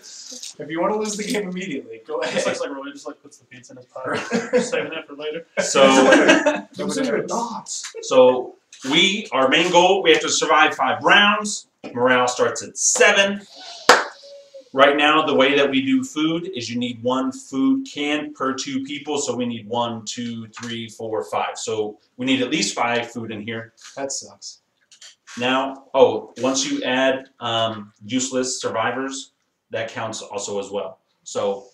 If you want to lose the game immediately, go ahead. Just like Roy just like puts the pizza in his pocket, saving it for later. So our main goal, we have to survive 5 rounds. Morale starts at 7. Right now, the way that we do food is you need 1 food can per 2 people. So we need 1, 2, 3, 4, 5. So we need at least 5 food in here. That sucks. Now, once you add useless survivors, that counts also as well. So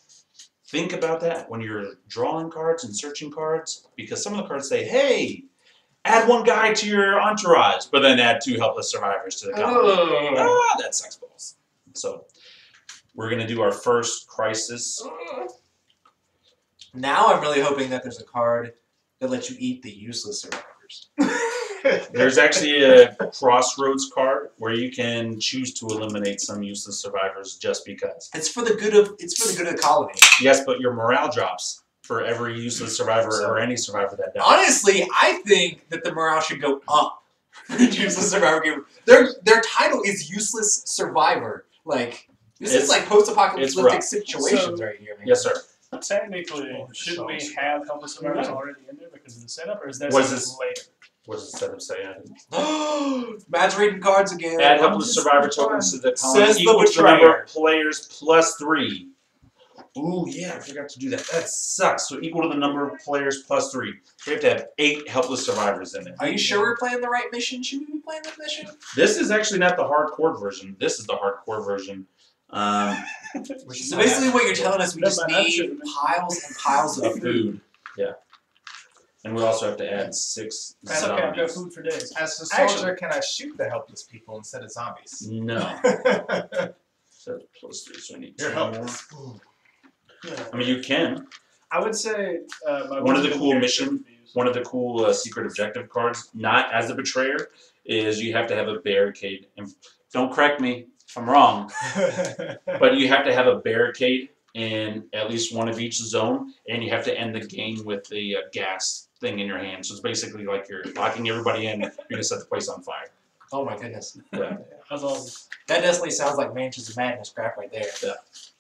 think about that when you're drawing cards and searching cards, because some of the cards say, hey, add 1 guy to your entourage, but then add 2 helpless survivors to the colony. That sucks balls. So we're going to do our first crisis. Now I'm really hoping that there's a card that lets you eat the useless survivors. There's actually a Crossroads card where you can choose to eliminate some useless survivors just because. It's for the good of the colony. Yes, but your morale drops for every useless survivor or any survivor that dies. Honestly, I think that the morale should go up for the useless survivor game. Their title is Useless Survivor. Like, this is like post-apocalyptic situations right here, man. Yes, sir. Technically, shouldn't we have helpless survivors already in there because of the setup, or is that something later? What does the setup say? Matt's reading cards again. Add helpless survivor tokens to the colony Says equal the to the number betrayer. of players plus 3. Ooh, yeah, I forgot to do that. That sucks. So equal to the number of players plus 3. So we have to have 8 helpless survivors in it. Are you sure we're playing the right mission? Should we be playing the mission? This is actually not the hardcore version. This is the hardcore version. So basically what you're telling us, we just need piles and piles of food. Yeah. And we also have to add 6 That's okay, I've got zombies. food for days. As a soldier, can I shoot the helpless people instead of zombies? No. So plus 3, so I need 2 You're more. helpless. I mean, you can. I would say One of the cool secret objective cards, not as a betrayer, is you have to have a barricade. And don't correct me if I'm wrong, but you have to have a barricade in at least one of each zone, and you have to end the game with the gas thing in your hand. So it's basically like you're locking everybody in. You're gonna set the place on fire. Oh my goodness. Yeah. That's awesome. That definitely sounds like Mansions of Madness crap right there. Yeah.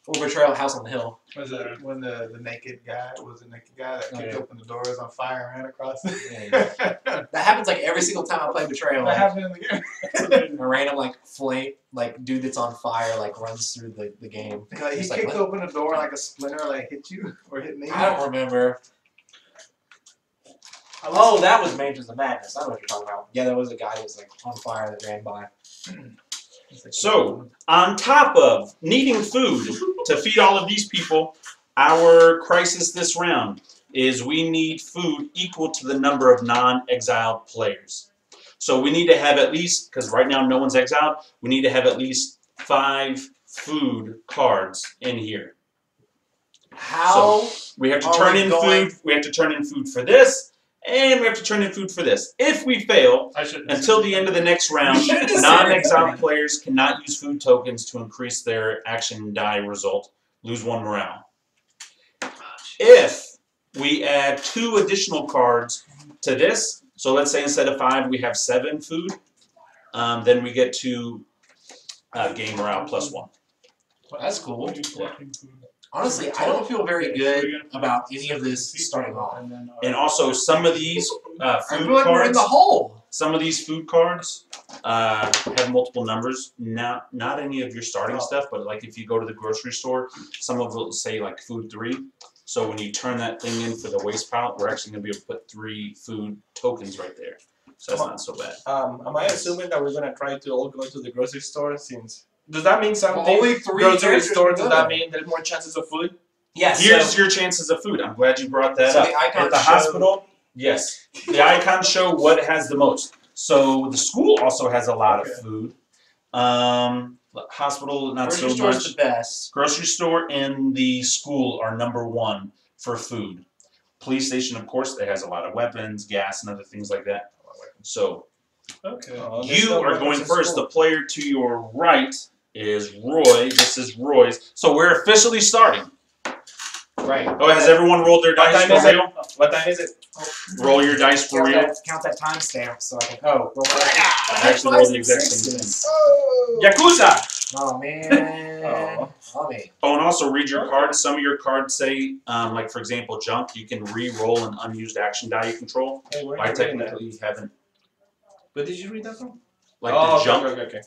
Or Betrayal House on the Hill. Was it when the naked guy that kicked yeah. open the doors on fire and ran across it? Yeah. That happens like every single time I play Betrayal. That happened in the game. A random dude that's on fire runs through the game. Like, he kicked open the door like a splinter hit you or hit me. I don't remember. Oh, that was Mansions of Madness. I know what you're talking about. Yeah, there was a guy that was on fire that ran by. So, on top of needing food to feed all of these people, our crisis this round is we need food equal to the number of non-exiled players. So we need to have at least, because right now no one's exiled, we need to have at least 5 food cards in here. How? So we have to turn in food. We have to turn in food for this. And we have to turn in food for this. If we fail, until the end of the next round, non-exiled players cannot use food tokens to increase their action die result. Lose 1 morale. If we add 2 additional cards to this, so let's say instead of 5 we have 7 food, then we get to gain morale plus 1. Well, that's cool. Yeah. Honestly, I don't feel very good about any of this starting off. And also, some of these food we're in the hole. Some of these food cards have multiple numbers. Not any of your starting stuff, but like if you go to the grocery store, some of them will say like food 3. So when you turn that thing in for the waste pile, we're actually going to be able to put 3 food tokens right there. So that's not so bad. Am I assuming that we're going to try to all go to the grocery store since... Does that mean something? Well, only 3 grocery store, does that good. mean there's more chances of food? Yes. Here's your chances of food. I'm glad you brought that up. The icons At the show- hospital, yes. The icons show what has the most. So the school also has a lot of food. Hospital, not grocery so store's much. the best. Grocery store and the school are #1 for food. Police station, of course, that has a lot of weapons, gas, and other things like that. So you are going first. The player to your right is Roy. This is Roy's. So we're officially starting. Right. Oh, has everyone rolled their dice for real? What time is it? Roll your dice for real. Count that timestamp so I can. Oh, roll my I actually rolled the exact same thing. Yakuza! Oh man. Oh man. Oh, and also read your cards. Some of your cards say, like for example, junk. You can re-roll an unused action die you control. Hey, where I did you read that? technically haven't. But did you read that from? Like the jump. Okay.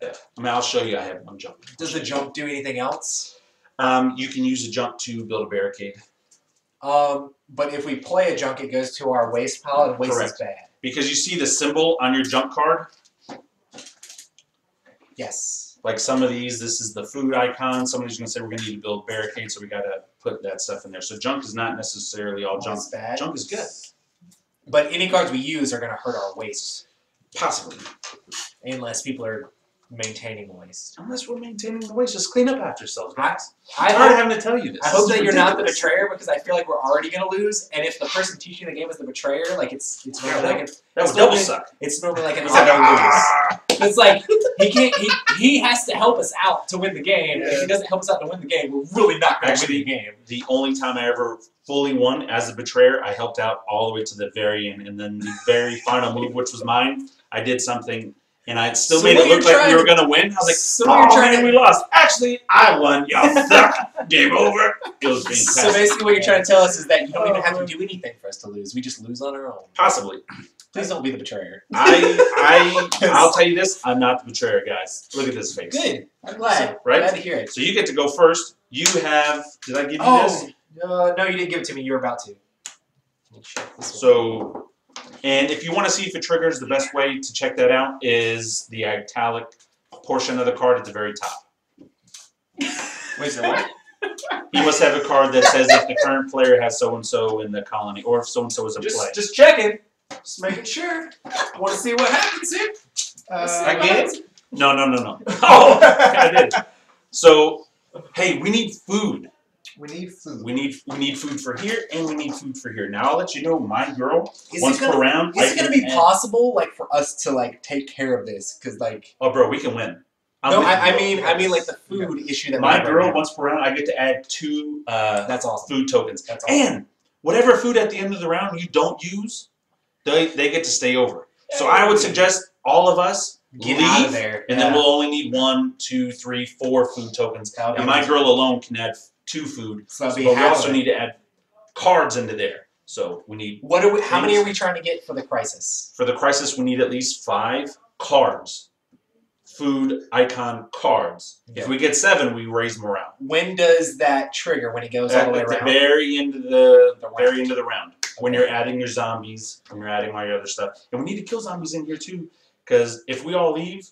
Yeah. I mean, I'll show you. I have one jump. Does the jump do anything else? You can use a jump to build a barricade. But if we play a junk, it goes to our waste pile, and waste Correct. is bad. Because you see the symbol on your junk card. Yes. Like some of these, this is the food icon. Somebody's going to say we're going to need to build barricades, so we got to put that stuff in there. So junk is not necessarily all junk. It's bad. Junk is good. But any cards we use are going to hurt our waste. Possibly. Unless people are maintaining waste. Unless we're maintaining the waste, just clean up after yourselves, guys. I'm tired of having to tell you this. I hope that It's you're not the ridiculous. betrayer because I feel like we're already going to lose. And if the person teaching the game is the betrayer, like it's Yeah, normally like that would it's double normally- suck. It's normally like an lose. It's like he can't. He has to help us out to win the game. Yeah. If he doesn't help us out to win the game, we're really not going to win Actually, the game. The only time I ever fully won as a betrayer, I helped out all the way to the very end, and then the very final move, which was mine, I did something, and I still So made what it look you're like we trying were gonna win. I was like, So what you're trying man, to we lost. Actually, I won. Y'all suck. Game over. It was fantastic. So basically, what you're trying to tell us is that you don't even have to do anything for us to lose. We just lose on our own. Possibly. Please don't be the betrayer. I'll tell you this. I'm not the betrayer, guys. Look at this face. Good. I'm glad. Right? Glad to hear it. So you get to go first. You have. Did I give you this? No, you didn't give it to me. You were about to. Let me check this one. So, and if you want to see if it triggers, the best way to check that out is the italic portion of the card at the very top. Wait, so what? He must have a card that says if the current player has so-and-so in the colony, or if so-and-so is in play. Just checking. Just making sure. Want to see what happens here? Again? No. Oh, I did. So, hey, we need food. We need food. We need food for here, and we need food for here. Now I'll let you know, my girl, Is once it gonna, per round. Is it going to be possible, like, for us to like take care of this? Because like. Oh, bro, we can win. No, I mean like the food issue that. My we have girl, right now. once per round, I get to add 2 That's awesome. food tokens. That's awesome. And whatever food at the end of the round you don't use, they get to stay over. So I would suggest all of us Get leave, out of there. and then we'll only need 1, 2, 3, 4 food tokens. That'll be And my amazing. girl alone can add 2 food. So that'll But be we half also of it. need to add cards into there. So we need, What are we? How many are we trying to get for the crisis? for the crisis, we need at least 5 cards. Food icon cards. If we get 7, we raise morale. When does that trigger? When it goes all the way At the around? very end of the round. When you're adding your zombies, when you're adding all your other stuff. And we need to kill zombies in here too, because if we all leave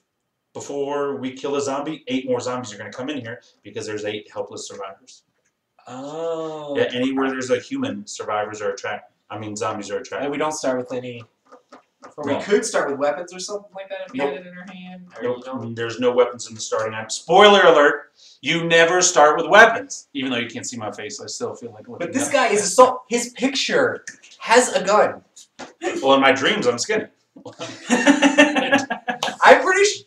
before we kill a zombie, 8 more zombies are going to come in here because there's 8 helpless survivors. Oh. Yeah, anywhere there's a human, zombies are attracted. And we don't start with any. Or we No. could start with weapons or something like that if we Nope. had it in our hand. Or, Nope, you know. there's no weapons in the starting item. Spoiler alert, you never start with weapons. Even though you can't see my face, I still feel like looking But this at guy is assault. His picture has a gun. it. Well, in my dreams, I'm skinny. I'm pretty sure.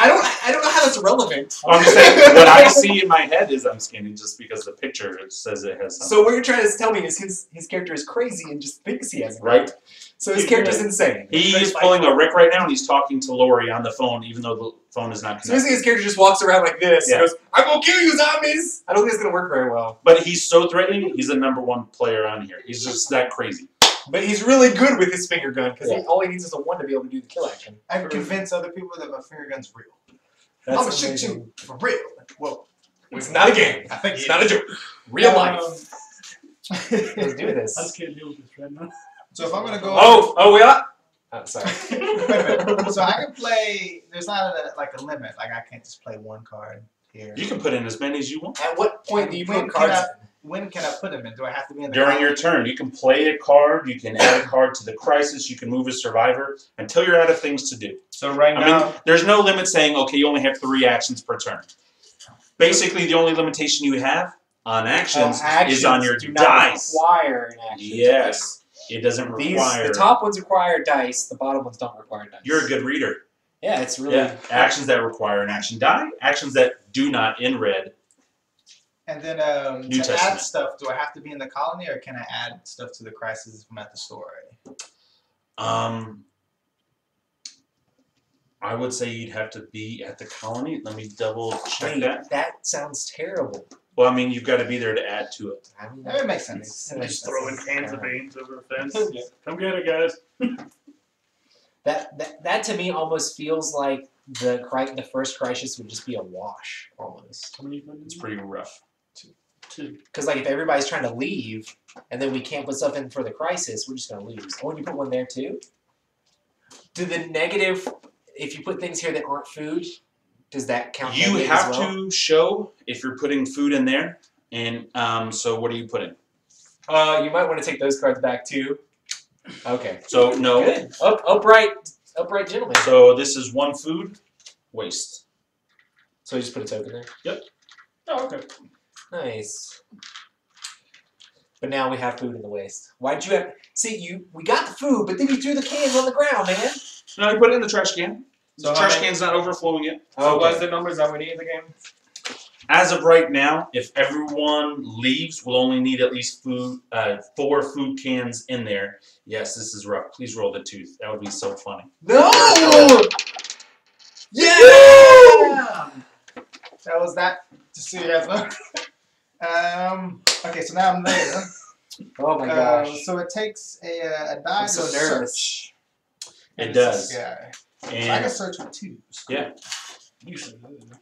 I don't know how that's relevant. I'm just saying, what I see in my head is I'm skinny just because the picture says it has something. So what you're trying to tell me is his character is crazy and just thinks he has a gun. Right? So his character's insane. He Very is spiteful. pulling a Rick right now, and he's talking to Lori on the phone, even though the phone is not So basically connected. his character just walks around like this Yeah. and goes, "I'm gonna kill you, zombies!" I don't think it's gonna work very well. But he's so threatening, he's the #1 player on here. He's just that crazy. But he's really good with his finger gun because Yeah. all he needs is a 1 to be able to do the kill action. I can convince other people that my finger gun's real. That's I'm gonna shoot amazing. you for real. Whoa. It's not a game. I think It's not a joke. Real life. Let's do I this. just can't deal with this right now. So if I'm gonna go. Oh, we are. Sorry. Wait a minute. So I can play. There's not a limit. Like I can't just play 1 card here. You can put in as many as you want. At what point do you When put can cards When can I put them in? Do I have to be in the During your colony? turn, you can play a card, you can add a card to the crisis, you can move a survivor until you're out of things to do. So right I now, mean, there's no limit saying, okay, you only have 3 actions per turn. Basically, the only limitation you have on actions is on your do not dice. require an action. Yes, it doesn't These, require. the top ones require dice, the bottom ones don't require dice. You're a good reader. Yeah, it's really. Yeah, actions that require an action die, actions that do not in red. And then New to Testament. add stuff, do I have to be in the colony, or can I add stuff to the crisis if I'm at the store already? I would say you'd have to be at the colony. Let me double check that. That sounds terrible. Well, I mean, you've got to be there to add to it. I mean, That makes sense. Just throwing cans of beans over the fence. Yeah. Come get it, guys. That to me almost feels like the first crisis would just be a wash almost. How many It's pretty rough. Two. Because like if everybody's trying to leave and then we can't put stuff in for the crisis, we're just gonna lose. Oh, and you put one there too? Do the negative, if you put things here that aren't food, does that count? You negative have as well? to show if you're putting food in there. And so what are you putting? You might want to take those cards back too. Okay. So no. Good. Upright gentleman. So this is one food waste. So you just put a token there? Oh, okay. Nice. But now we have food in the waste. Why'd you have... See, we got the food, but then you threw the cans on the ground, man. No, you put it in the trash can. So The trash can's not overflowing yet. So Okay. what's the numbers that we need in the game? As of right now, if everyone leaves, we'll only need at least 4 food cans in there. Yes, this is rough. Please roll the tooth. That would be so funny. No! Yeah! That was that. Just so you guys know. Okay, so now I'm there. Oh my gosh. So it takes a die I'm so to nervous. search. It does. Yeah. So I And can search with 2s. yeah,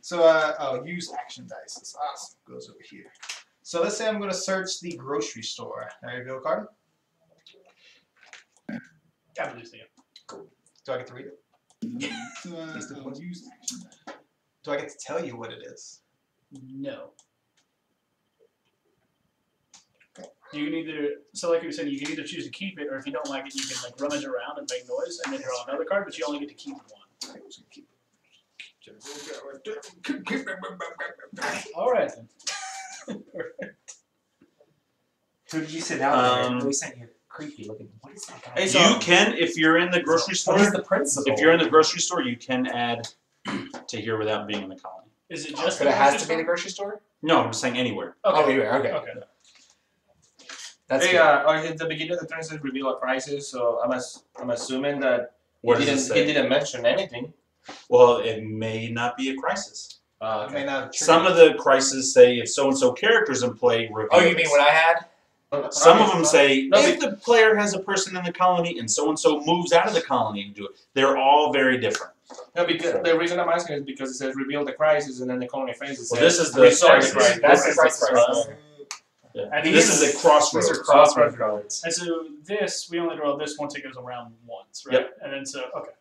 So use action dice. This awesome. Goes over here. So let's say I'm going to search the grocery store. There you go, card. Got to see it. Do I get to read it? Use action die. Do I get to tell you what it is? No. You can either, so like you were saying, you can either choose to keep it, or if you don't like it, you can like rummage around and make noise, and then draw another card, but you only get to keep one. All right then. Who did you sit down there? We sent you creepy looking. What is that guy? Hey, so- you can, if you're in the grocery store, What is the principle? if you're in the grocery store, you can add to here without being in the colony. Is it just? But it has to be the grocery store? No, I'm saying anywhere. Oh, Okay. anywhere. Okay. Okay. That's Hey, good. at the beginning of the turn it says reveal a crisis, so I'm assuming that What he does it didn't, say? he didn't mention anything. Well, it may not be a crisis. It may not Some of the crises say if so-and-so character's in play, reveal Oh, you mean this. what I had? Some of them say No, if the player has a person in the colony and so-and-so moves out of the colony to do it. They're all very different. No, because the reason I'm asking is because it says reveal the crisis, and then the colony phase it Well, says this is the resolve the crisis. crisis. That's the crisis. Yeah. And This is the crossroads. These are crossroads cards. And so this, we only draw this once it goes around once, right? Yep. And then so, okay.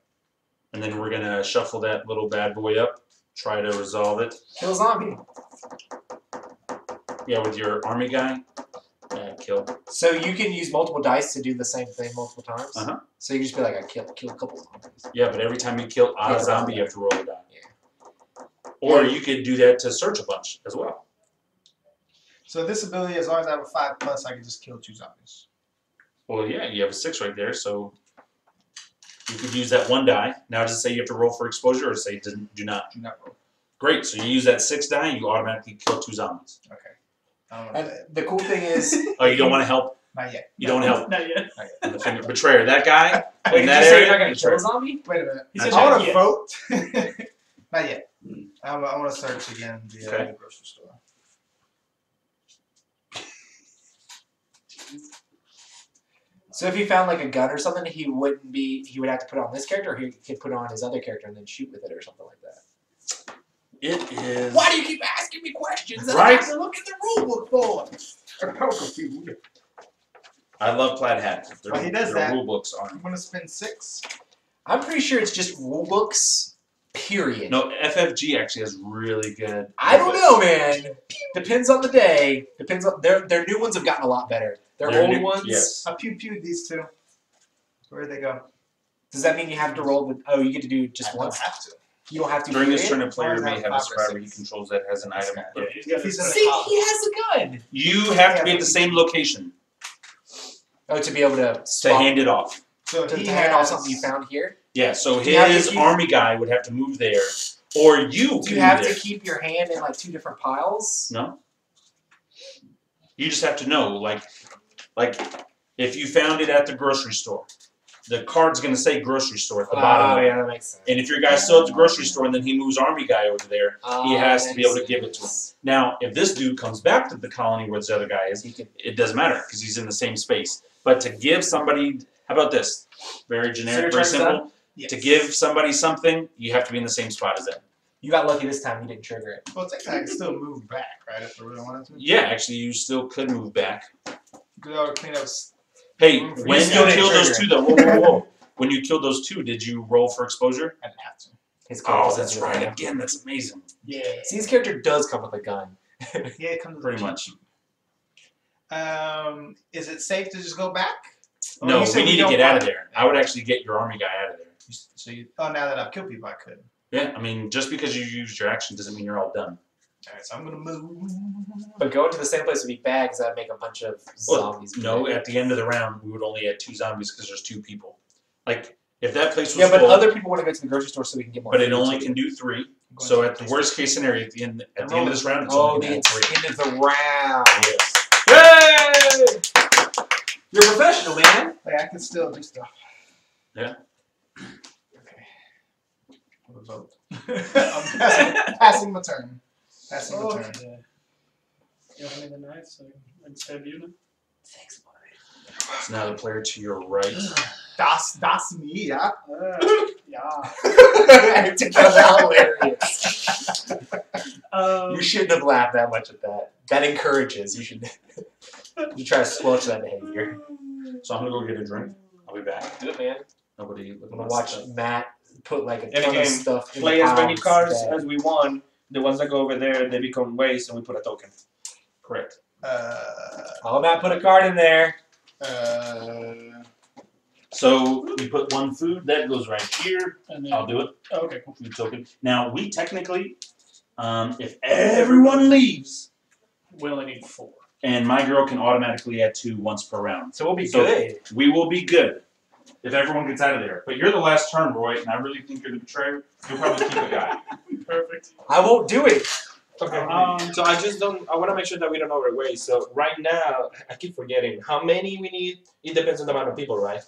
And then we're gonna shuffle that little bad boy up, try to resolve it. Kill zombie. Yeah, with your army guy. Kill. So you can use multiple dice to do the same thing multiple times? Uh-huh. So you can just be like, I kill a couple zombies. Yeah, but every time you kill a zombie, you have to roll a die. Yeah. Or you could do that to search a bunch as well. So this ability, as long as I have a 5+, I can just kill 2 zombies. Well, yeah, you have a 6 right there, so you could use that 1 die. Now, does it say you have to roll for exposure, or say do not? Do not roll. Great. So you use that 6 die, you automatically kill 2 zombies. Okay. I don't want to do And that. the cool thing is, Oh, you don't want to help? Not yet. You don't want to help Not yet. the finger betrayer. That guy wait, in did that you say area. you're not going to kill betrayer. a zombie? Wait a minute. He Not said yet. I want to yeah. vote. Not yet. I want to search again the Okay. grocery store. So if he found like a gun or something, he would have to put it on this character, or he could put it on his other character and then shoot with it or something like that. It is. Why do you keep asking me questions that Right. I have to look at the rule book for? I'm confused. I love plaid hats. Their, Well, he does their that. rule books are. I'm going to spend 6. I'm pretty sure it's just rule books, period. No, FFG actually has really good. I don't know, man. Depends on the day. Depends on their new ones have gotten a lot better. Their Their old new- ones. yes. I pew-pewed these 2. Where'd they go? Does that mean you have to roll with? Oh, you get to do just I one. don't have to. You don't have to. During this period? turn, a player Or may have have a 5 or survivor he 6. controls that has an item. Yeah, he's got If he's in this. the See, column. he has a gun. You have to be at the same location Oh, to be able to to swap, hand it off. So to he hand off has something you found here. Yeah, so Do you have to his keep- army guy would have to move there, or you Do can you have move to there. keep your hand in like 2 different piles? No, You just have to know, like if you found it at the grocery store, the card's going to say grocery store at the bottom. Oh, yeah, that makes sense. And if your guy's still at the grocery store and then he moves army guy over there, he has to be able to give it to him. Now, if this dude comes back to the colony where this other guy is, it doesn't matter because he's in the same space. But to give somebody, how about this? Very generic, very simple. Yes. To give somebody something, you have to be in the same spot as them. You got lucky this time. You didn't trigger it. Well, technically, I can still move back, right? If I really wanted to. Yeah, actually, you still could move back. Good old clean up. Hey, when you kill those two, though, whoa. When you killed those two, did you roll for exposure? I didn't have to. His Oh, that's right. Again, that's amazing. Yeah. See, his character does come with a gun. Yeah, it comes Pretty much. Is it safe to just go back? Or No, you said we need to don't get out of want- there. I would actually get your army guy out of there. So you. Oh, now that I've killed people, I could. Yeah, I mean, just because you used your action doesn't mean you're all done. Alright, so I'm gonna move. But going to the same place would be bad because that'd make a bunch of zombies. No, at the end of the round, we would only add 2 zombies because there's 2 people. Like, if that place was Yeah, but full, other people want to go to the grocery store so we can get more. but it food, only too. can do 3. So at the worst case scenario, at the end of this round, it's Oh, only the gonna add 3. end of the round. Yes. Yay! You're a professional, man. Like, I can still do stuff. Yeah. Okay. What a vote. I'm passing my turn. Passing my turn. Yeah. You have the knife, so instead you. Thanks, buddy. So now the player to your right. Das me, yeah. Yeah. Hilarious. You shouldn't have laughed that much at that. That encourages. You should. You try to squelch that behavior. So I'm gonna go get a drink. I'll be back. Do it, man. Nobody. I'm gonna watch Matt put like a And ton again, of stuff in Play the as many piles cards instead. as we want. The ones that go over there, they become waste, and we put a token. Correct. Oh, Matt put a card in there. So you put 1 food that goes right here. And then, I'll do it. Oh, okay, cool. Food token. Now we technically, if everyone leaves, We only need 4. and my girl can automatically add 2 once per round. So we'll be So- good. We will be good if everyone gets out of there. But you're the last turn, Roy, and I really think you're the betrayer. You'll probably keep a guy. Perfect. I won't do it. Okay. So I just don't. I want to make sure that we don't overweight. So right now, I keep forgetting how many we need. It depends on the amount of people, right?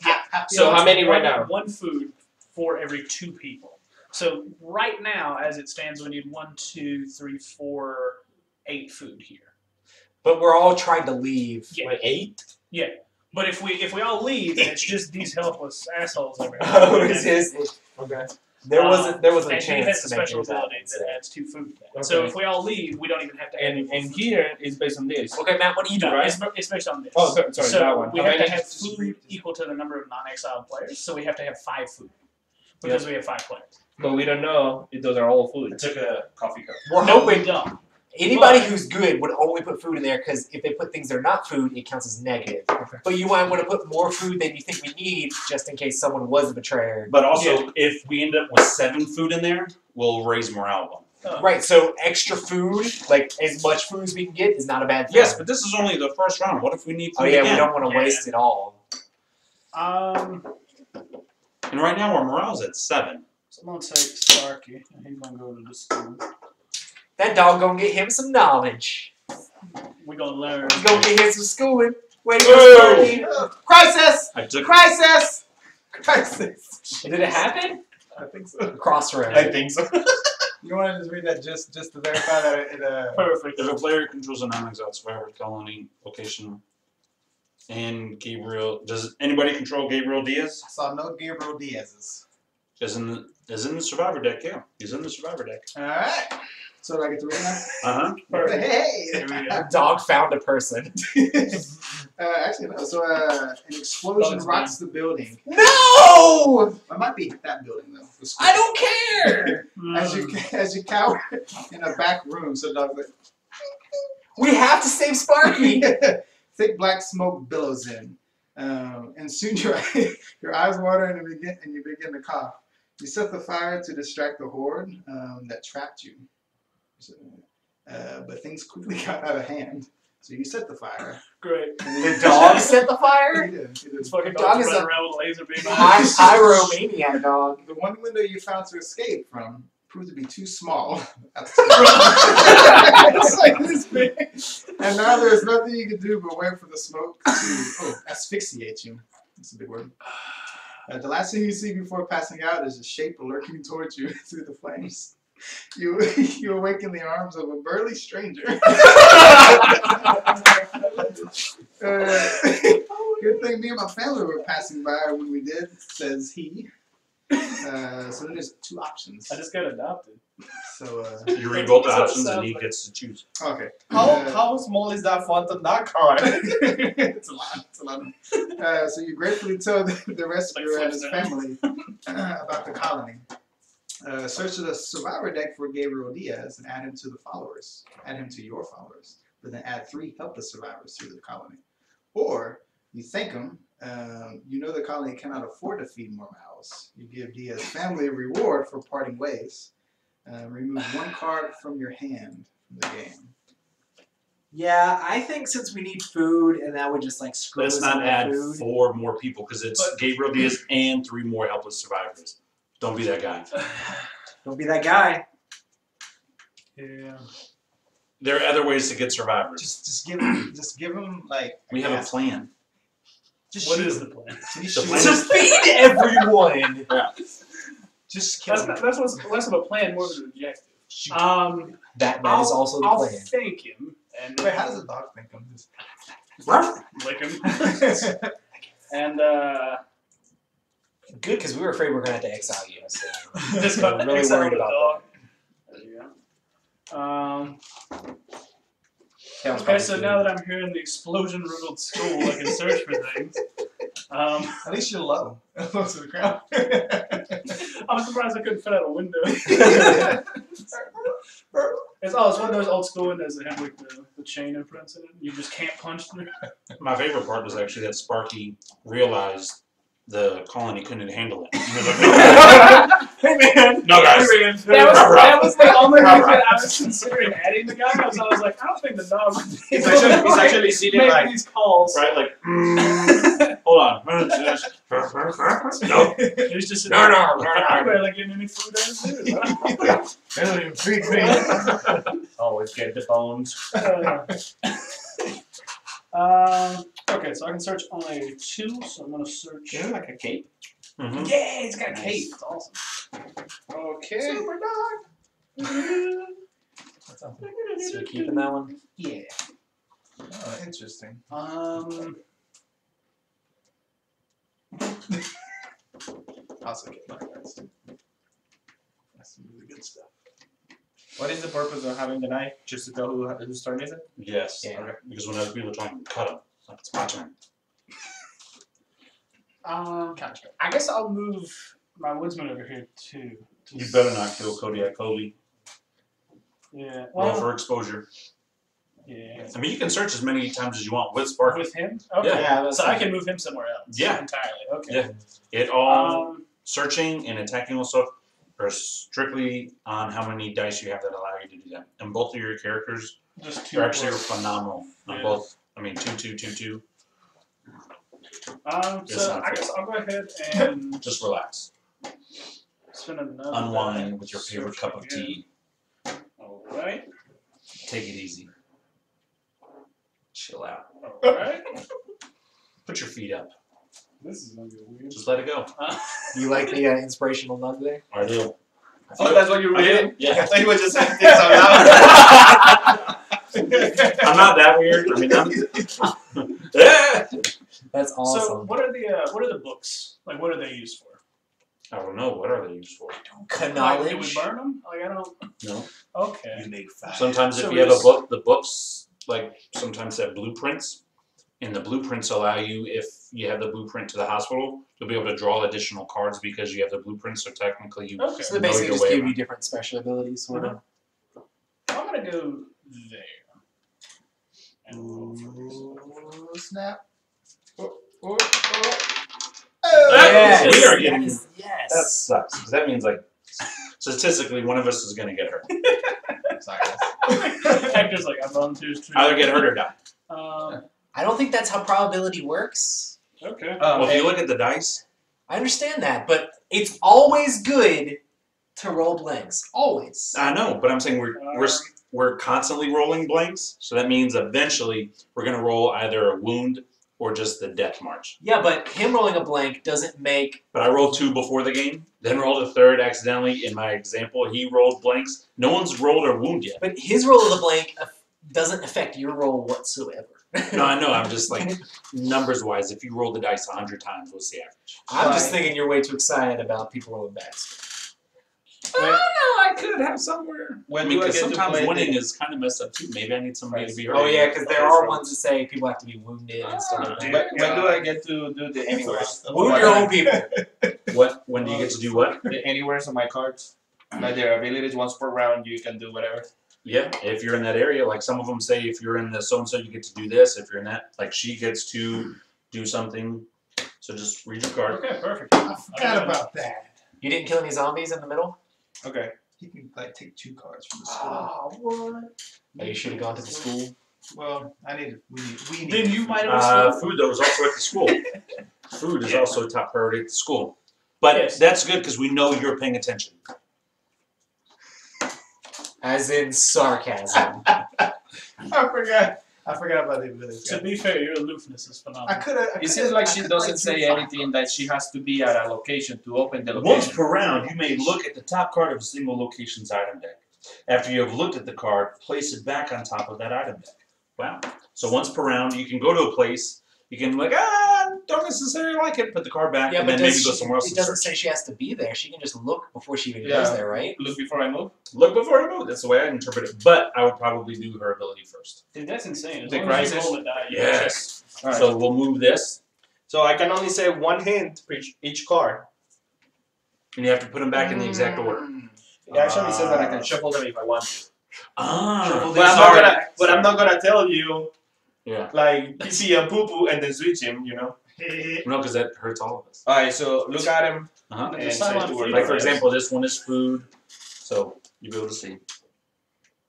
So how many right now? 1 food for every 2 people. So right now, as it stands, we need 1, 2, 3, 4, 8 food here. But we're all trying to leave. Yeah. Like 8? Yeah. But if we all leave, then it's just these helpless assholes over here. Oh, it's his. Okay. There wasn't a and he chance has a to make special yours out. ability that adds 2 food. To that. So Okay. if we all leave, we don't even have to add any And here is based on this. Okay, Matt, what do you do, No, right? it's based on this. Oh, sorry, so that one. we How have to many? have food equal to the number of non-exiled players, so we have to have 5 food. Because we have 5 players. But we don't know if those are all I food. took a coffee cup. We're No, hoping we don't. anybody who's good would only put food in there because if they put things that are not food, it counts as negative. Okay. But you might want to put more food than you think we need just in case someone was a betrayer. But also, if we end up with 7 food in there, we'll raise morale 1. Right, so extra food, like as much food as we can get, is not a bad thing. Yes, but this is only the first round. What if we need food Oh yeah, again? we don't want to Yeah. waste it all. And right now our morale's at 7. Someone say Sparky, and he's gonna go to the school. That dog gonna get him some knowledge. We're gonna learn. He's gonna get him some schooling. Way to Whoa. go, Sparky. Crisis! I took. Crisis! Crisis! Did it happen? I think so. Crossroads. I think so. You want to just read that just to verify that it Perfect. If a player controls a non-exiled survivor colony location, and Gabriel, does anybody control Gabriel Diaz? I saw no Gabriel Diaz's. Is in the survivor deck. Yeah, he's in the survivor deck. Alright. So do I get to read now? Perfect. Hey! There we go. A dog found a person. Actually, no. So an explosion rocks the building. No! It might be that building though. The school. I don't care! As you cower in a back room, so dog's like We have to save Sparky! thick black smoke billows in, and soon your eyes water and you begin to cough. You set the fire to distract the horde that trapped you. But things quickly got out of hand. So you set the fire. Great. The dog set the He fire? did. This fucking Dog dog is running a- around with a laser beam. Pyromaniac dog. The one window you found to escape from proved to be too small. It's like this big. And now there's nothing you can do but wait for the smoke to asphyxiate you. That's a big word. The last thing you see before passing out is a shape lurking towards you through the flames. You awake in the arms of a burly stranger. Good thing me and my family were passing by when we did, says he. So there's 2 options. I just got adopted. So you read both options and he gets to choose. Okay. How small is that font on that card? It's a lot. It's a lot. So you gratefully tell the rescuer and his family about the colony. Search the survivor deck for Gabriel Diaz and add him to the followers. Add him to your followers, but then add 3 helpless survivors to the colony. Or you thank him. You know the colony cannot afford to feed more mouths. You give Diaz's family a reward for parting ways. Remove 1 card from your hand from the game. Yeah, I think since we need food and that would just like screw Let's us not out of add food. 4 more people because it's Gabriel Diaz and 3 more helpless survivors. Don't be that guy. Don't be that guy. Yeah. There are other ways to get survivors. Just give him like. We have a plan. What is the plan? The plan To is feed everyone. yeah. Just kill him. That's what's less of a plan, more of an objective. That is also the I'll plan. thank him and Wait, how does a dog think of this? lick him. And Good, because we were afraid we were going to have to exile you. So just we're really exile worried the about dog. There you go. that. Okay, so now that I'm here in the explosion-riddled school, I can search for things. At least you're low. Low to the ground. I'm surprised I couldn't fit out a window. It's one of those old school windows that have like the chain imprints in it. You just can't punch through. My favorite part was actually that Sparky realized the colony couldn't handle it. He was like, Hey man, no guys. That was the only reason I was considering adding the guy. I was like, I don't think the dog would be He's actually sitting make like these calls. Right, like, hold on. No. He's just sitting No. I'm barely getting any food out of food. They don't even feed me. always get the bones. Okay, so I can search on a 2, so I'm gonna search. You know, like a cape. Mm-hmm. Yeah, it's got a cape. It's awesome. Okay. Super dog. So we're keeping that one? Yeah. Oh, interesting. Also get my guys. That's some really good stuff. What is the purpose of having the knife? Just to tell whose turn is it? Yes. Yeah. Okay. Because when other people are trying to cut him, it's my turn. I guess I'll move my woodsman over here too. You better not kill Kodiak Kobe. Yeah. Roll Well, for exposure. yeah. I mean, you can search as many times as you want with Sparky. With him? Okay. Yeah, So I can move him somewhere else. Yeah. Entirely. Okay. Yeah. It all searching and attacking all stuff are strictly on how many dice you have that allow you to do that. And both of your characters Just 2 are actually plus. phenomenal on Yeah. both. I mean, 2. So I guess I'll go ahead and Just relax. spend another Unwind with your favorite search cup of again. tea. Alright. Take it easy. Chill out. Alright. Put your feet up. This is gonna be weird. Just let it go. You like the inspirational nug there? I do. Oh, that's what you were reading? Yeah. I thought you were just saying things out loud. I'm not that weird. I mean, yeah. That's awesome. So what are the books? Like what are they used for? I don't know. What are they used for? Like, do we burn them? Like I don't. No. Okay. make fire. Sometimes So if you have a it's- book, the books like sometimes have blueprints, and the blueprints allow you, if you have the blueprint to the hospital, you'll be able to draw additional cards because you have the blueprint. So technically, you Okay. So they know basically your just way give around. you different special abilities, sort of. I'm gonna go there. And roll for this. Ooh, snap. Yes. We are getting- Yes. Yes. That sucks because that means like statistically one of us is going to get hurt. Sorry. Hector's like, I volunteers to. Either get hurt or die. I don't think that's how probability works. Okay. Well, if you look at the dice, I understand that, but it's always good to roll blanks. Always. I know, but I'm saying we're constantly rolling blanks, so that means eventually we're gonna roll either a wound or just the death march. Yeah, but him rolling a blank doesn't make. But I rolled 2 before the game, then rolled a 3rd accidentally. In my example, he rolled blanks. No one's rolled a wound yet. But his roll of the blank doesn't affect your roll whatsoever. No, I know. I'm just like numbers wise. If you roll the dice 100 times, what's the average? I'm just thinking you're way too excited about people rolling bats. I could have somewhere. When because sometimes winning is kind of messed up too. Maybe I need somebody to be hurt. Oh yeah, because there are ones that say people have to be wounded and stuff like that. When do I get to do the anywheres? Wound your own people. What? When do you get to do what? The anywheres on my cards. Like their abilities, once per round, you can do whatever. Yeah, if you're in that area, like some of them say, if you're in the so and so, you get to do this. If you're in that, like she gets to do something. So just read your card. Okay, perfect. I forgot about that. You didn't kill any zombies in the middle? Okay. You can like take 2 cards from the school. Oh, what? Oh, you should have gone to the school. Well, we need. Then you might have. Food though is also at the school. Food is also a top priority at the school. But Yes. that's good because we know you're paying attention. As in sarcasm. I forgot about the abilities. To be fair, your aloofness is I phenomenal. could have. It seems like she doesn't say anything that she has to be at a location to open the location. Once per round, you may look at the top card of a single location's item deck. After you have looked at the card, place it back on top of that item deck. Wow. So once per round, you can go to a place. You can don't necessarily like it, put the card back, Yeah, and but then maybe go somewhere else. it and doesn't search. say she has to be there. She can just look before she even Yeah. goes there, right? Look before I move. Look before you move. That's the way I interpret it. But I would probably do her ability first. Dude, that's insane. As The long as you crisis? roll a die, you Yes. All right. So we'll move this, So I can only say 1 hint for each card. and you have to put them back in the exact order. It actually says that I can shuffle them if I want to. Ah. But I'm not gonna tell you Yeah. like PC and poo poo and then switch him. You know. No, because that hurts all of us. All right. So look at him. Uh-huh. Just And sign say on the for word. you. Like for example, this one is food, so you'll be able to see.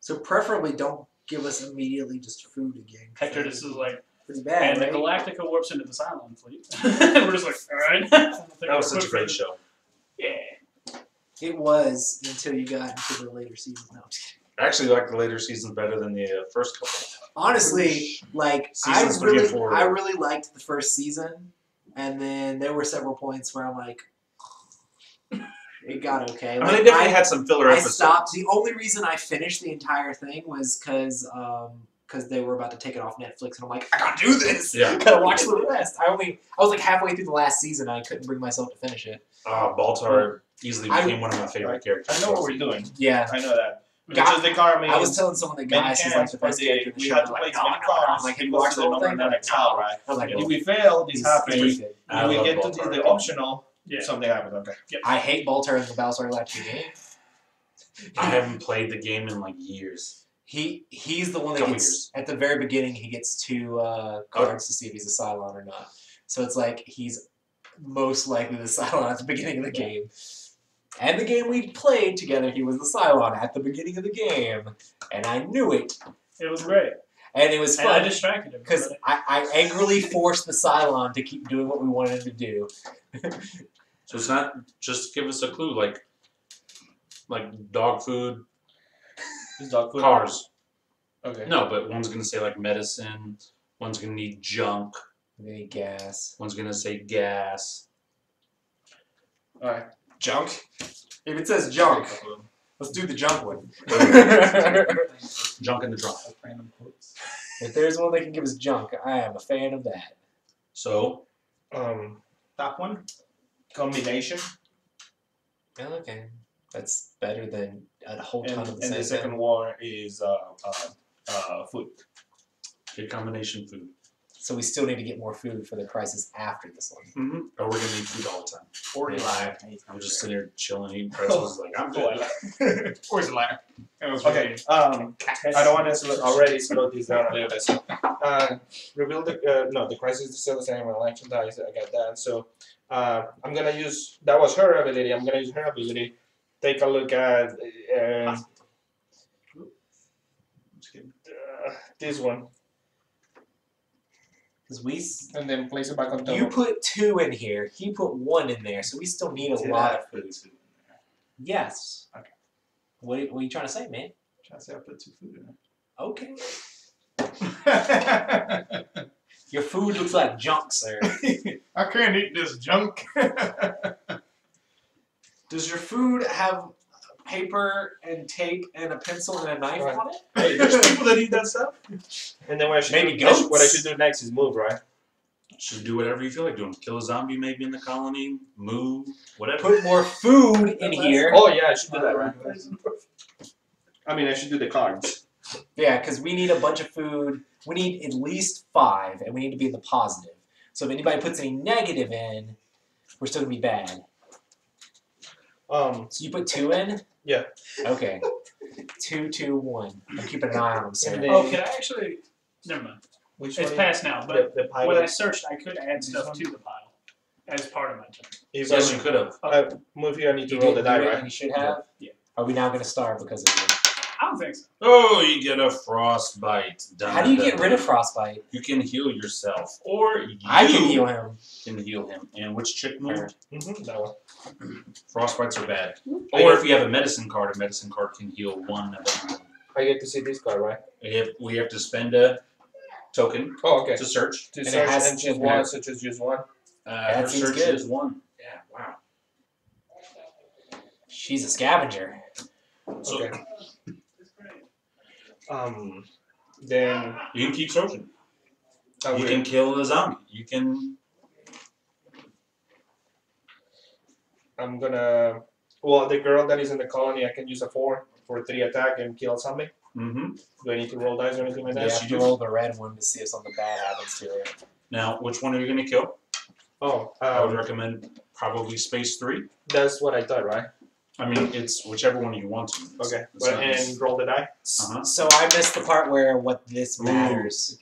So preferably don't give us immediately just food again. Hector, this is like, Pretty bad, and the right? Galactica warps into the Cylon fleet. We're just like, alright. That was such a great show. Yeah. It was until you got into the later seasons. No, I'm just kidding. I actually like the later seasons better than the first couple. Honestly, like Seasons 3 and 4. I really liked the first season, and then there were several points where I'm like, it got okay. I mean, Like, they definitely had some filler I episodes. stopped. The only reason I finished the entire thing was because they were about to take it off Netflix, and I'm like, I gotta do this. Yeah. Gotta watch the rest. I was like halfway through the last season. I couldn't bring myself to finish it. Baltar easily became one of my favorite characters. I know what we're doing. Yeah. I know that. Got- Because the car means I was telling someone that Gaius is like the best character in the we show. had to Like, play oh my many God. cards. I'm like, have you Equals watched the to whole number thing? that excel, right? I was like, If we fail, this he's happens. pretty good. I If we love get to Baltar. the optional, Yeah. something happens. Okay. I hate Baltar in the Battlestar Galactica game. I haven't played the game in like years. He's the one that Couple gets years. at the very beginning. He gets 2 cards to see if he's a Cylon or not. So it's like he's most likely the Cylon at the beginning of the game. And the game we played together, he was the Cylon at the beginning of the game, and I knew it. It was great. And it was And I fun distracted him. because I angrily forced the Cylon to keep doing what we wanted him to do. So it's not just give us a clue like dog food, Is dog food? cars. Okay. No, but one's gonna say like medicine. One's gonna need junk. And then he gas. One's gonna say gas. All right. Junk? If it says junk, let's do the junk one. Junk in the trunk. If there's one that can give us junk, I am a fan of that. So Top one. Combination. Okay. That's better than a whole ton of the And same the second thing. one is food. good combination food. So we still need to get more food for the crisis after this one. Mm-hmm. Or we're gonna need food all the time. Or you liar. I'm just sitting here chilling, eating pretzels. Like I'm good. Or is a liar? Okay. I don't want to already slow this down a little bit. So, reveal the crisis is still the same. Election dice. I got that. So, I'm gonna use that was her ability. I'm gonna use her ability. Take a look at this one, Because and then place it back on top. you put 2 in here, he put 1 in there, so we still need a lot of food. Yes. Okay. What are you trying to say, man? Trying to say I put 2 food in Okay. it. Your food looks like junk, sir. I can't eat this junk. Does your food have paper and tape and a pencil and a knife Right. on it? Hey, there's people that eat that stuff. And then what I should Maybe do, goats? what I should do next is move, right? Should do whatever you feel like doing. Kill a zombie maybe in the colony, move, whatever. Put more food in here. Oh yeah, I should do that, right? I mean, I should do the cards. Yeah, because we need a bunch of food. We need at least 5, and we need to be in the positive. So if anybody puts any negative in, we're still gonna be bad. So you put 2 in? Yeah. Okay. 2, 2, 1. I'm keeping an eye on them, sir. And then- Oh, can I actually? Never mind. Which It's one? past now, but The when I pilot. searched, I could add stuff to the pile as part of my turn. If Yes, I you could have. move here, I need to You roll the didn't die, do it right? and you should have? Yeah. Are we now gonna starve because of you? I don't think so. Oh, you get a frostbite. How do you get rid of frostbite? You can heal yourself, or you I can heal him. can heal him. And which chick moved? That one. Frostbites are bad. I Or get- if you have a medicine card can heal 1 of them. I get to see this card, right? We have to spend a token Oh, okay. to search. To And it search has and to choose be- one, so just use one. Her That seems search good. is 1. Yeah, wow. She's a scavenger. So Okay. Then you can keep searching. I You will. can kill a zombie. You can. I'm gonna. Well, the girl that is in the colony, I can use a 4 for 3 attack and kill something. Mm-hmm. Do I need to roll dice or anything like You that? Yes, have you to do. roll the red one to see if something bad happens to it. Now, which one are you going to kill? Oh, I would recommend probably space 3. that's what I thought, right? I mean, it's whichever one you want to. It's- Okay. it's But, not- and roll the die. Uh-huh. So I missed the part where what this matters.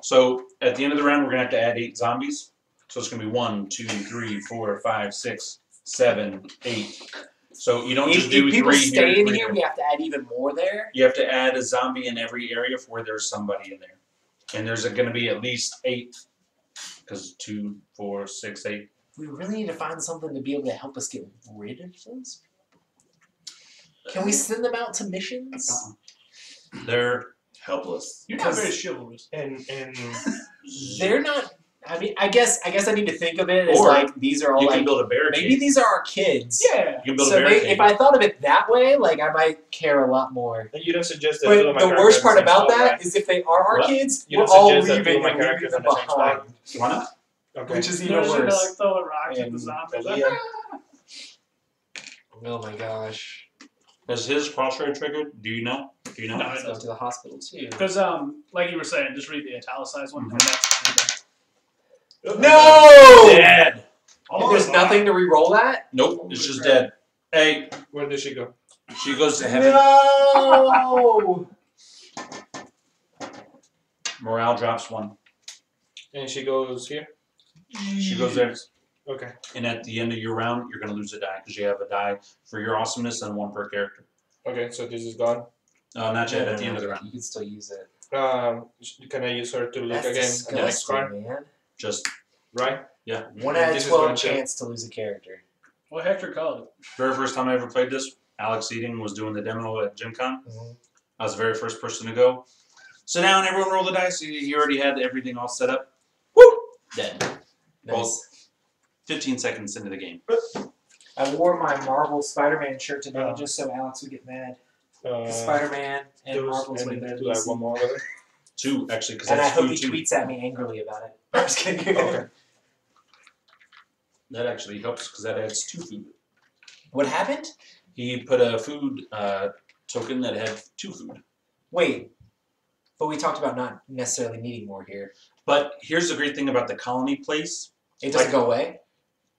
So at the end of the round, we're gonna have to add 8 zombies. So it's gonna be 1, 2, 3, 4, 5, 6, 7, 8. So you don't If, just do if people 3 stay here, in 3 here, there. we have to add even more there. You have to add a zombie in every area where there's somebody in there, and there's gonna be at least 8, because 2, 4, 6, 8. We really need to find something to be able to help us get rid of those. Can we send them out to missions? They're helpless. You're not very chivalrous. And They're not. I mean, I guess I need to think of it as Or like these are all You like can build a barricade. maybe these are our kids. Yeah. You can build So a barricade. if I thought of it that way, like I might care a lot more. you don't suggest that But two of my the worst characters part in the about same that spot, right? is if they are our What? kids, You we're don't all suggest that two leaving of my and leaving characters them in the same behind, spot. Why not? Okay. which is They're even just gonna worse. like throwing rocks at the And zombies. Leah. Oh my gosh! Has his crossroad triggered? Do you know? Do you know? No, Let's go to the hospital too. Because like you were saying, just read the italicized one. Mhm. And that's No! Dead. And there's nothing to re-roll that. Nope. It's just dead. Hey, Where did she go? she goes to heaven. No! Morale drops 1. And she goes here. She goes there. Okay. And at the end of your round, you're going to lose a die because you have a die for your awesomeness and 1 per character. Okay. So this is gone. Not yet. At the end of the round. You can still use it. Can I use her to look That's again at the next card? disgusting, man. Just Right. 1 out of This is 12 gone too. chance to lose a character. what Hector called it. very first time I ever played this, Alex Eating was doing the demo at Gen Con. Mhm. I was the very first person to go. Sit down, everyone roll the dice. You already had everything all set up. Woo! Dead. Well, Nice. 15 seconds into the game. I wore my Marvel Spider-Man shirt today Oh. just so Alex would get mad. Uh, Spider-Man and those- Marvel's way and better do than I have one DC. more over there? 2, actually, because And I that's hope 2, he 2. tweets at me angrily about it. I'm just kidding. Okay. That actually helps because that adds 2 food. What happened? He put a food token that had 2 food. Wait. But we talked about not necessarily needing more here. But here's the great thing about the colony place. It doesn't Like- go away?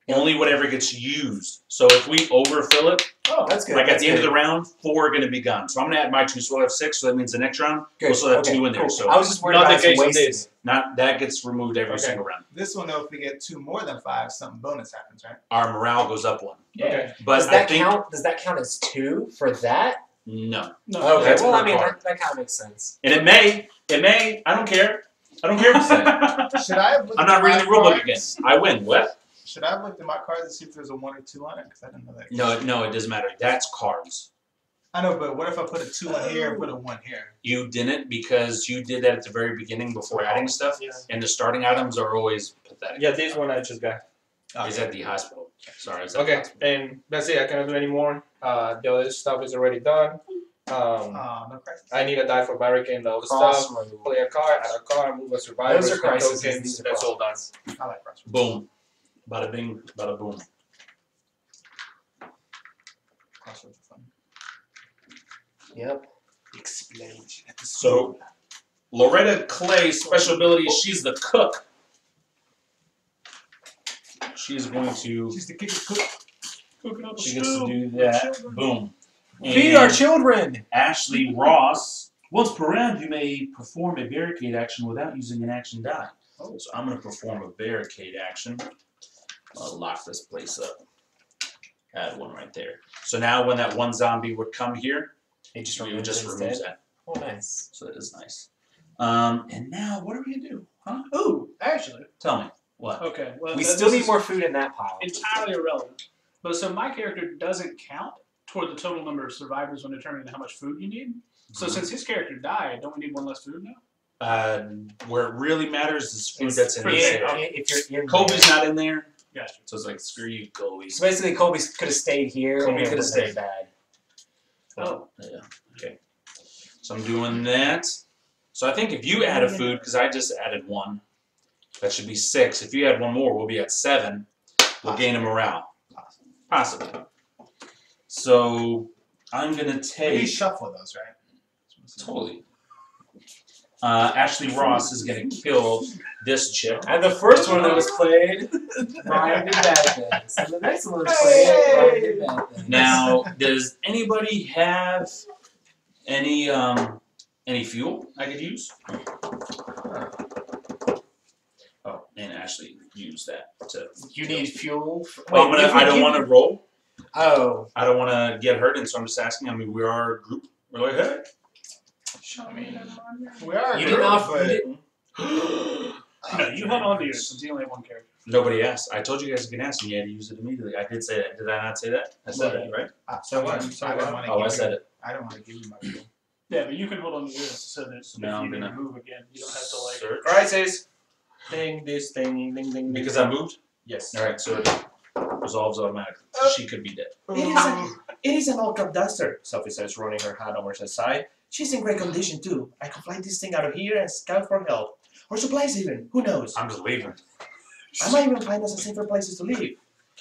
Only whatever gets used. So if we overfill it, Oh, that's good. like at That's the end of good. the round, 4 are going to be gone. So I'm going to add my 2, so we'll have 6. So that means the next round, Good. we'll still have Okay, 2 in there. cool. So I was just worried Not about the case us with wasting this. it. not that gets removed every Okay. single round. This one, though, if we get 2 more than 5, something bonus happens, right? Our morale goes up 1. Okay. But Does I that think count? Does that count as 2 for that? no. No. Okay. that's Well, I per mean card. that kind of makes sense. And it may. I don't care. I don't care if it's that. Should I have looked I'm not at reading my the rule book again. cards? I win. What? Should I have looked at my cards to see if there's a 1 or 2 on it? Because I didn't know that. No, it doesn't matter. That's cards. I know, but what if I put a 2 in here and put a 1 here? You didn't because you did that at the very beginning before adding stuff, and the starting items are always pathetic. Yeah, this one I just got. He's at the hospital. Sorry. Okay, and that's it. I cannot do any more. The other stuff is already done. No crisis. I need a die for barricade all the Crossroads. stuff. Play a card, add a card, move a survivor. Those are crises. Tokens, These are that's all done. I like Crossroads. Boom. Bada bing, bada boom. Crossroads are fun. Yep. Explosion. So, Loretta Clay's special ability is she's the cook. She's going to. She's the cook. Cooking up a She gets to stew. do that. Boom. Feed our children. Ashley Ross. Once per round, you may perform a barricade action without using an action die. So I'm going to perform a barricade action. I'll lock this place up. Add one right there. So now when that one zombie would come here, It just you removes just it removes instead. that. Oh, nice. So that is nice. And now, what are we going to do? Huh? Ooh, actually. Tell me. What? Okay. Well, We this still need is more food in that pile. entirely irrelevant. But so my character doesn't count toward the total number of survivors when determining how much food you need. So since his character died, don't we need one less food now? Where it really matters is food It's that's in pretty this big. area. If you're in Colby's not in there, Gotcha. so it's like, screw you, Colby. So basically, Colby could have stayed here. Colby and it coulda wouldn't have stayed. been bad. Oh. Yeah. Okay. So I'm doing that. So I think if you add a food, because I just added one, that should be 6. If you add one more, we'll be at 7. We'll gain a morale. Possibly. So I'm gonna Maybe take shuffle those, right? totally. Ashley Ross is gonna kill this chick. And the first one that was played, Ryan did bad things. And the next one was played, Ryan did bad things. Now, does anybody have any fuel I could use? Oh, and Ashley used that to. You need fuel. Well, I don't want to roll. Oh. I don't want to get hurt, and so I'm just asking. I mean, we are a group. We're like, hey. Show me. We are. You a didn't group, offer. but- You didn't. No, you hold on to yours since you only have one character. Nobody asked. I told you guys you can ask, and you had to use it immediately. I did say that. Did I not say that? I said it, right? I didn't want to Oh, I give said you. it. I don't want to give you my fuel. Yeah, but you can hold on to yours so that if now you I'm need to gonna move again, you don't have to like. Search. Crisis. Ding, this thing, ding, ding. Because I moved? Yes. All right, so it resolves automatically. So she could be dead. It is an all-cup duster, Sophie says, rolling her hand over her side. She's in great condition, too. I can fly this thing out of here and scout for help. Or supplies, even. Who knows? I'm just leaving. I might even find us a safer places to live.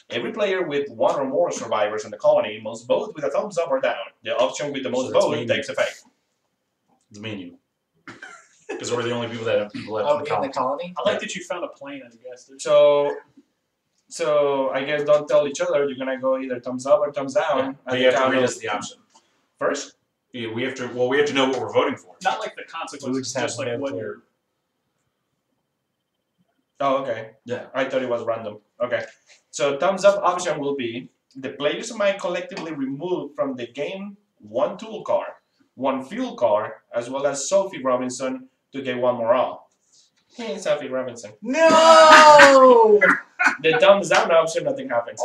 Every player with one or more survivors in the colony must vote with a thumbs up or down. The option with the most So that's votes me. takes effect. It's me and you. Because we're the only people that have people left Oh, in the in the colony. colony? I like that you found a plane as a guest. So I guess don't tell each other. You're gonna go either thumbs up or thumbs down. Yeah. But you have to read us the option. First. Yeah, we have to know what we're voting for. Not like the We would consequences, just have just like no what clue. you're. Oh, okay. Yeah. I thought it was random. Okay. So thumbs up option will be the players might collectively remove from the game one tool card, one fuel card, as well as Sophie Robinson to get one morale. Hey, Sophie Robinson. No! The thumbs down option, nothing happens.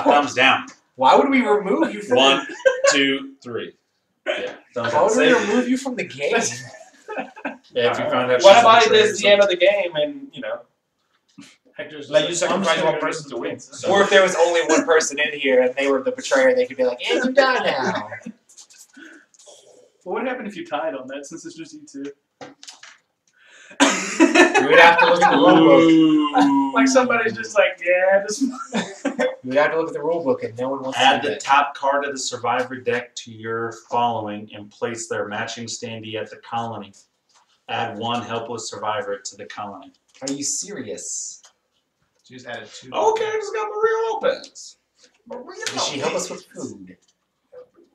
Thumbs down. Why would we remove you from 1, 2, 3. Yeah. Thumbs How down. would we Say- remove you from the game? Yeah, if you found out. What she's about a this is the traitor end of the game and, Hector's like you I'm sacrifice just gonna one go person to win. So- Or if there was only one person in here and they were the betrayer, they could be like, and you die now. Well, what happened if you tied on that since it's just you two? We would have to look at the rule book. Ooh. Like somebody's just like, yeah, just. We would have to look at the rule book and no one wants Add to do the that. top card of the survivor deck to your following and place their matching standee at the colony. Add one helpless survivor to the colony. Are you serious? She just added 2. Okay, I just got Maria Lopez. Does she help us with food?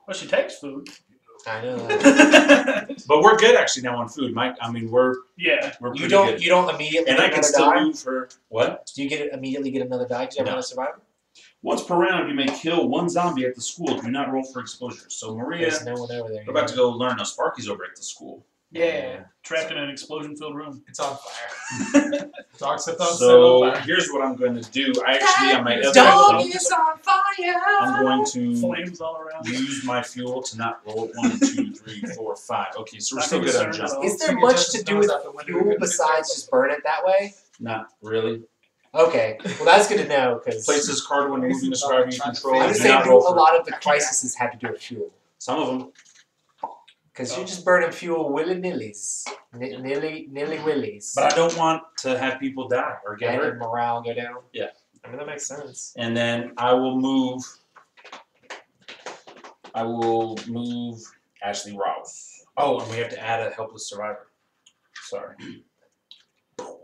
Well, she takes food. I know. But we're good actually now on food, Mike. I mean, we're Yeah. pretty You don't good. immediately And get I can another still die? move her. What? Do you immediately get another die because you have No. another survivor? Once per round, you may kill one zombie at the school. Do not roll for exposure. So Maria, There's no one over there. we're about to go learn. No, Sparky's over at the school. Yeah. Trapped in an explosion-filled room. It's on fire. Dog set on So fire. here's what I'm going to do. I actually on my other Dog account, is on fire. I'm going to Flames all around. use my fuel to not roll 1, 2, 3, 4, 5. Okay, so we're still good on jump. Is there much to do with fuel besides just burn it that way? Not really. Okay, well that's good to know because Place this card when moving the survivor you control. I'm Do just saying not roll a for lot of the crises had to do with fuel. some of them. Because you're just burning fuel willy-nillys. Nilly-willies. But I don't want to have people die or get And hurt. morale go down. Yeah. I mean, that makes sense. And then I will move Ashley Rouse. Oh, and we have to add a helpless survivor. Sorry.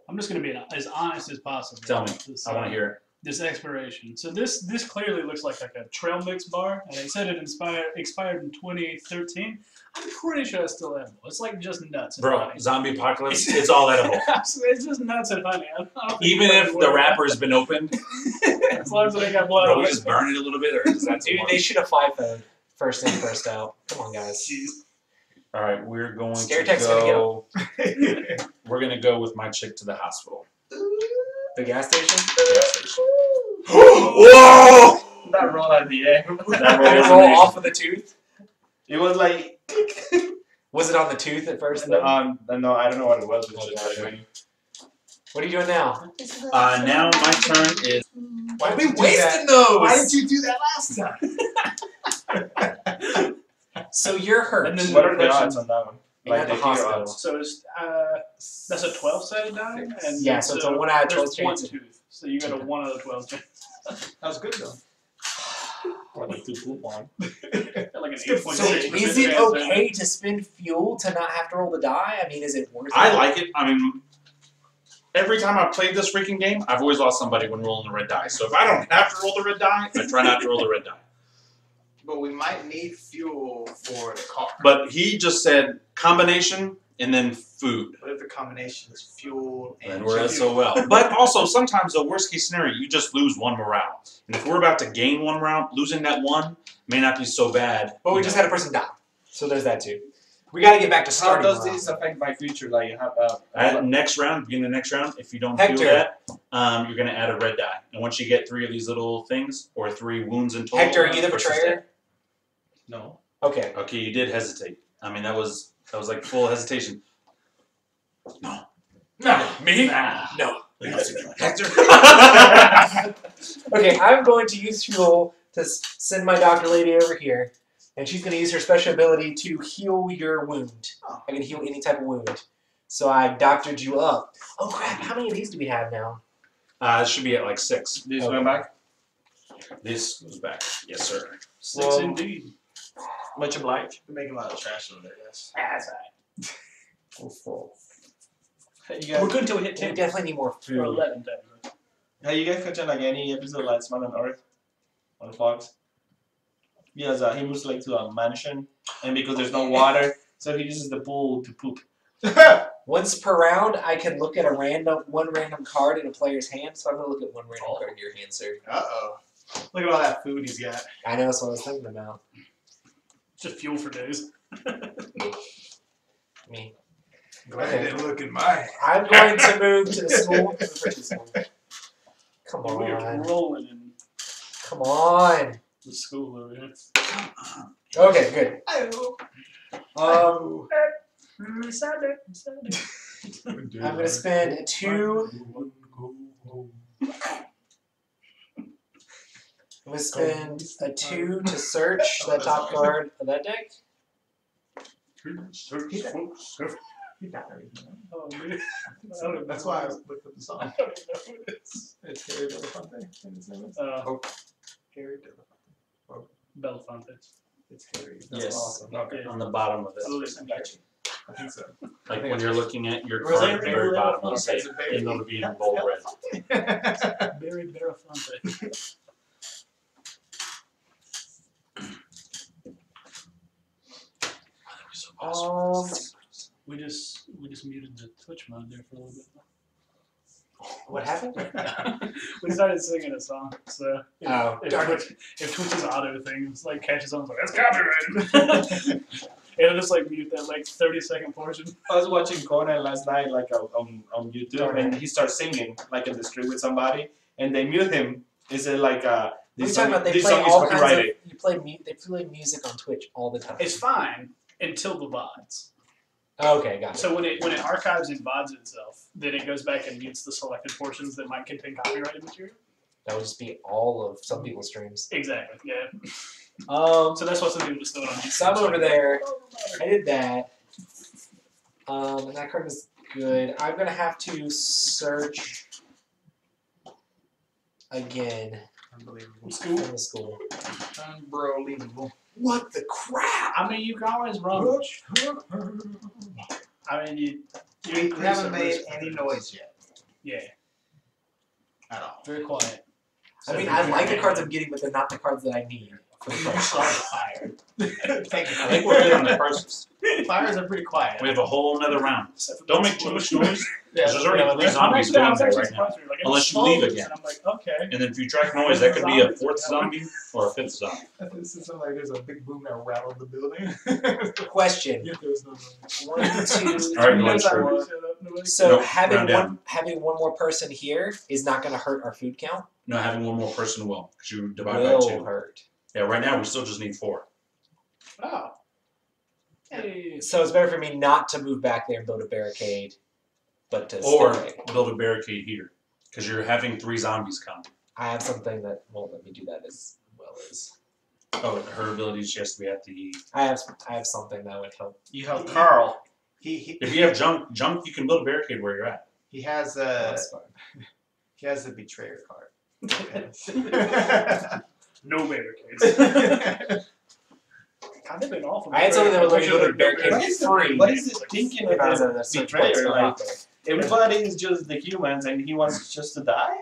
I'm just going to be as honest as possible. Tell me. I want to hear it. This expiration. So this clearly looks like a trail mix bar, and they said it expired in 2013. I'm pretty sure it's still edible. It's like just nuts and Bro, honey. zombie apocalypse, it's all edible. It's just nuts and honey. I don't think Even it's if worth the it. wrapper's been opened, As long as it ain't got blood bro, on we it. just burn it a little bit, or is that too Dude, much? they should have FIFO'd. First in, first out. Come on, guys. Jeez. All right, we're going Scare to tech's gonna go. We're gonna go with my chick to the hospital. The gas station? Gas station. Whoa! That roll at the end. That roll Did was it roll amazing. off of the tooth? It was like. Was it on the tooth at first? Though? No, I don't know what it was. What are you doing now? Now my turn is. Why are we did you do wasting those? Why didn't you do that last time? So you're hurt. And then What are the odds on that one? You're at the hero hospital. odds. So it's that's a 12-sided die, and Yeah, so it's a 1 out of 12 there's one chance. tooth. So you got a 1 out of 12 chance. That was good though. Or like 2 poop on. Like an So 8.6%. So is it chance. okay to spend fuel to not have to roll the die? I mean, is it worth it? I like it. I mean, every time I've played this freaking game, I've always lost somebody when rolling the red die. So if I don't have to roll the red die, I try not to roll the red die. But we might need fuel for the car. But he just said combination and then food. What if the combination is fuel and And we're fuel? SOL. But also, sometimes the worst case scenario, you just lose 1 morale. And if we're about to gain 1 morale, losing that 1 may not be so bad. But we just had a person die. So there's that too. We gotta get back to How starting. does morale. this affect my future? Like, Next round, beginning of the next round, if you don't Hector. feel that, you're going to add a red die. And once you get 3 of these little things, or 3 wounds in total. Hector, are you the versus betrayer? no. Okay. that. Okay, you did hesitate. I mean, that was like full hesitation. No. No. Me? Nah. No. Hector. Okay, I'm going to use fuel to send my doctor lady over here, and she's going to use her special ability to heal your wound. Oh. I can heal any type of wound. So I doctored you up. Oh crap! How many of these do we have now? It should be at like 6. This Okay. going back? This goes back. Yes, sir. 6 Well, indeed. Much obliged. We're making a lot of trash over there, yes. That's You We're guys, good until we hit We 10 definitely need more or food. 11. Technically. have you guys catch like any episode like Smart on Earth on Fox? Yes, he moves like to a mansion, and because there's no water, so he uses the pool to poop. Once per round, I can look at one random card in a player's hand. So I'm gonna look at one random card in your hand, sir. Uh-oh. Look at all that food he's got. I know that's what I was thinking about. Just fuel for days. Me. Glad they look in my I'm going to move to the school. Come We are on. rolling in Come on. the school over here. Okay, good. Saturday. I'm gonna spend 2. I'm gonna spend a 2 to search the top card of that deck. Oh, man. That's why I looked up the song. I don't even know who it is. It's Harry Belafonte. I think his name is. Harry Belafonte. Belafonte. It's Harry. That's Yes. awesome. Okay. On the bottom of it. I think so. Like when you're looking at your Was card it at the very really bottom, it'll Okay, say, it's a very- and it'll be in bold red. Barry Belafonte. We just muted the Twitch mod there for a little bit. What happened? We started singing a song, so Oh, darn it. if Twitch's auto thing like catches on, it's like that's copyrighted. It'll just like mute that like 30-second portion. I was watching Conan last night, like on YouTube, and he starts singing like in the street with somebody, and they mute him. Is it like this talking about they this play song is all kinds of copyrighted? they play music on Twitch all the time. It's fine until the VODs. Okay, got it. So when it archives and VODs itself, then it goes back and mutes the selected portions that might contain copyrighted material. That would just be all of some people's streams. Exactly. Yeah. So that's why some people just throw it on YouTube. some over there. I did that. And that card is good. I'm gonna have to search again Unbelievable. School. from the school. Unbelievable. What the crap? I mean, you can always rummage. I mean, you You increase haven't the made risk. any noise yet Yeah. at all. Very quiet. I mean, I like the cards I'm getting, but they're not the cards that I need for the price. Fire. Thank you. I think we're good on the prices. Fires are pretty quiet. We have a whole nother round. Don't make too much noise. Yeah, There's already three I'm zombies actually, I going was there actually right now. surprised. Like, Unless you leave explodes, again. And I'm like, okay. And then if you track noise, that could be a fourth zombie or a fifth zombie. This is like there's a big boom that rattled the building. Question. Yeah, there's no noise. 1, 2, All right, three, go ahead, four. Trey. So Nope, having round down. having one more person here is not going to hurt our food count. No, having one more person will, because you divide by Will 2. hurt. Yeah, right now we still just need 4. Oh. Hey. So it's better for me not to move back there and build a barricade, but to Or stay. build a barricade here, because you're having 3 zombies come. I have something that won't let me do that as well as. Oh, her abilities, she has to be at the... I have something that would help. You have Carl. He If you have junk, you can build a barricade where you're at. he has That's fine. he has the betrayer card. No barricades. God, they've been awful. I had something that would let me build a barricade What is free. What is it thinking If I was of at the a certain betrayer? place, Like, not there. everybody is just the humans, and he wants just to die.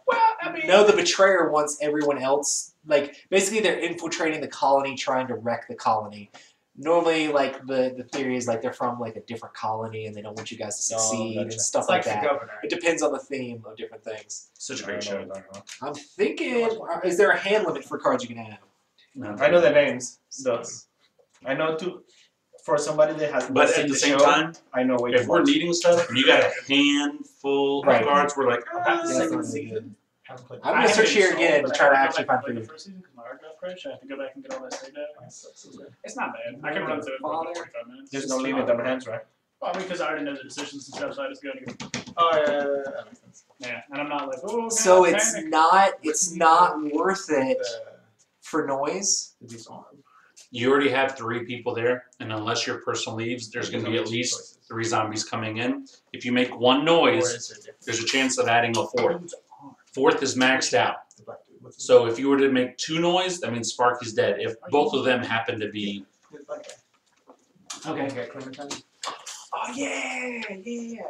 Well, I mean, No, the betrayer wants everyone else. Like basically, they're infiltrating the colony, trying to wreck the colony. Normally, like the theory is like they're from like a different colony, and they don't want you guys to No, succeed and gotcha. stuff It's like like the that. governor. It depends on the theme of different things. Such a I great don't know show. what you're talking I'm thinking, is there a hand limit for cards you can have? No. about. I know the names. Those. I know two. For somebody that has But seen at the same show, time, I know way if too we're much. needing stuff and you got a handful Right. of cards, we're like, Yeah, that's Second not season. good. Haven't played I'm I gonna have search it here installed, again but to I try to have actually go back find and play food. the first season because my hard drive crashed. I have to go back and get all that saved out. it. It's not bad. I can run through it for Father. about 45 minutes. There's It's no just limit fun. on hands, right? Well, because I already know the decisions and stuff, so I just go and go. Oh yeah, that makes sense. Yeah, and I'm not like, oh, God, So it's panic. not worth it The for noise. disarm. you already have 3 people there, and unless your person leaves, there's going to be at least 3 zombies coming in. If you make one noise, there's a chance of adding a 4th. 4th is maxed out. So if you were to make 2 noise, that means Sparky's dead. If both of them happen to be... Okay. Okay, Clementine. Oh yeah.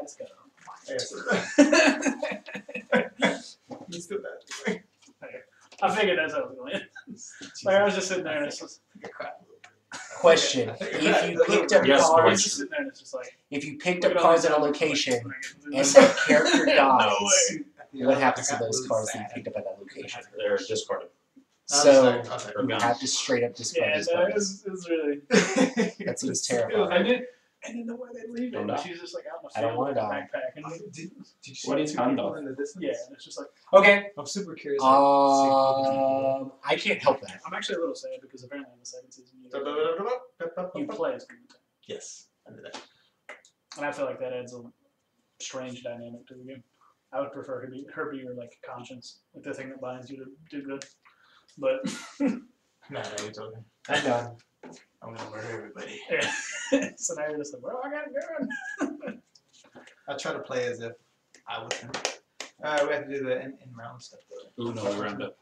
Let's go. He's still bad. I figured that's how it was going. Like, I was just sitting there and it's just, Question: If you picked up Yes, I was cards, just sitting there and it's just like, if you picked look up at all cards these at a numbers, location like, when I get to and this. that character No dies, way. what happens to those cards that you picked up at that location? They're discarded. So Or you gone. have to straight up discard Yeah, these no, cards. it's really. That seems terrifying. And then the way they leave it, Don't and die. she's just like out in the I don't field wanna with a die. backpack. And Did you see What is two people Gandalf? in the distance? yeah, and it's just like, Okay. I'm super curious. I can't help that. I'm actually a little sad because apparently in the second season you Yes. play as Clementine. Yes, I did that. And I feel like that adds a strange dynamic to the game. I would prefer her be your like conscience, like the thing that binds you to do good. But No, you told me. I'm done. I'm gonna murder everybody. yeah. So now you're just like, well, I got it going. I try to play as if I was him. We have to do the in round stuff though. Ooh, no, we round up.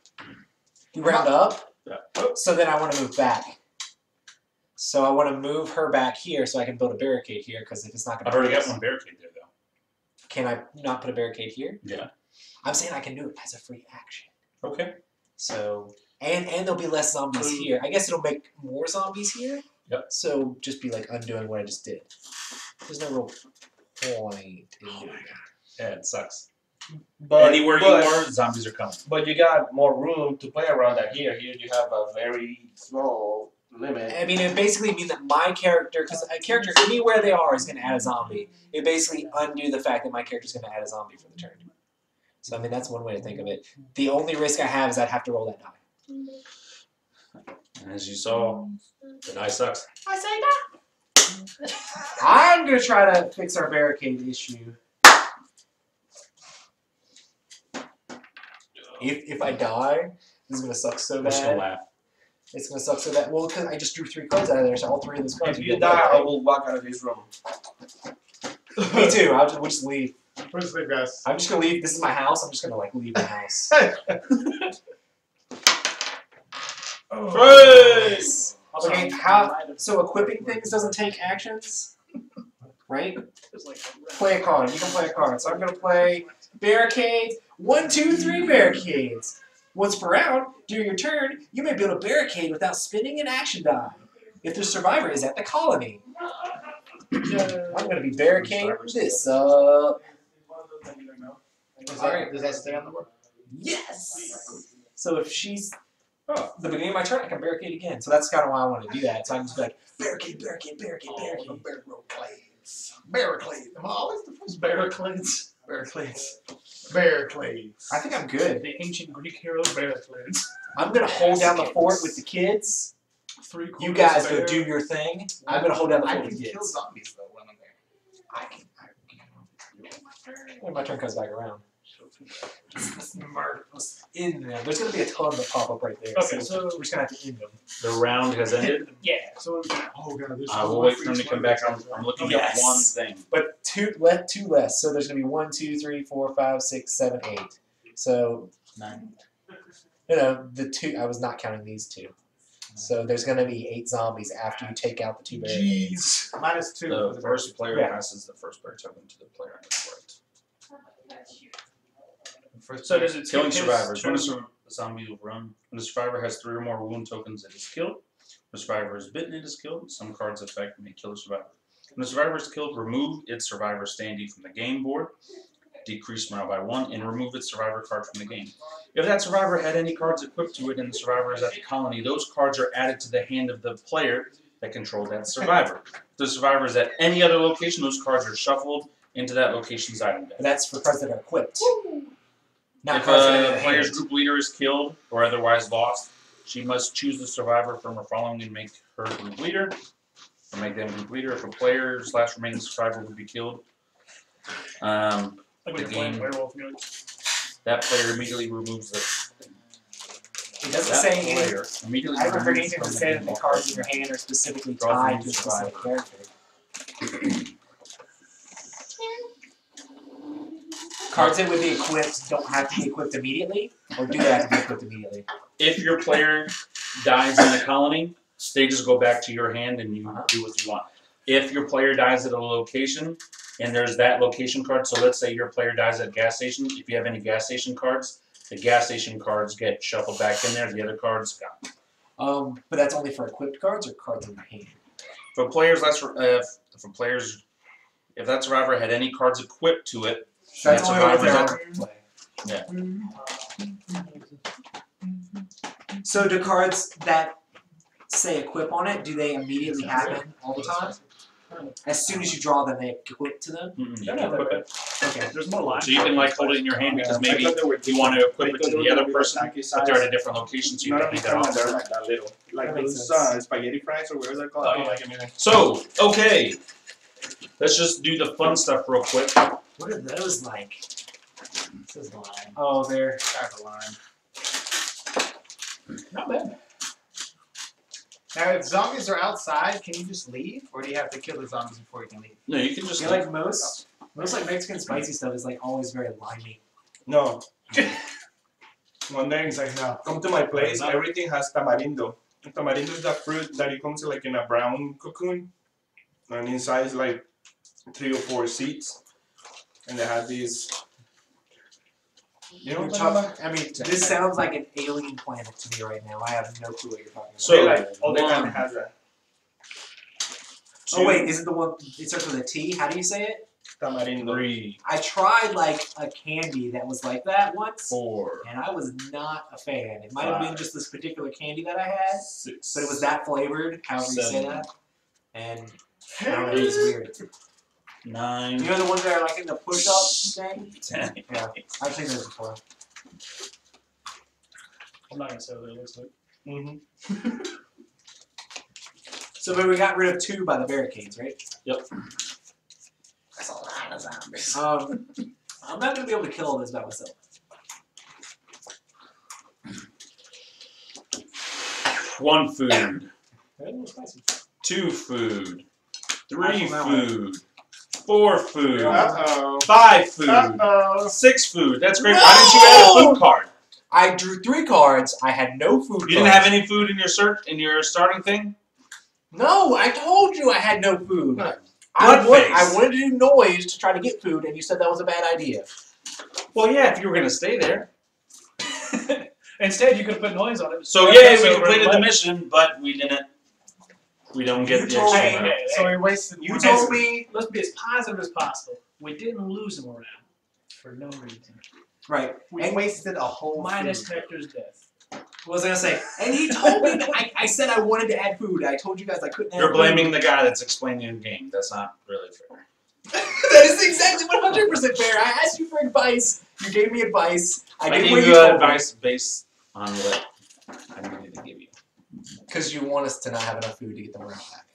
You round up? Yeah. So then I want to move back. So I want to move her back here so I can build a barricade here because if it's not going I've to already got one barricade there, though. Can I not put a barricade here? Yeah. I'm saying I can do it as a free action. Okay. So and there'll be less zombies here. I guess it'll make more zombies here. Yep. So just be like undoing what I just did. There's no real point in doing that. Yeah, it sucks. But Anywhere you are, zombies are coming. But you got more room to play around that here. Here you have a very small limit. I mean, it basically means that my character, because a character anywhere they are is going to add a zombie. It basically undo the fact that my character is going to add a zombie for the turn. So I mean, that's one way to think of it. The only risk I have is I'd have to roll that die. And as you saw, the die sucks. I say that. I'm going to try to fix our barricade issue. If I die, this is going to suck so I'm just gonna bad. laugh. It's going to suck so bad. Well, because I just drew 3 cards out of there, so all 3 of those cards If would you go die, away, I right? will walk out of this room. Me too. We'll just leave. Where's the grass? I'm just going to leave. This is my house. I'm just going to like leave the house. Praise! Okay, so equipping things doesn't take actions, right? Play a card. You can play a card. So I'm going to play barricades. 1, 2, 3 barricades. Once per round, during your turn, you may build a barricade without spending an action die. If the survivor is at the colony. I'm going to be barricading this up. Does that stay on the board? Yes! So if she's... Oh, the beginning of my turn, I can barricade again. So that's kind of why I want to do that. So I'm just like, barricade, barricade, barricade, barricade. Barricades. Barricades. Am I always the first? Barricades. Barricades. Barricades. I think I'm good. The ancient Greek hero Barricades. I'm going to hold down the fort with the kids. You guys go do your thing. I'm going to hold down the I fort can with the kill kids. zombies though when I'm there. When my turn comes back around. In there. There's going to be a ton that pop up right there. Okay, so we're just going to have to end them. The round has ended. Yeah. So Oh god, there's I will wait for him to come back. I'm looking at one thing. But two less. So there's going to be 1, 2, 3, 4, 5, 6, 7, 8. So 9. no, the 2. I was not counting these 2. So there's going to be 8 zombies after you take out the 2 barricades. Jeez. -2. The first player Yeah. passes the first player token to the player on his right. so does it Killing take his survivors. When turn- a zombie will run. When the survivor has 3 or more wound tokens, it is killed. When the survivor is bitten, it is killed. Some cards effect may kill the survivor. When the survivor is killed, remove its survivor standee from the game board, decrease morale by 1, and remove its survivor card from the game. If that survivor had any cards equipped to it and the survivor is at the colony, those cards are added to the hand of the player that controlled that survivor. If the survivor is at any other location, those cards are shuffled into that location's item deck. And that's for cards that are equipped. Not If cards that are in a the player's hand. group leader is killed or otherwise lost, she must choose the survivor from her following and make her group leader, or make them group leader. If a player / remaining survivor would be killed, Like when the you're playing game- werewolf, you're like, that player immediately removes the. It doesn't that say any. player immediately I haven't heard removes anything to from say that the game cards in your hand are specifically Draw from tied to a each specific survivor. character. Cards that would be equipped don't have to be equipped immediately, or do they have to be equipped immediately? If your player dies in the colony, they just go back to your hand and you do what you want. If your player dies at a location and there's that location card, so let's say your player dies at a gas station, if you have any gas station cards, the gas station cards get shuffled back in there, the other cards gone. But that's only for equipped cards or cards in your hand. For players, if that survivor had any cards equipped to it, That's that only when survivor's they're at, on play. So do cards that say equip on it, do they immediately happen all the time? As soon as you draw them, they equip to them? you They're can not that equip it. Okay. there's more lines. So you can like hold it in your hand because maybe you want to equip it to the other person, but they're at a different location, so you Not can only take that off. they're like that little, like That makes those sense. spaghetti fries or whatever they're called. Oh, I don't yeah. like them either. So, okay. Let's just do the fun stuff real quick. What are those like? This is lime. Oh, they're... Type of lime. Not bad. Now, if zombies are outside, can you just leave, or do you have to kill the zombies before you can leave? No, you can just Yeah, like most like Mexican spicy stuff is like always very limey. No. One day, He's like, no. come to my place, everything has tamarindo. Tamarindo is that fruit that it comes like in a brown cocoon, and inside is like 3 or 4 seeds, and they have these. You know what I'm talking about? I mean, this sounds like an alien planet to me right now. I have no clue what you're talking about. So, They, like all the one, kind has that. Oh wait, is it the one? It starts with a T. How do you say it? Tamarindo. 3, I tried like a candy that was like that once, 4, and I was not a fan. It might have been 5, just this particular candy that I had, 6, but it was that flavored, however you say 7, that. And I don't know, it was weird. 9, You know the ones that are like in the push-up thing? 10. Yeah, I've seen those before. I'm not gonna say what it looks like. Mm-hmm. So, but we got rid of 2 by the barricades, right? Yep. That's a lot of zombies. I'm not gonna be able to kill all this by myself. 1 food. They're a little spicy. 2 food. 3 I don't know. food. 4 food. Uh-oh. 5 food. Uh-oh. 6 food. That's great. Why didn't you add a food card? I drew 3 cards. I had no food. You didn't have any food in your starting thing? No, I told you I had no food. Blood I face. wanted to do noise to try to get food, and you said that was a bad idea. Well, yeah, if you were going to stay there. Instead, you could have put noise on it. So, yeah, we completed the mission, but we didn't. We don't get the told extra me- amount. So we wasted. You one told extra. me. Let's be as positive as possible. We didn't lose him around for no reason. Right. We And wasted a whole. Minus food. Hector's death. what was I gonna say? And he told me that I said I wanted to add food. I told you guys I couldn't. You're add blaming food. the guy that's explaining the game. That's not really fair. That is exactly 100% fair. I asked you for advice. You gave me advice. I did gave what you you told me. advice based on what I needed to give you. Because you want us to not have enough food to get the morale back.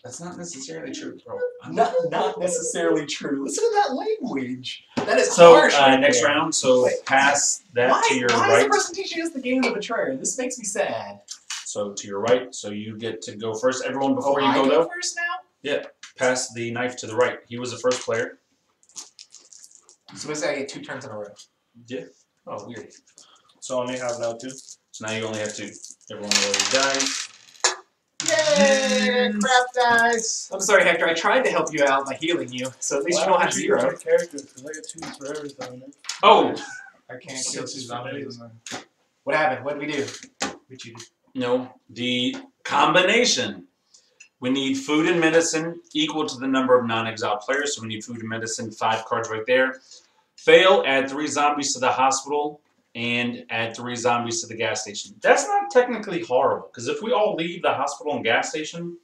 That's not necessarily true, bro. Not necessarily true. Listen to that language. That is So, harsh. Right next there. round, so Wait. pass that to your why is right. the person teaching us the game of the betrayer? This makes me sad. So, to your right, so you get to go first. Everyone, before you I go, though, first now? pass the knife to the right. He was the first player. So basically I get 2 turns in a row. Yeah. Oh, weird. So I only have now 2. So now you only have 2. Everyone roll your dice. Yay! Crap dice. I'm sorry, Hector. I tried to help you out by healing you, so at least you don't have 0. Characters, because I got 2 for everything. Oh, I can't kill 2 zombies. What happened? What did we do? We cheated. no. The combination. We need food and medicine equal to the number of non-exiled players. So we need food and medicine, 5 cards right there. Fail, add 3 zombies to the hospital, and add 3 zombies to the gas station. That's not technically horrible, because if we all leave the hospital and gas station,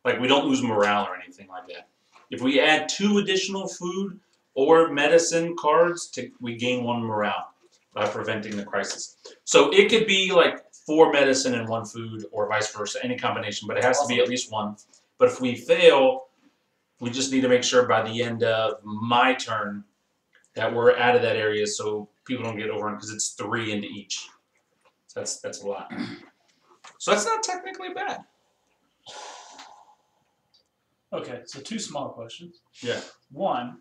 like we don't lose morale or anything like that. If we add 2 additional food or medicine cards, we gain 1 morale by preventing the crisis. So it could be like 4 medicine and 1 food, or vice versa, any combination, but it has to be at least 1. But if we fail, we just need to make sure by the end of my turn that we're out of that area so people don't get overrun, because it's 3 into each. So that's a lot. So that's not technically bad. Okay, so 2 small questions. Yeah. 1,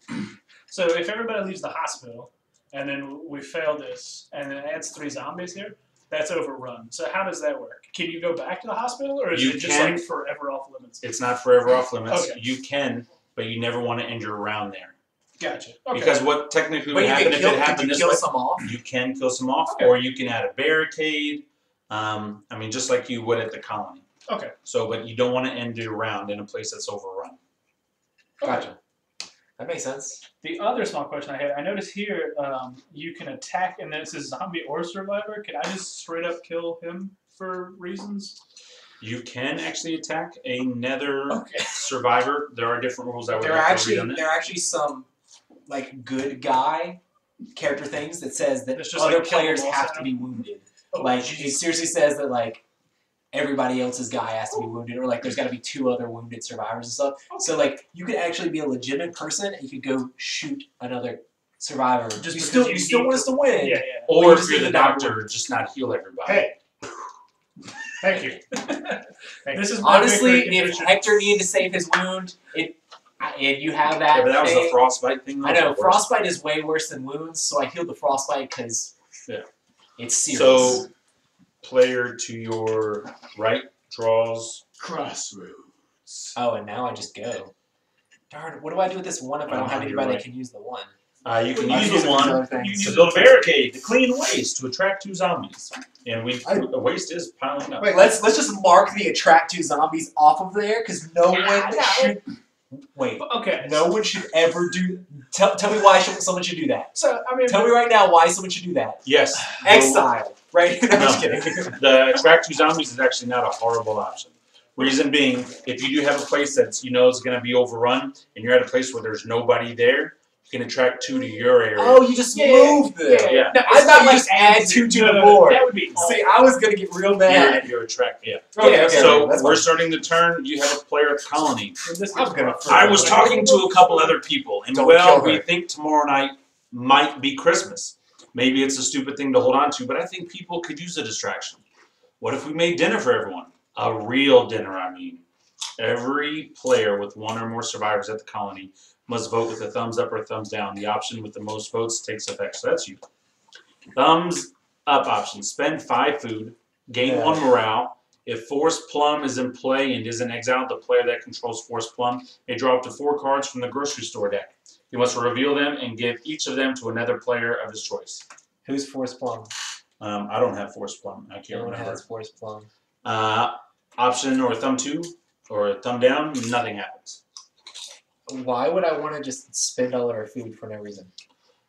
so if everybody leaves the hospital, and then we fail this, and it adds 3 zombies here, that's overrun. So how does that work? Can you go back to the hospital, or is You it just can. like forever off limits? It's not forever off limits. Okay. You can, but you never want to end your round there. Gotcha. Okay. Because what technically But would you happen can if kill, it happened could you this kill way, some off? you can kill some off, Okay. or you can add a barricade. I mean, just like you would at the colony. Okay. So, but you don't want to end your round in a place that's overrun. Gotcha. That makes sense. The other small question I had, I noticed here you can attack, and then it says zombie or survivor. Can I just straight up kill him for reasons? You can actually attack a nether Okay. survivor. There are different rules I would There are have to read on it. actually some like good guy character things that says that It's just other like kill players them all have to sound? be wounded. Oh, Like geez. it seriously says that like everybody else's guy has to be wounded, or like there's got to be 2 other wounded survivors and stuff. So like you could actually be a legitimate person and you could go shoot another survivor. Just you because you still need want us to win. Yeah, Or Well, you if just you're need the to die doctor, just not heal everybody. Hey. Thank you. This is my Honestly, victory if condition. Hector needed to save his wound, and you have that. Yeah, but that was thing, the frostbite thing. Though. I know Worse. frostbite is way worse than wounds, so I healed the frostbite because Yeah. it's serious. So, player to your right draws. Crossroads. Oh, and now I just go. Darn, what do I do with this 1 if I don't have You're anybody right. that can use the 1? You can I use use the it for other one things. to build a barricade to clean waste to attract 2 zombies. And the waste is piling up. Wait, Let's just mark the attract 2 zombies off of there because no one Yeah, should. Wait, Okay. no one should ever Tell me why someone should do that. So I mean, Tell me right now why someone should do that. Yes. Exile, right? No, I'm No. just kidding. The attract 2 zombies is actually not a horrible option. Reason being, if you do have a place that's is going to be overrun, and you're at a place where there's nobody there, you can attract 2 to your area. Oh, you just moved them. Yeah. No, I thought you like add 2 to the no, board. That would be See, I was gonna get real mad. You're attract. Yeah. Okay, So that's we're fine. starting the turn. You have a player colony. I'm gonna. I was talking to a couple other people, and Don't well, kill her. we think tomorrow night might be Christmas. Maybe it's a stupid thing to hold on to, but I think people could use a distraction. What if we made dinner for everyone? A real dinner, I mean. Every player with 1 or more survivors at the colony must vote with a thumbs up or a thumbs down. The option with the most votes takes effect. So that's you. Thumbs up option. Spend 5 food. Gain 1 morale. If Force Plum is in play and isn't exiled, the player that controls Force Plum may draw up to 4 cards from the grocery store deck. He must reveal them and give each of them to another player of his choice. Who's Force Plum? I don't have Force Plum. I can't Everyone remember. has Force Plum. Option or thumb 2 or a thumb down, nothing happens. Why would I want to just spend all of our food for no reason?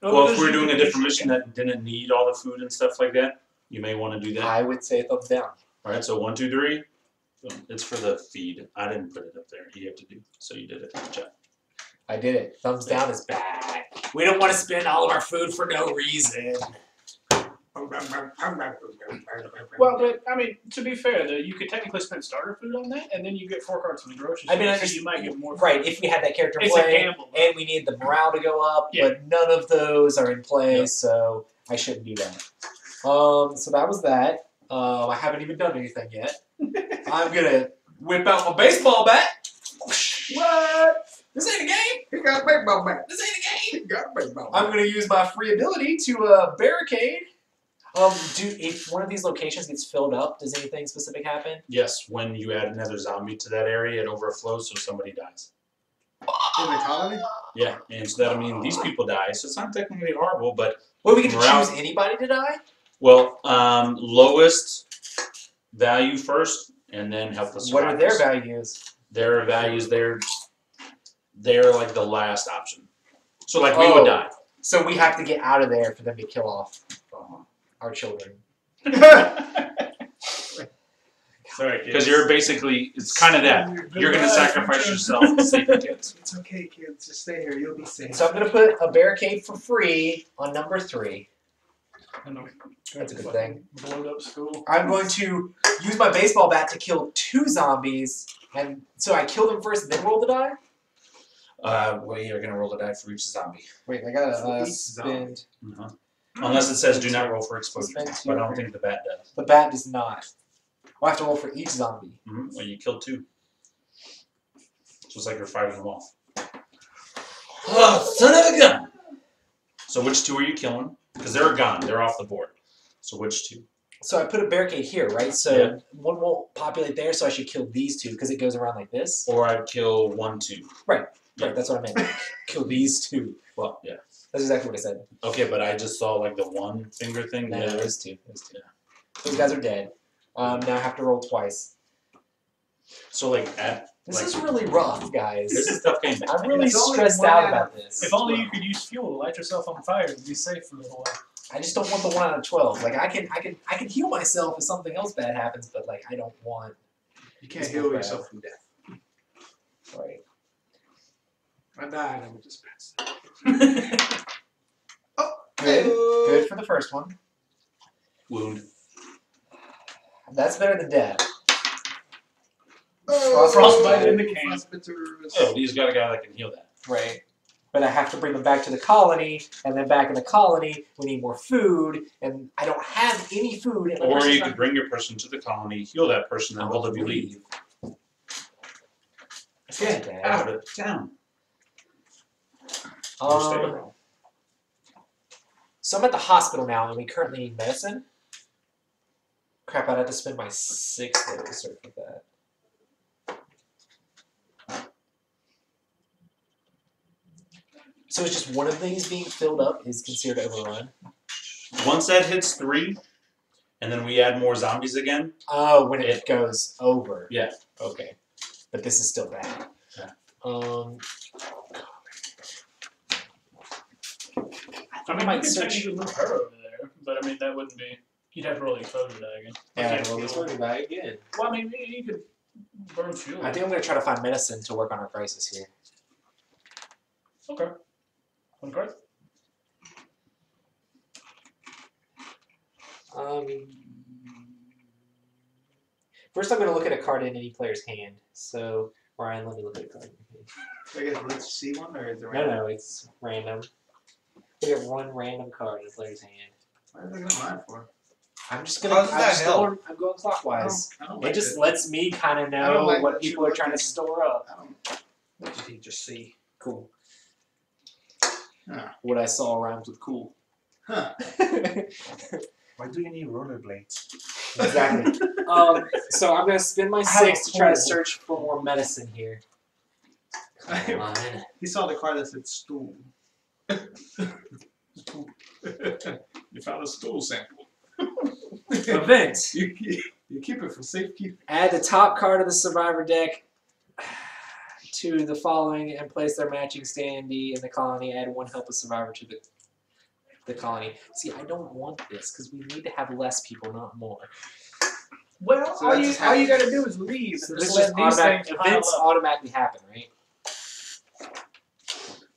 Well, if we're doing a different mission that didn't need all the food and stuff like that, you may want to do that. I would say thumbs down. All right, so 1, 2, 3. It's for the feed. I didn't put it up there. You have to do. So you did it. Good job. I did it. Thumbs down is bad. We don't want to spend all of our food for no reason. Well, but I mean, to be fair, though, you could technically spend starter food on that, and then you get 4 cards from the grocery store. I mean, so you might get more. Right, if we had that character It's a play, gamble. and we need the morale to go up, Yeah. but none of those are in play, Yep. so I shouldn't do that. So that was that. I haven't even done anything yet. I'm gonna whip out my baseball bat. What? This ain't a game. He got a baseball bat. This ain't a game. He got a baseball bat. I'm gonna use my free ability to barricade. If one of these locations gets filled up, does anything specific happen? Yes, when you add another zombie to that area, it overflows, so somebody dies. In the colony? Yeah, and so that'll mean these people die. So it's not technically horrible, but Well, we get to Morale. choose anybody to die. well, lowest value first, and then help the survivors. What are their values? Their values, they're like the last option. So like we would die. So we have to get out of there for them to kill off our children. Sorry, Because you're basically, it's kind of that. You're going to sacrifice yourself to save the kids. It's okay, kids. Just stay here. You'll be safe. So I'm gonna put a barricade for free on number 3. That's a good thing. Blowed up school. I'm going to use my baseball bat to kill 2 zombies, and so I kill them first, then roll the die. Well, you're going to roll the die for each zombie. Wait, I gotta For each spend. Unless it says do not roll for exposure. Spend But I 2. don't think the bat does. The bat does not. I'll have to roll for each zombie. Well, you killed 2. So it's like you're fighting them off. Oh, son of a gun! So which 2 are you killing? Because they're gone. They're off the board. So which 2? So I put a barricade here, right? So Yeah. one won't populate there, so I should kill these 2 because it goes around like this. Or I'd kill 1, 2. Right, that's what I meant. Kill these 2. Well, yeah. That's exactly what I said. Okay, but I just saw like the 1 finger thing. No, Yeah. those 2. Those guys are dead. Now I have to roll twice. So like at This like, is really rough, guys. this is a tough game. I'm really It's only stressed one out out about of- this. If only you could use fuel to light yourself on fire and be safe for a little while. I just don't want the 1 out of 12. Like I can heal myself if something else bad happens, but like I don't want. You can't It's heal not bad. yourself from death. Right. I died. I would just pass. Good. Good for the first one. Wound. That's better than death. Frostbite in the can. Oh, he's got a guy that can heal that. Right. But I have to bring them back to the colony, and then back in the colony, we need more food, and I don't have any food. And Or you could bring your person to the colony, heal that person, and both of you leave. Get Out of town. Or stay around. So I'm at the hospital now, and we currently need medicine. Crap, I'd have to spend my 6th level cert for that. So it's just one of these being filled up is considered overrun? Once that hits 3, and then we add more zombies again. Oh, when it goes over. Yeah. Okay. But this is still bad. Yeah. I mean, might you could search. technically move her over there, but I mean, that wouldn't be. You'd have to roll the exposure die again. Yeah, well, this one back again. Well, I mean, you could burn fuel. I think I'm gonna try to find medicine to work on our crisis here. Okay. One card. First, I'm gonna look at a card in any player's hand. So, Ryan, let me look at a card in your hand. I guess let's see one, or is it No, random? no, it's random. We have one random card in a player's hand. What are they looking at mine for? I'm just gonna. How does that help? I'm going clockwise. I don't It like just it. lets me kind of I don't know like what that people you're are trying to looking- store up. I don't. What did he just see? Cool. Huh. What I saw rhymes with cool. Huh. Why do you need rollerblades? Exactly. So I'm gonna spend my have 6 a to try to tool. search for more medicine here. Come on. He saw the card that said stool. You found a stool sample. Event. You keep it for safekeeping. Add the top card of the survivor deck to the following and place their matching standee in the colony. Add 1 helpless survivor to the colony. See, I don't want this because we need to have less people, not more. Well, So all that you just all you happens. gotta do is leave So and this just just let these automatic, things pile events up. automatically happen, right?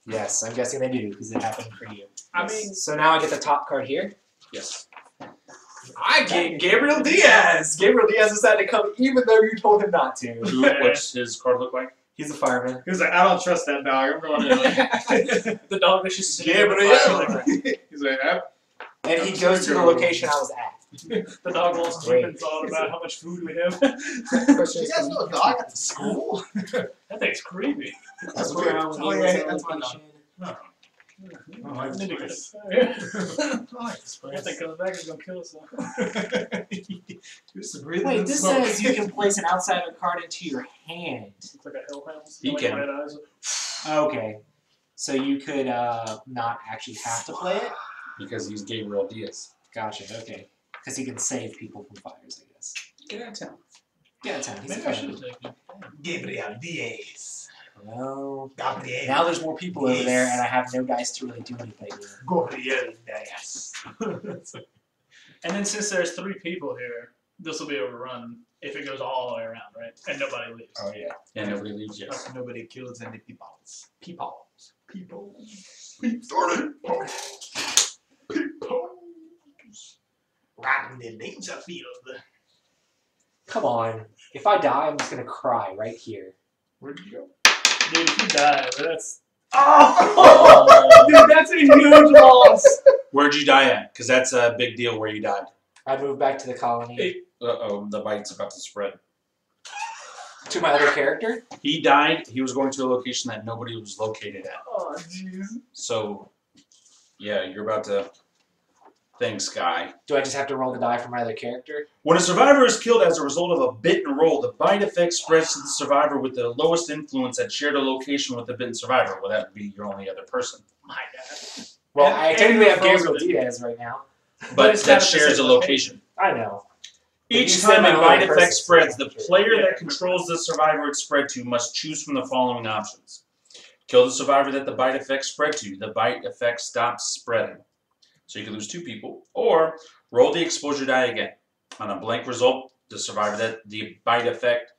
Yes, I'm guessing they do because it happened for you. I Yes. mean- so now I get the top card here. Yes. I get Gabriel Diaz. Gabriel Diaz decided to come even though you told him not to. What's his card look like? He's a fireman. He was like, I don't trust that dog. I'm going to. The dog was just sitting in the Gabriel. fire. He's like, And he goes to the location I was at. The dog lost Great. deep in thought about how much food we have. you guys know a dog at the school? That thing's creepy. That's weird. where I was Oh, at yeah, the that's my location. Oh, I Need to get just- it. That thing comes back and gonna kill us all. Just breathing Wait, in this smoke. says you can place an outsider card into your hand. Looks like a hellhound. He Like can. red eyes. Okay. So you could not actually have to play it? Because he's Gabriel Diaz. Gotcha, okay. Because he can save people from fires, I guess. Get out of town. Get out of town. He's Maybe a I should fireman. have taken it. Gabriel Diaz. No. Gabriel. Now there's more people over there, and I have no dice to really do anything with. Gabriel Diaz. And then since there's 3 people here, this will be overrun if it goes all the way around, right? And nobody leaves. Oh, yeah. And nobody leaves yet. Nobody kills any peoples. People. People. Started. Peoples. Right in the danger field. Come on. If I die, I'm just going to cry right here. Where'd you go? Dude, if you die, that's. Oh! Dude, that's a huge loss! Where'd you die at? Because that's a big deal where you died. I moved back to the colony. Hey. Uh-oh, the bite's about to spread. To my other character? He died. He was going to a location that nobody was located at. Oh, jeez. So, yeah, you're about to... Thanks, Guy. Do I just have to roll the die for my other character? When a survivor is killed as a result of a bit and roll, the bite effect spreads to the survivor with the lowest influence that shared a location with the bitten survivor. Well, that would be your only other person. My God. Well, And- I and technically the have Gabriel frozen. Diaz right now. But it's that not a shares a specific location. I know. But you Each said time my a only bite person, effect so spreads, I'm the sure. player Yeah. that controls the survivor it's spread to must choose from the following options. Kill the survivor that the bite effect spread to. The bite effect stops spreading. So you can lose 2 people. Or roll the exposure die again. On a blank result, the survivor that the bite effect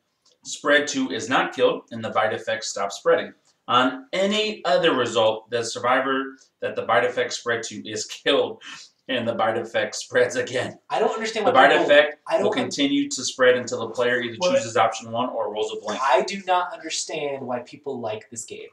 spread to is not killed, and the bite effect stops spreading. On any other result, the survivor that the bite effect spread to is killed, and the bite effect spreads again. I don't understand The why bite people, effect I will don't continue to spread until the player either Well, chooses option 1 or rolls a blank. I do not understand why people like this game.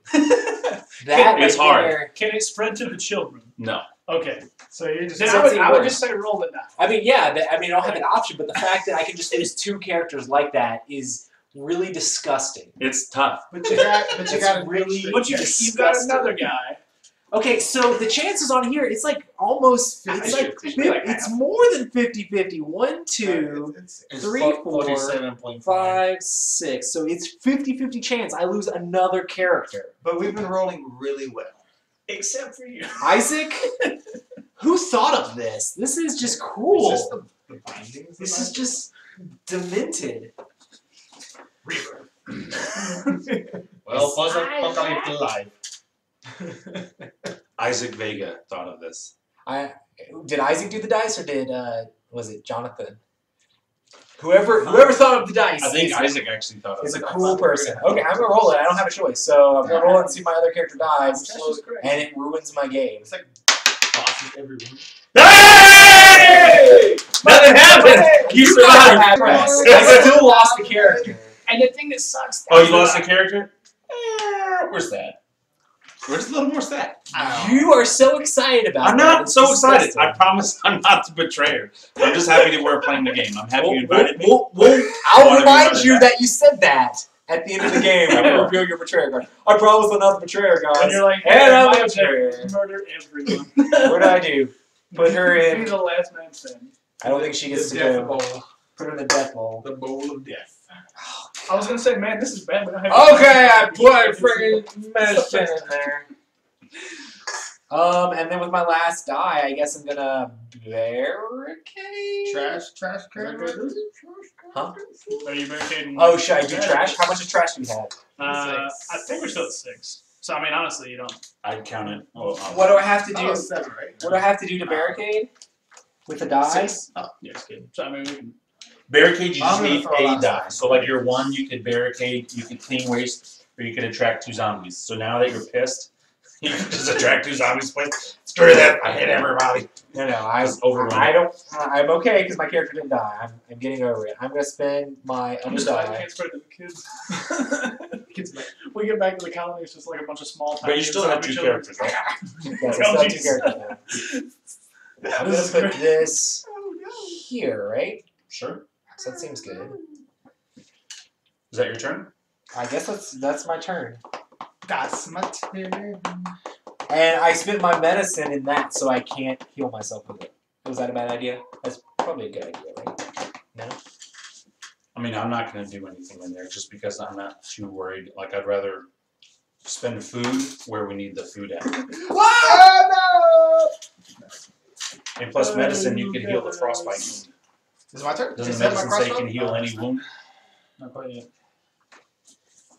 That It's right hard. there- Can it spread to the children? No. Okay. So you're just. Then So I would, it's I would worse. just say roll it now. I mean, yeah. I mean, I don't have an option, but the fact that I can just lose 2 characters like that is really disgusting. It's tough. But you got. But you It's got really- But you've got disgusting. another guy. Okay, so the chances on here, it's like almost, it's like, it's more than 50-50. 1, 2, It's 3, 4, 47.5. 5, 6. So it's 50-50 chance I lose another character. But we've been rolling really well. Except for you. Isaac? Who thought of this? This is just cool. It's just the bindings. This is just demented. Reaper. Well, post-apocalyptic life. Isaac Vega thought of this. Did Isaac do the dice or did was it Jonathan? Whoever thought of the dice. I think Isaac actually thought of it. Is a cool person. Okay, I'm gonna roll it. I don't have a choice, so I'm gonna roll it and see if my other character dies, and it ruins my game. It's like bosses every week. Hey! Nothing happened. You survived. I still lost the character. And the thing that sucks. Oh, you lost the character? Where's that? Where's the little more stat? You are so excited about it. I'm not so excited. I promise I'm not the betrayer. I'm just happy that we're playing the game. I'm happy you invited me. I'll remind you that you said that at the end of the game when you reveal your betrayer card. I promise I'm not the betrayer, guys. And you're like, and I'm the my betrayer. objective is murder everyone. What do I do? Put her Be in. the last man standing. I don't think she gets to death go. bowl. Put her in the death bowl. The bowl of death. I was gonna say, man, this is bad. We don't have Okay, I put friggin' medicine in there. And then with my last die, I guess I'm gonna barricade. Trash can. Huh? Are you barricading? Oh, should I do trash? How much of trash do you have? I think we're still at 6. So I mean, honestly, you don't. I'd count it. What do I have to do? Oh, 7, right? What do I have to do to barricade? With a die? 6. Oh, yeah, it's good. So I mean, we can. Barricade, you just I'm gonna need throw a a lot of die. stuff. So like your 1, you could barricade, you could clean waste, or you could attract 2 zombies. So now that you're pissed, you can just attract 2 zombies. Please. Screw that! I hit everybody. No, Just overrun I it. don't. I'm okay because my character didn't die. I'm getting over it. I'm gonna spend my I'm other just glad we die. can't spread to the kids. Kids, we get back to the colony. It's just like a bunch of small. But you still have 2 characters, right? Yes, I still have 2 characters now. I'm gonna put this here, right? Sure. So that seems good. Is that your turn? I guess that's my turn. That's my turn. And I spent my medicine in that, so I can't heal myself with it. Was that a bad idea? That's probably a good idea, right? No? I mean, I'm not going to do anything in there just because I'm not too worried. Like, I'd rather spend food where we need the food at. Oh, no! And plus medicine, you can heal the frostbite wound. Is it my turn? Doesn't Is that my medicine say crossbow? can heal any wound? Not quite yet.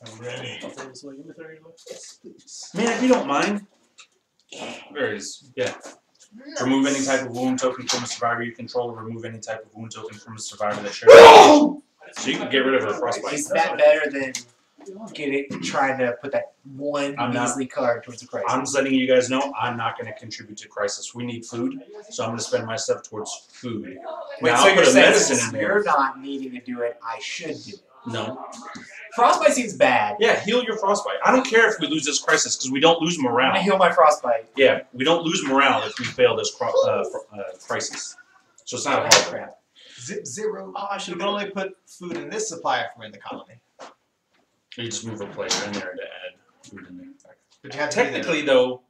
I'm ready. I'll throw this away. Give me 30 left. Man, if you don't mind. There it is. Yeah. Remove any type of wound token from a survivor you control, or remove any type of wound token from a survivor that shares. So you can get rid of her frostbite. Is that better than trying to put that one measly card towards the crisis? I'm just letting you guys know I'm not going to contribute to crisis. We need food, so I'm going to spend my stuff towards food. Wait, Now so I'll you're put a saying medicine since in there. you're not needing to do it, I should do it? No. Frostbite seems bad. Yeah, heal your frostbite. I don't care if we lose this crisis because we don't lose I'm gonna morale. heal my frostbite. Yeah, we don't lose morale if we fail this crisis. So it's not a hard thing. Crap. Zip 0. Oh, I should only put food in this supply if we're in the colony. You just move a player in there to add food in there. But you have to be there. Technically, though,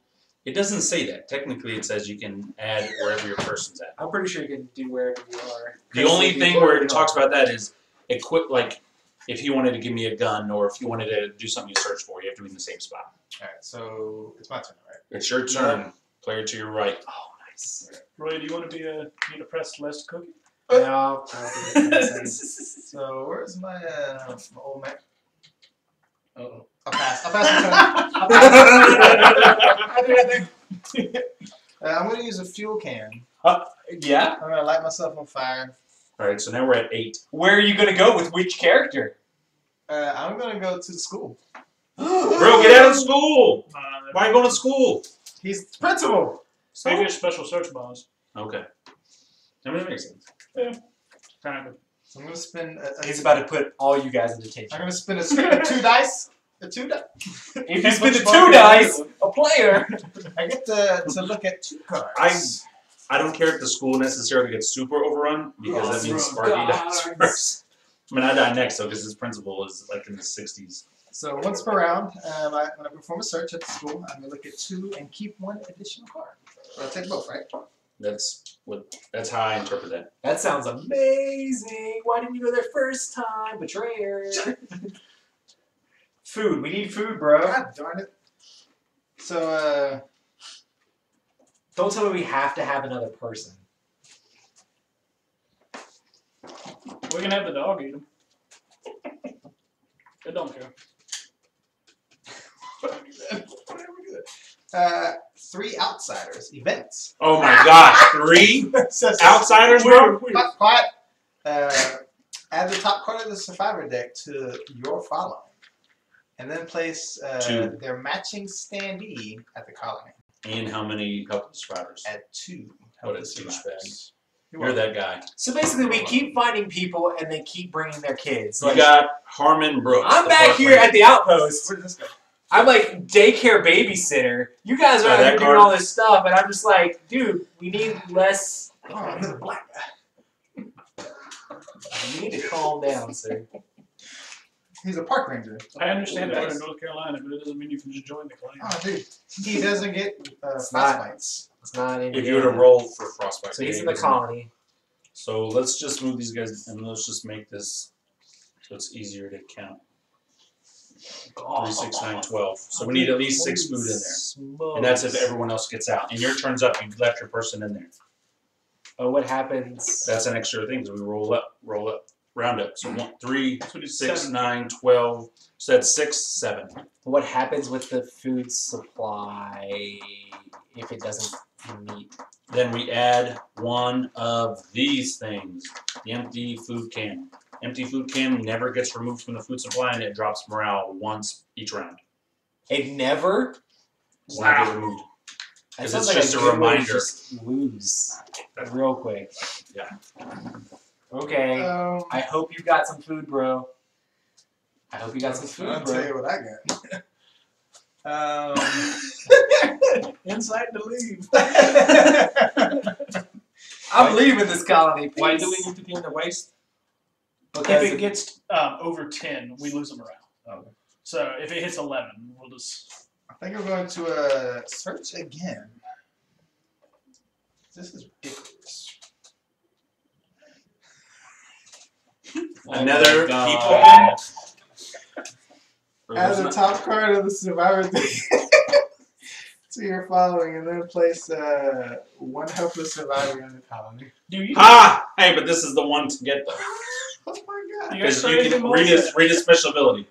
it doesn't say that. Technically, it says you can add wherever your person's at. I'm pretty sure you can do wherever you are. The only thing where it talks about that is equip, like if you wanted to give me a gun or if you wanted to do something you search for, you have to be in the same spot. Alright, so it's my turn, right? It's your turn. Player to your right. Oh, nice. Roy, do you want to be a need a pressed list cookie? No, I don't think it makes sense. So where's my old man? Uh-oh. I'll pass. I'll pass my turn. I'll pass. I'm gonna use a fuel can. Yeah? I'm gonna light myself on fire. All right, so now we're at 8. Where are you gonna go with which character? I'm gonna go to the school. Bro, get out of school! Why are you going to school? He's the principal. Maybe a special search bonus. Okay. I mean, that makes sense. Kind of. So I'm gonna spin. He's about to put all you guys in detention. I'm gonna spin a 2 dice. A 2 dice. If you spin the 2 dice, a player. I get to look at 2 cards. I don't care if the school necessarily gets super overrun because that means Sparky dies first. I mean, I die next though because his principal is like in the 60s. So once per round, when I perform a search at the school, I'm gonna look at 2 and keep 1 additional card. So I'll take both, right? That's how I interpret that. That sounds amazing. Why didn't you go there first time, betrayer? Food. We need food, bro. God darn it. So Don't tell me we have to have another person. We can have the dog eat them. It don't care. whatever. 3 outsiders. Events. Oh my gosh, 3 outsiders, bro? Quiet. Add the top card of the survivor deck to your following. And then place 2. their matching standee at the colony. And how many helpless survivors? At 2. What a helpless douchebag. survivors. You're that guy. So basically, we keep finding people, and they keep bringing their kids. You got Harmon Brooks. I'm the back park here ranger. at the outpost. Where did this go? I'm like daycare babysitter. You guys are out that here doing card. all this stuff, and I'm just like, dude, we need less. Oh, there's a black guy. You need to calm down, sir. He's a park ranger. I understand that we're in North Carolina, but it doesn't mean you can just join the clan. Oh, dude. He doesn't get It's frostbites. It's not in If you were to roll for frostbite. So he's yeah, in the he doesn't- colony. So let's just move these guys and let's just make this so it's easier to count. 3, 6, 9, 12. So we need at least 6 food in there. And that's if everyone else gets out. And your turn's up, you left your person in there. Oh, what happens? That's an extra thing, so we roll up, round up. So 1, 3, So it's 6, 7. 9, 12. So that's 6, 7. What happens with the food supply if it doesn't meet? Then we add 1 of these things. The empty food can. Empty food can never gets removed from the food supply and it drops morale once each round. It never. It's not get removed. That 'Cause sounds it's like just a good way to reminder. Just lose real quick. Yeah. Okay. I hope you got some food, bro. I hope you got some food, I'll tell bro. you what I got. Inside to leave. I'm leaving this colony. Why please. do we need to be in the waste? Because If it gets over 10, we lose a morale. Okay. So if it hits 11, we'll just. I think I'm going to search again. This is ridiculous. Another God. people can. Add the top card of the survivor deck to your following, and then place 1 helpless survivor in the colony. Do you? Ah! Hey, but this is the one to get though. Oh my god! Because you can read his special ability.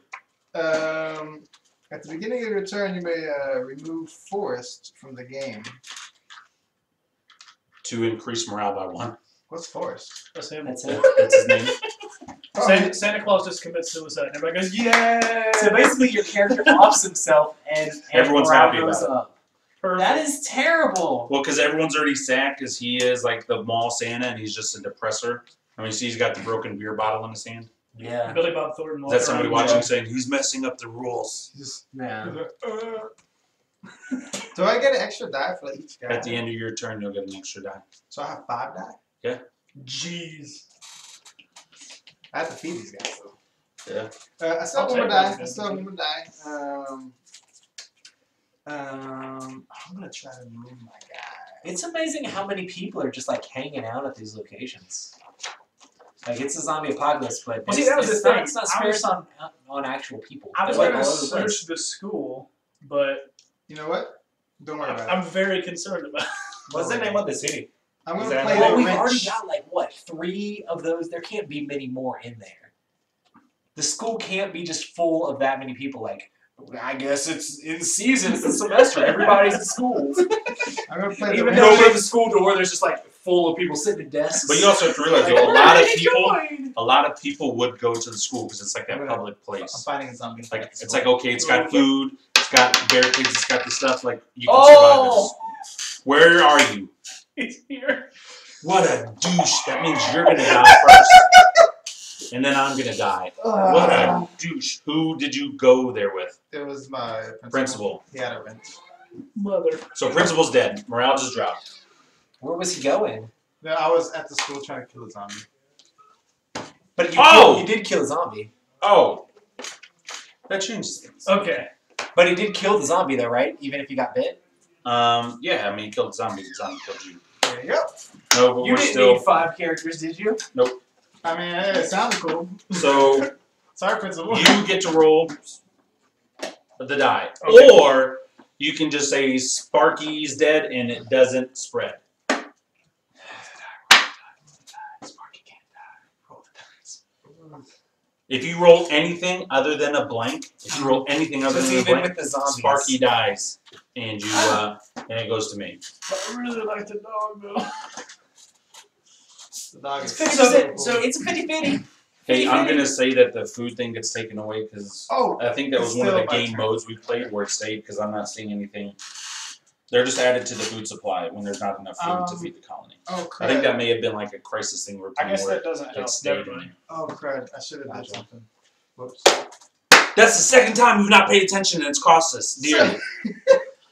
At the beginning of your turn, you may remove Forest from the game. To increase morale by 1. What's Forest? That's him. That's it. That's his name. Santa Claus just commits suicide. Everybody goes, yeah. So basically, your character offs himself, and Everyone's morale happy goes about up. That is terrible. Well, because everyone's already sad because he is like the mall Santa and he's just a depressor. I mean, see, he's got the broken beer bottle in his hand. Yeah. Billy Bob Thornton. Is that somebody walking watching around. saying he's messing up the rules? Yeah. Do I get an extra die for each guy? At the end of your turn, you'll get an extra die. So I have 5 die? Yeah. Jeez. I have to feed these guys though. Yeah. I still have I'll 1 more take die. those I still have 1 more die. I'm gonna try to move my guy. It's amazing how many people are just like hanging out at these locations. Like it's a zombie apocalypse, but Well, see, that was it's the not, thing. it's not I was- sparse on actual people. I was They're, going like to all over the place. search the school, but You know what? Don't worry about I'm it. very concerned about it. What's the name of the city? I'm Is gonna that play Well, the we've wrench. already got like what 3 of those. There can't be many more in there. The school can't be just full of that many people. Like I guess it's in season. It's the semester. Everybody's in school. I'm gonna play the Even wrench. though we're at the school door, there's just like full of people sitting at desks. But you also have to realize Like, though, join. a lot of people would go to the school because it's like that I'm gonna- public I'm place. fighting a zombie. Like it's like okay, it's got food, it's got barricades, it's got the stuff like you can survive this. Where are you? He's here. What a douche! That means you're gonna die first, and then I'm gonna die. What a douche! Who did you go there with? It was my Principal. He had a wrench. Mother. So principal's dead. Morale just dropped. Where was he going? No, I was at the school trying to kill a zombie. But Oh! you did kill a zombie. Oh, that changes things. Okay. But he did kill the zombie though, right? Even if you got bit. Yeah, I mean, he killed the zombie. The zombie killed you. There you go. No, but You we're didn't still. need 5 characters, did you? I mean, it sounds cool. So Sorry, Principal. you get to roll the die, Okay. or you can just say Sparky's dead and it doesn't spread. Sparky can't die. Roll the dice. If you roll anything other than a blank, if you roll anything other Just than a even blank, with the zombies. Sparky dies, and you and it goes to me. I really like the dog though. The dog It's is 50%. So it's a 50-50. Hey, I'm gonna say that the food thing gets taken away because Oh, I think that was it's one of the still my game turn. modes we played where it stayed because I'm not seeing anything. They're just added to the food supply when there's not enough food to feed the colony. Oh, I crap. think that may have been like a crisis thing we're I playing guess where that doesn't it help. stayed Never in mind. there. Oh, crud. I should have done something. Whoops. That's the second time we've not paid attention and it's cost us dearly.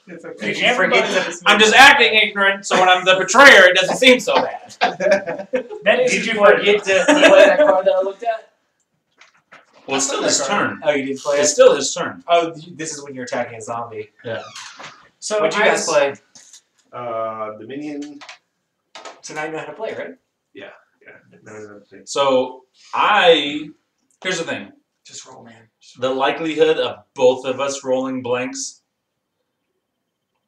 It's okay. Did you forget that? I'm just acting ignorant, so when I'm the betrayer, it doesn't seem so bad. That is Did you forget to play that card that I looked at? Well, it's still his turn. Oh, you didn't play It's it? still his turn. Oh, this is when you're attacking a zombie. Yeah. So What'd you guys play? Dominion. So now you know how to play, right? Yeah. So here's the thing. Just roll, man. The likelihood of both of us rolling blanks.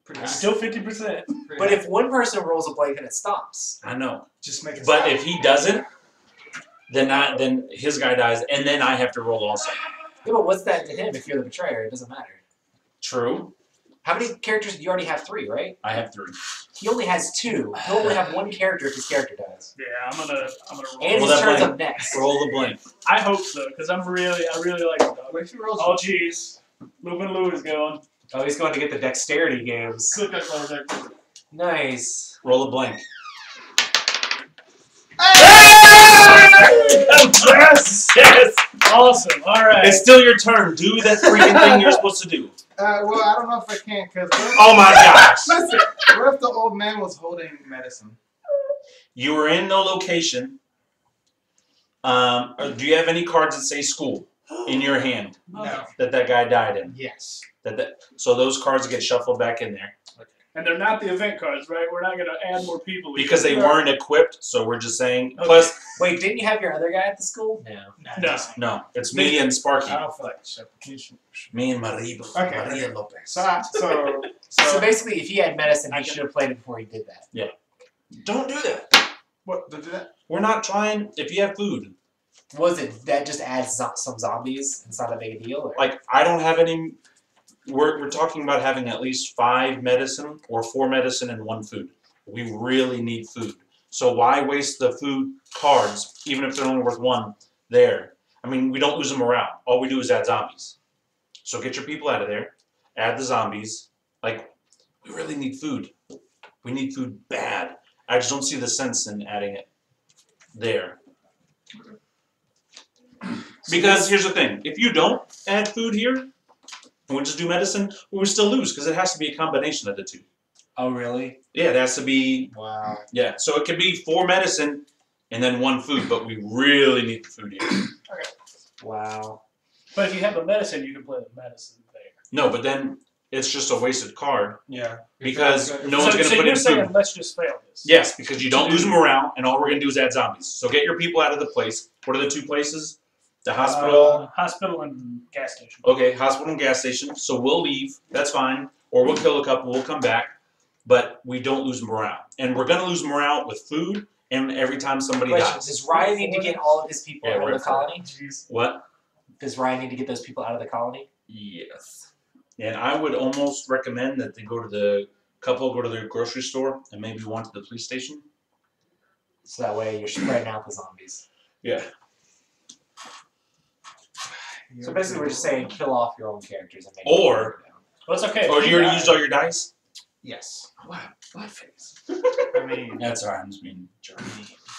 Pretty high. Still 50%. But if one person rolls a blank, then it stops. I know. Just make it But stop. if he doesn't, then his guy dies, and then I have to roll also. Yeah, but what's that to him if you're the betrayer? It doesn't matter. True. How many characters? You already have 3, right? I have 3. He only has 2. He'll only have 1 character if his character dies. Yeah, I'm gonna roll. And Roll his that turn's blank. up next. Roll the blank. I hope so, because I really like the dog. What if he rolls? Oh jeez, Lupin Lou is going. Oh, he's going to get the dexterity games. Click that card back. Nice. Roll a blank. Yes, yes, awesome. All right. It's still your turn. Do that freaking thing you're supposed to do. Well, I don't know if I can, because Oh my gosh. listen, what if the old man was holding medicine? You were in no location. Do you have any cards that say school in your hand No. that guy died in? Yes. So those cards get shuffled back in there. And they're not the event cards, right? We're not gonna add more people Because they weren't equipped, so we're just saying. Okay. Plus, Wait, didn't you have your other guy at the school? No. No. no, it's me and Sparky. I don't feel like shuffling. Me and Maria. Okay. Maria Lopez. So basically, if he had medicine, he should have played it before he did that. Don't do that. What? Don't do that? We're not trying. If you have food, Was it that just adds some zombies? It's not a big deal? Or? like I don't have any. We're talking about having at least 5 medicine or 4 medicine and 1 food. We really need food. So why waste the food cards, even if they're only worth 1, there? I mean, we don't lose the morale. All we do is add zombies. So get your people out of there. Add the zombies. Like, we really need food. We need food bad. I just don't see the sense in adding it there. Because here's the thing. If you don't add food here, and we just do medicine, we would still lose because it has to be a combination of the 2. Oh, really? Yeah, it has to be, Wow. yeah. So it could be 4 medicine and then 1 food, but we really need the food here. Wow. But if you have a medicine, you can play the medicine there. No, but then it's just a wasted card Yeah. because no one's going to so put you're in saying food. let's just fail this. Yes, because you don't lose morale, and all we're going to do is add zombies. So get your people out of the place. What are the 2 places? The hospital. Hospital and gas station. Okay, hospital and gas station. So we'll leave. That's fine. Or we'll kill a couple. We'll come back. But we don't lose morale. And we're going to lose morale with food and every time somebody Question, dies. does Ryan need to get all of his people Yeah, out of right the colony? What? Does Ryan need to get those people out of the colony? Yes. And I would almost recommend that they go to the grocery store and maybe one to the police station. So that way you're spreading out the zombies. Yeah. So basically we're just saying kill off your own characters and make Or- them down. Well, it's okay. Or you already used all your dice? Yes. What face? I mean, That's alright, I'm just being jerky.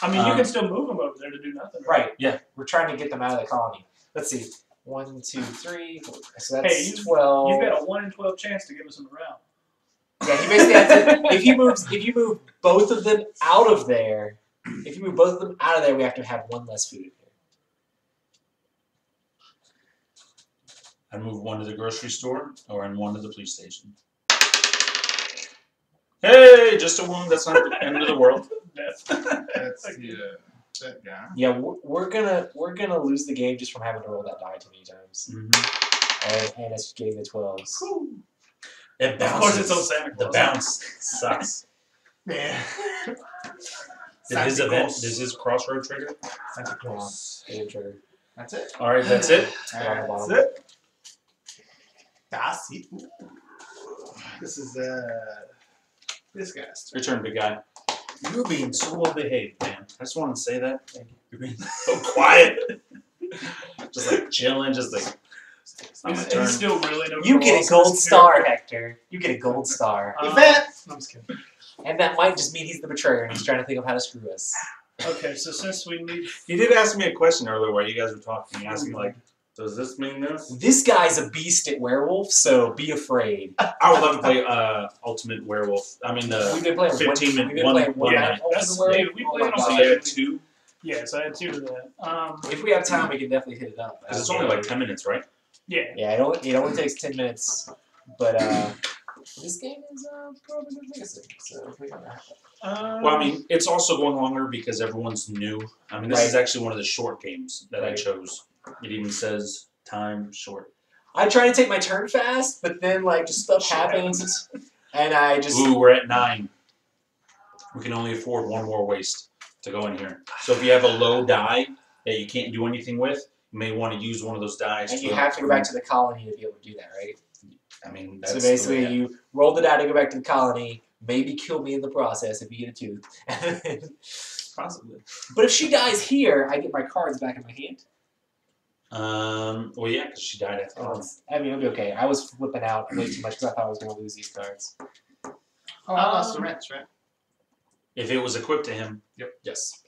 I mean, you can still move them over there to do nothing. Right. Yeah. We're trying to get them out of the colony. Let's see. 1, 2, 3, 4. So that's Hey, 12. You've got a 1 in 12 chance to give us a morale. Yeah, you basically have to, if you move both of them out of there, we have to have 1 less food in here. I'd move 1 to the grocery store or and 1 to the police station. Hey, just a wound. That's not the end of the world. that's that guy. Yeah, we're gonna lose the game just from having to roll that die too many times. And it's getting the 12s. It bounces. Of course, it's on Santa The Claus. bounce sucks. Yeah. Did his Crossroad trigger? Santa Claus. Game trigger. That's it. All right, that's it. That's it. That's it. This is this guy's turn. Your turn, big guy. You're being so well behaved, man. I just want to say that. You're being so quiet. Just like chilling, just like. He's still really no. You get a gold star, Hector. You get a gold star. I'm just kidding. And that might just mean he's the betrayer and he's trying to think of how to screw us. Okay, so since we need... He did ask me a question earlier while you guys were talking. He asked me, like, does this mean this? This guy's a beast at werewolf, so be afraid. I would love to play Ultimate Werewolf. I mean, We've been playing 15 minute we've been playing one yeah. night. That's, Ultimate dude, we Werewolf. played on So my you had 2? Yeah, so I had 2 of that. If we have time, we can definitely hit it up. Because it's only like 10 minutes, right? Yeah. Yeah, it only takes 10 minutes, but this game is probably going to take us so we don't have Well, I mean, it's also going longer because everyone's new. I mean, this is Right. actually one of the short games that I Right. chose. It even says time short. I try to take my turn fast, but then like just stuff happens, and I just Ooh, we're at 9. We can only afford 1 more waste to go in here. So if you have a low die that you can't do anything with, you may want to use one of those dies. and you have to go back to the colony to be able to do that, right? I mean, that's So the way basically, you roll the die to go back to the colony, maybe kill me in the process if you get a tooth. possibly. But if she dies here, I get my cards back in my hand. Well, yeah, because she died at the Oh, time. I mean, it'll be okay. I was flipping out way too much because I thought I was going to lose these cards. Oh, I lost the wrench, right? If it was equipped to him, Yes.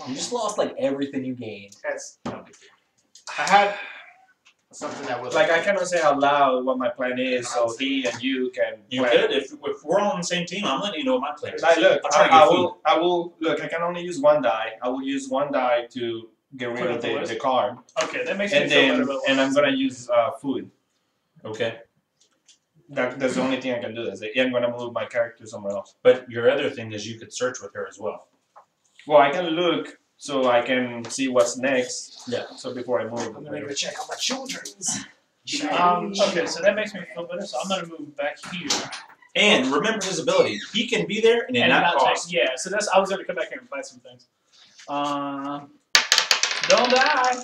You just lost like everything you gained. That's no big deal. I had something that was Like I cannot say out loud what my plan is, so he and you can. you plan. could. If we're all on the same team, I'm letting you know what my plan is. Like, look, I'll try to get food. I will look. I can only use 1 die. I will use 1 die to get rid Put of it the the card, Okay, that makes me and feel better then about I'm gonna use food. Okay. That's the only thing I can do. Is I'm gonna move my character somewhere else. But your other thing is you could search with her as well. Well, I can look so I can see what's next. Yeah. So before I move. I'm going to go check on my children's. Okay, so that makes me feel better. So I'm gonna move back here. And remember his ability. He can be there and it And not not cost. take, yeah, so that's I was gonna come back here and fight some things. Don't die.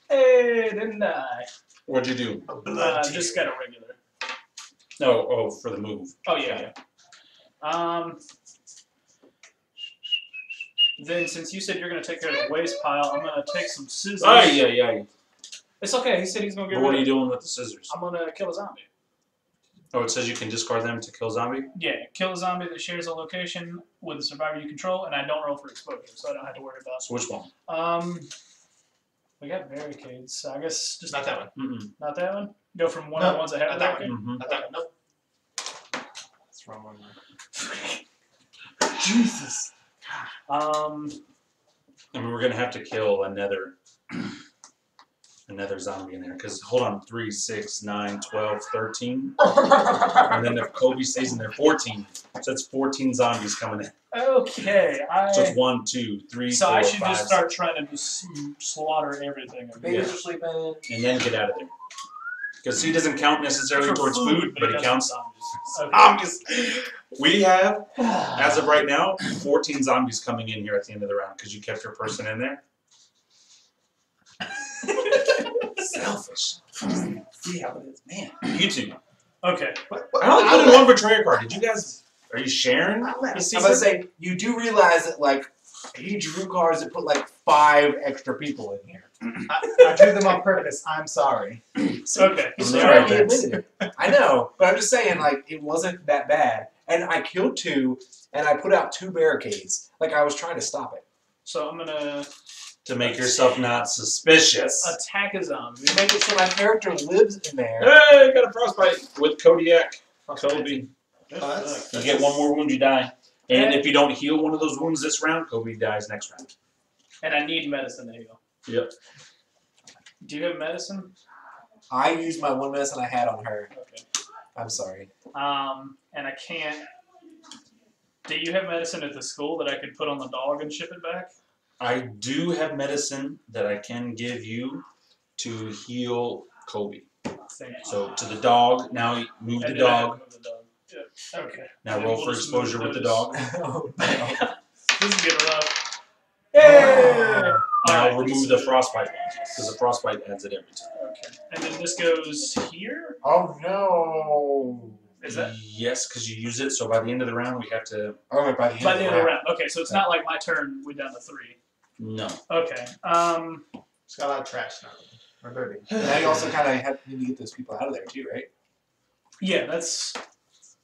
Hey, didn't die. What'd you do? Just got a regular. No, oh, for the move. Oh yeah. Then since you said you're gonna take care of the waste pile, I'm gonna take some scissors. Aye. It's okay. He said he's gonna get But what rid are you of it. doing with the scissors? I'm gonna kill a zombie. Oh, it says you can discard them to kill zombie? Yeah, kill a zombie that shares a location with a survivor you control, and I don't roll for exposure, so I don't have to worry about. So which one? We got barricades. So I guess just Not that one. Mm-mm. Not that one. Go from one No, of the ones that have not a that barricade. Mm-hmm. Not that one. Nope. That's wrong one. Jesus. I mean, we're going to have to kill another zombie in there. Because, hold on, 3, 6, 9, 12, 13. And then if Kobe stays in there, 14. So that's 14 zombies coming in. Okay, So it's 1, 2, 3, So 4, I should 5, just start trying to just slaughter everything. Babies are sleeping. and then get out of there. Because he doesn't count necessarily For towards food, but he does counts for zombies. zombies. We have, as of right now, 14 zombies coming in here at the end of the round because you kept your person in there. Selfish. See how it is, man. You two. Okay. I only put in 1 betrayer card. Did you guys? Are you sharing? I'm about to say, you do realize that like he drew cards that put like 5 extra people in here. I drew them on purpose. I'm sorry. Okay. He's So- sorry, he admitted it. I know, but I'm just saying, like, it wasn't that bad. And I killed 2, and I put out 2 barricades. Like, I was trying to stop it. So I'm gonna To make yourself not suspicious. attack a zombie. Make it so my character lives in there. Hey, got a frostbite with Kodiak. Kobe. That's You get 1 more wound, you die. And if you don't heal one of those wounds this round, Kobe dies next round. And I need medicine to heal. Yep. Do you have medicine? I used my 1 medicine I had on her. Okay. I'm sorry. And I can't. Do you have medicine at the school that I could put on the dog and ship it back? I do have medicine that I can give you to heal Kobe. Thank you. So to the dog, now you move the And then I have to dog. move the dog. Yeah. Okay. Now roll for exposure with the dog. Oh, no. This is getting rough. Yeah! Oh, now Alright, remove the frostbite one because the frostbite adds it every time. Okay. And then this goes here. Oh no. Is that Yes, because you use it. So by the end of the round, we have to. Oh, by the end by of the the end of the round. round? Okay, so it's not like my turn. We're down to 3. No. Okay. It's got a lot of trash now. Or dirty. Now you also kind of need to get those people out of there too, right? Yeah, that's.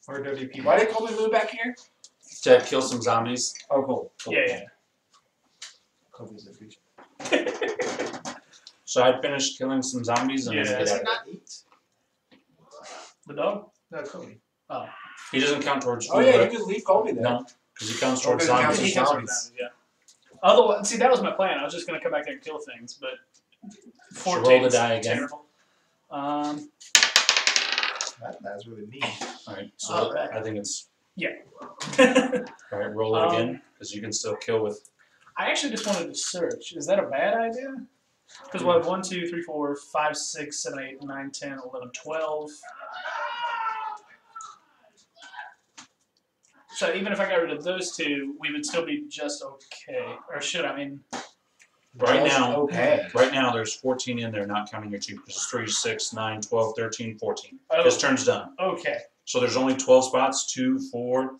Or dirty people. Why did Colby move back here? To kill some zombies. Oh, cool. Yeah. Colby's the future. So I finished killing some zombies and Yeah. then Does get he out. not eat? The dog. No, Cody. Oh. He doesn't count towards food. Oh yeah, but you can leave Colby there. no, because he counts towards Oh, 'cause he zombies. counts He counts zombies. zombies, yeah. Otherwise, see, that was my plan. I was just gonna come back there and kill things, but. So roll 14 the is die again. terrible. That's really neat. Alright, so Alright. I think it's. Yeah. Alright, roll it again, because you can still kill with. I actually just wanted to search. Is that a bad idea? Because we'll have 1, 2, 3, 4, 5, 6, 7, 8, 9, 10, 11, 12. So even if I got rid of those 2, we would still be just okay. Or should I? I mean, Right Just now, okay. right now, there's 14 in there, not counting your 2, because it's 3, 6, 9, 12, 13, 14. Oh. This turn's done. okay. So there's only 12 spots. 2, 4,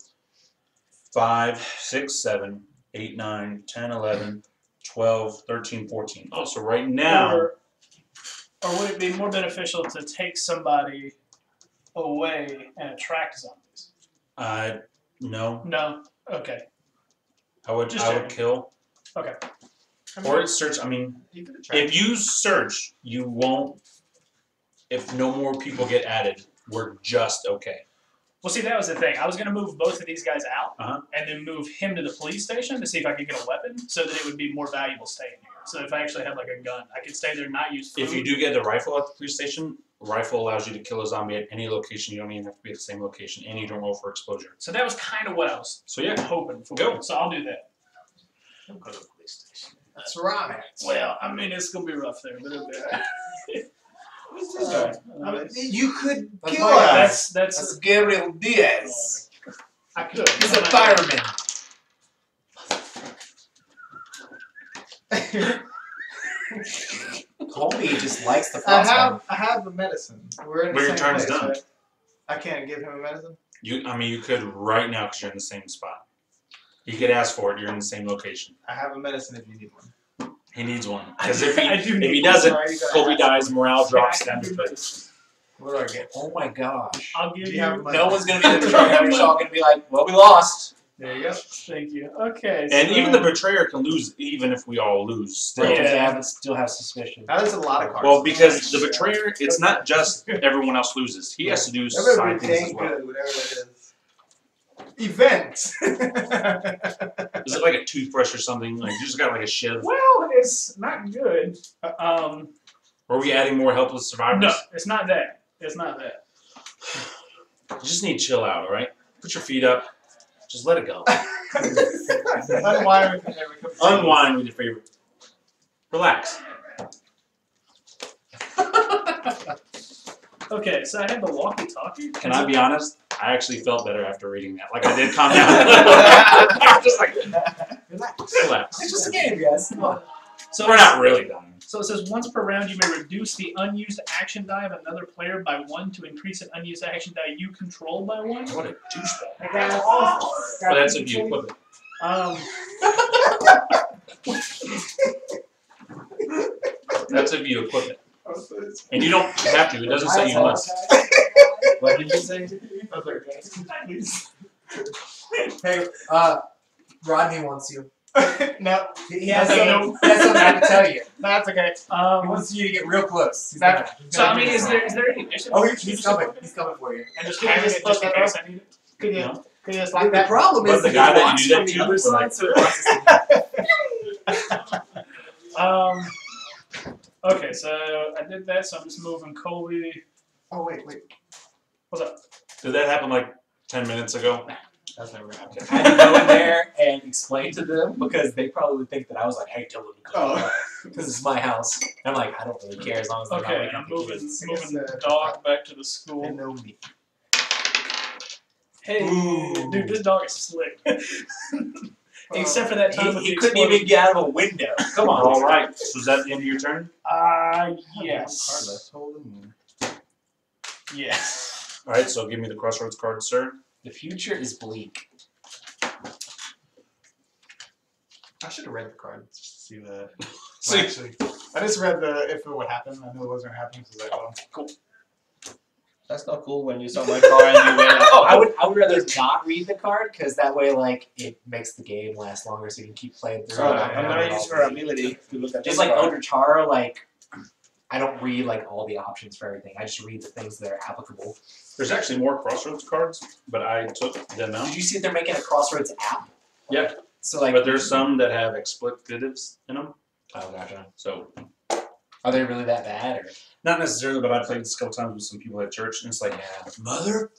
5, 6, 7, 8, 9, 10, 11, 12, 13, 14. Oh. So right now, Or would it be more beneficial to take somebody away and attract zombies? no, No. Okay. I would Just checking. kill. Okay. Or search, I mean, You could attract. if you search, you won't, if no more people get added, we're just okay. Well, see, that was the thing. I was going to move both of these guys out Uh-huh. and then move him to the police station to see if I could get a weapon so that it would be more valuable staying here. So if I actually had like a gun, I could stay there and not use food. If you do get the rifle at the police station, rifle allows you to kill a zombie at any location. You don't even have to be at the same location, and you don't roll for exposure. So that was kind of what I was So yeah, hoping for. Go. So I'll do that. Don't go to the police station. That's where I'm at. Well, I mean, it's going to be rough there, but it'll be all right. Who's this guy? I mean, you could That's kill my guy. us. That's Gabriel Diaz. I could. He's a fireman. Colby just likes the frostbite. I have the medicine. We're in the But your same turn's place, done. right? I can't give him a medicine. you could right now because you're in the same spot. You could ask for it. You're in the same location. I have a medicine if you need one. He needs one because if I he do need doesn't, Sorry, you gotta Colby ask. dies. Morale drops Yeah, I down can to do 30. this. What do I get? Oh my gosh. I'll give Do you. you have No one's gonna be the betrayer. You're all gonna be like, well, we lost. There you go. Thank you. Okay. And so, even the betrayer can lose, even if we all lose. Still. Still, Yeah. still have suspicion. Now there's a lot of cards. Well, because the betrayer, it's not just everyone else loses. He has to do side things as Everything well. good, whatever it is. Events. Is it like a toothbrush or something? Like you just got like a shiv? Well, it's not good. Or are we adding more helpless survivors? No, it's not that. It's not that. You just need to chill out, all right? Put your feet up. Just let it go. Unwind with every cup of tea. Unwind with your favorite. Relax. Okay, so I had the walkie-talkie. Can I be honest? I actually felt better after reading that. Like I did calm down. I'm just like, relax. It's just a game, guys. Come on. So We're not really dying. So it says once per round you may reduce the unused action die of another player by 1 to increase an unused action die you control by 1. What a douchebag. That's awful. Well, that's if you equip it. That's if you equip it. And you don't have to. It doesn't say you must. What did you say? Hey, Rodney wants you. No, He has something to tell you. that's okay. He wants you to get real close. He's That- gonna- So I mean, is there any mission? Oh, he's coming. He's coming for you. And just Can I carry just it just in put that case I need it. Could you, No. could you just The like that? problem But is the he guy that you walks do that from the to other was side, like- so it processes. Okay, so I did that. So I'm just moving Colby. Oh wait. What's up? Did that happen like 10 minutes ago? That's never happened. I had to go in there and explain to them because they probably would think that I was like, hey, tell them to come. Oh. Because it's my house. I'm like, I don't really care as long as they're not Okay, waking I'm up the moving kids. the dog back to the They school. know me. Hey, Ooh. dude, this dog is slick. It Except for that time with He the couldn't explosion. even get out of a window. Come on. All right. So is that the end of your turn? Yes. Yes. All right. So give me the Crossroads card, sir. The future is bleak. I should have read the card just to see the. See. Actually, I just read the if it would happen. I knew it wasn't happening. So I was like, oh, cool. That's not cool when you saw my car and you went. Oh, I would rather not read the card because that way, like, it makes the game last longer, so you can keep playing through. So it. I'm gonna use her ability to look at Just this like card. Eldritch Horror, like, I don't read like all the options for everything. I just read the things that are applicable. There's actually more Crossroads cards, but I took them out. Did you see they're making a Crossroads app? Yeah. So like, But there's some that have explicitives in them. oh gotcha. So Are they really that bad? Or? not necessarily, but I played this a couple times with some people at church, and it's like, Yeah. mother.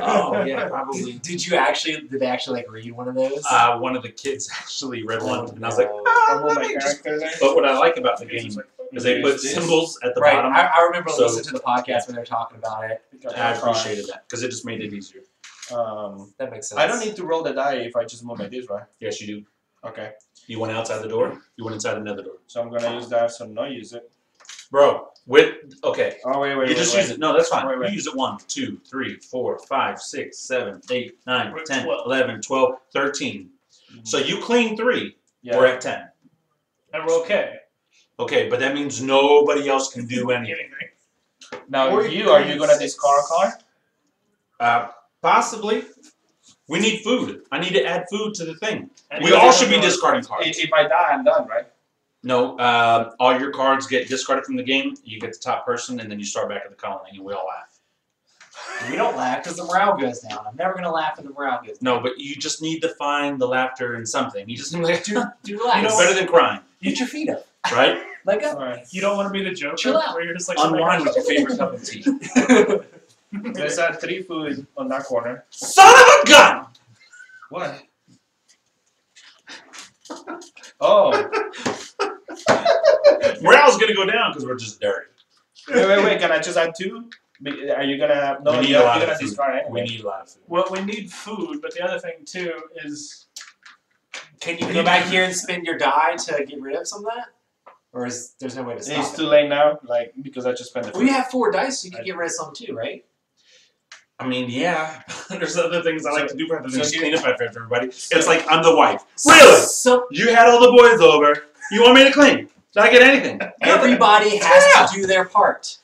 Oh yeah, probably. Did they actually like read one of those? One of the kids actually read one, and I was like, I roll my character there. but what I like about the game is they put symbols at the right. bottom. I remember So- listening to the podcast when they were talking about it. I appreciated that because it just made it easier. That makes sense. I don't need to roll the die if I just move like this, right? Yes, you do. Okay. You went outside the door. You went inside another door. So I'm gonna use that, so no use it. Bro, okay. Oh wait. You just use it. No, that's fine. Wait. You use it 1, 2, 3, 4, 5, 6, 7, 8, 9, We're at 10, 12. 11, 12, 13. So you clean 3. Yeah. We're at 10. And we're okay. Okay, but that means nobody else can do anything. Now Or are you gonna discard a card? Possibly. We need food. I need to add food to the thing. And We you all have should be to- discarding cards. If I die, I'm done, right? No, all your cards get discarded from the game. You get the top person, and then you start back at the colony, and we all laugh. We don't laugh because the morale goes down. I'm never gonna laugh when the morale goes down. No, but you just need to find the laughter in something. You just need to Do relax. it's better than crying, Get your feet up. right? Let go. Alright. You don't want to be the Joker, Chill out. where you're just like Unwind with your favorite cup of tea. Let's add 3 food on that corner. Son of a gun! What? Oh. Morale's gonna go down because we're just dirty. Wait. Can I just add 2? Are you gonna have no? We need You're a lot gonna of food. discard We anyway. need a lot of food. Well, we need food, but the other thing too is Can you go back here and spend your die to get rid of some of that? Or is there's no way to stop It's it? too late now, like because I just spent the. Well, you have 4 dice, so you can get rid of some too, right? I mean, yeah. There's other things I like to do rather than so just you- clean up after everybody. It's like I'm the wife. Really? So You had all the boys over. You want me to clean? Did I get anything? everybody has to do their part.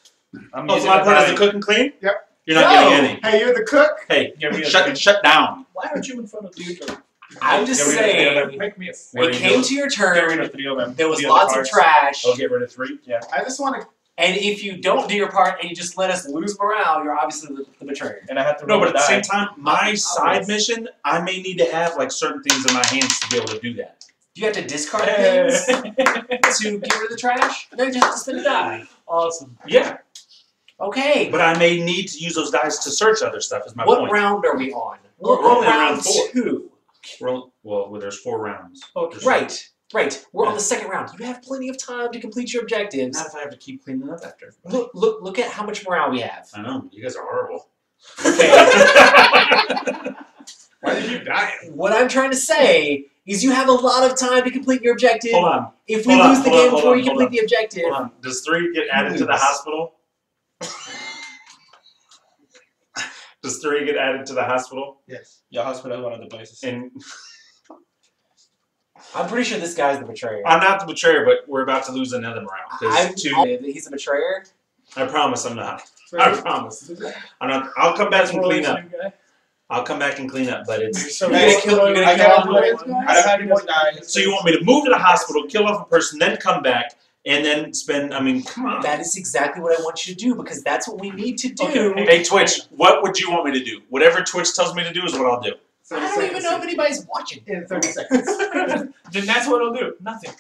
I'm Oh, so using my the part is die. to cook and clean? Yep. You're not No. getting any. Hey, you're the cook. Hey, Get rid of the- shut down. why aren't you in front of the Joker? I'm just Get rid of the saying, other- Make me a. What are it you came doing? to your Get rid turn, of 3 of them. there was The other lots of cards. trash, Oh, get rid of 3? I just want to. and if you don't do your part and you just let us lose morale, you're obviously the betrayer. And I have to No, roll but at the die. same time, my I'll side risk. mission, I may need to have like certain things in my hands to be able to do that. Do you have to discard things to get rid of the trash? No, you just have to spend a die. Awesome. Yeah, Okay. but I may need to use those dice to search other stuff. Is my What point. round are we on? We're only on round 4. 2. Well, there's 4 rounds. Okay. Right. We're on the 2nd round. You have plenty of time to complete your objectives. Not if I have to keep cleaning up after. everybody. Look at how much morale we have. I know you guys are horrible. Why did you die? What I'm trying to say is you have a lot of time to complete your objective. Hold on, If we Hold on, lose the hold on, game hold before on, you hold complete on. the objective, hold on. Does 3 get added to the Lose. hospital? Does 3 get added to the hospital? Yes. Your hospital is one of the places. And I'm pretty sure this guy's the betrayer. I'm not the betrayer, but we're about to lose another round. I'm There's 2. he's a betrayer. I promise I'm not. I promise. I'm not. I'll come back and clean up. I'll come back and clean up, but it's. So You're gonna kill I all gotta the do other it. guys? I don't have any more dice. So you want me to move to the hospital, kill off a person, then come back, and then spend? I mean, come on. That is exactly what I want you to do because that's what we need to do. Okay. Hey Twitch, what would you want me to do? Whatever Twitch tells me to do is what I'll do. I don't even know if anybody's watching. In 30 seconds. Then that's what I'll do. Nothing.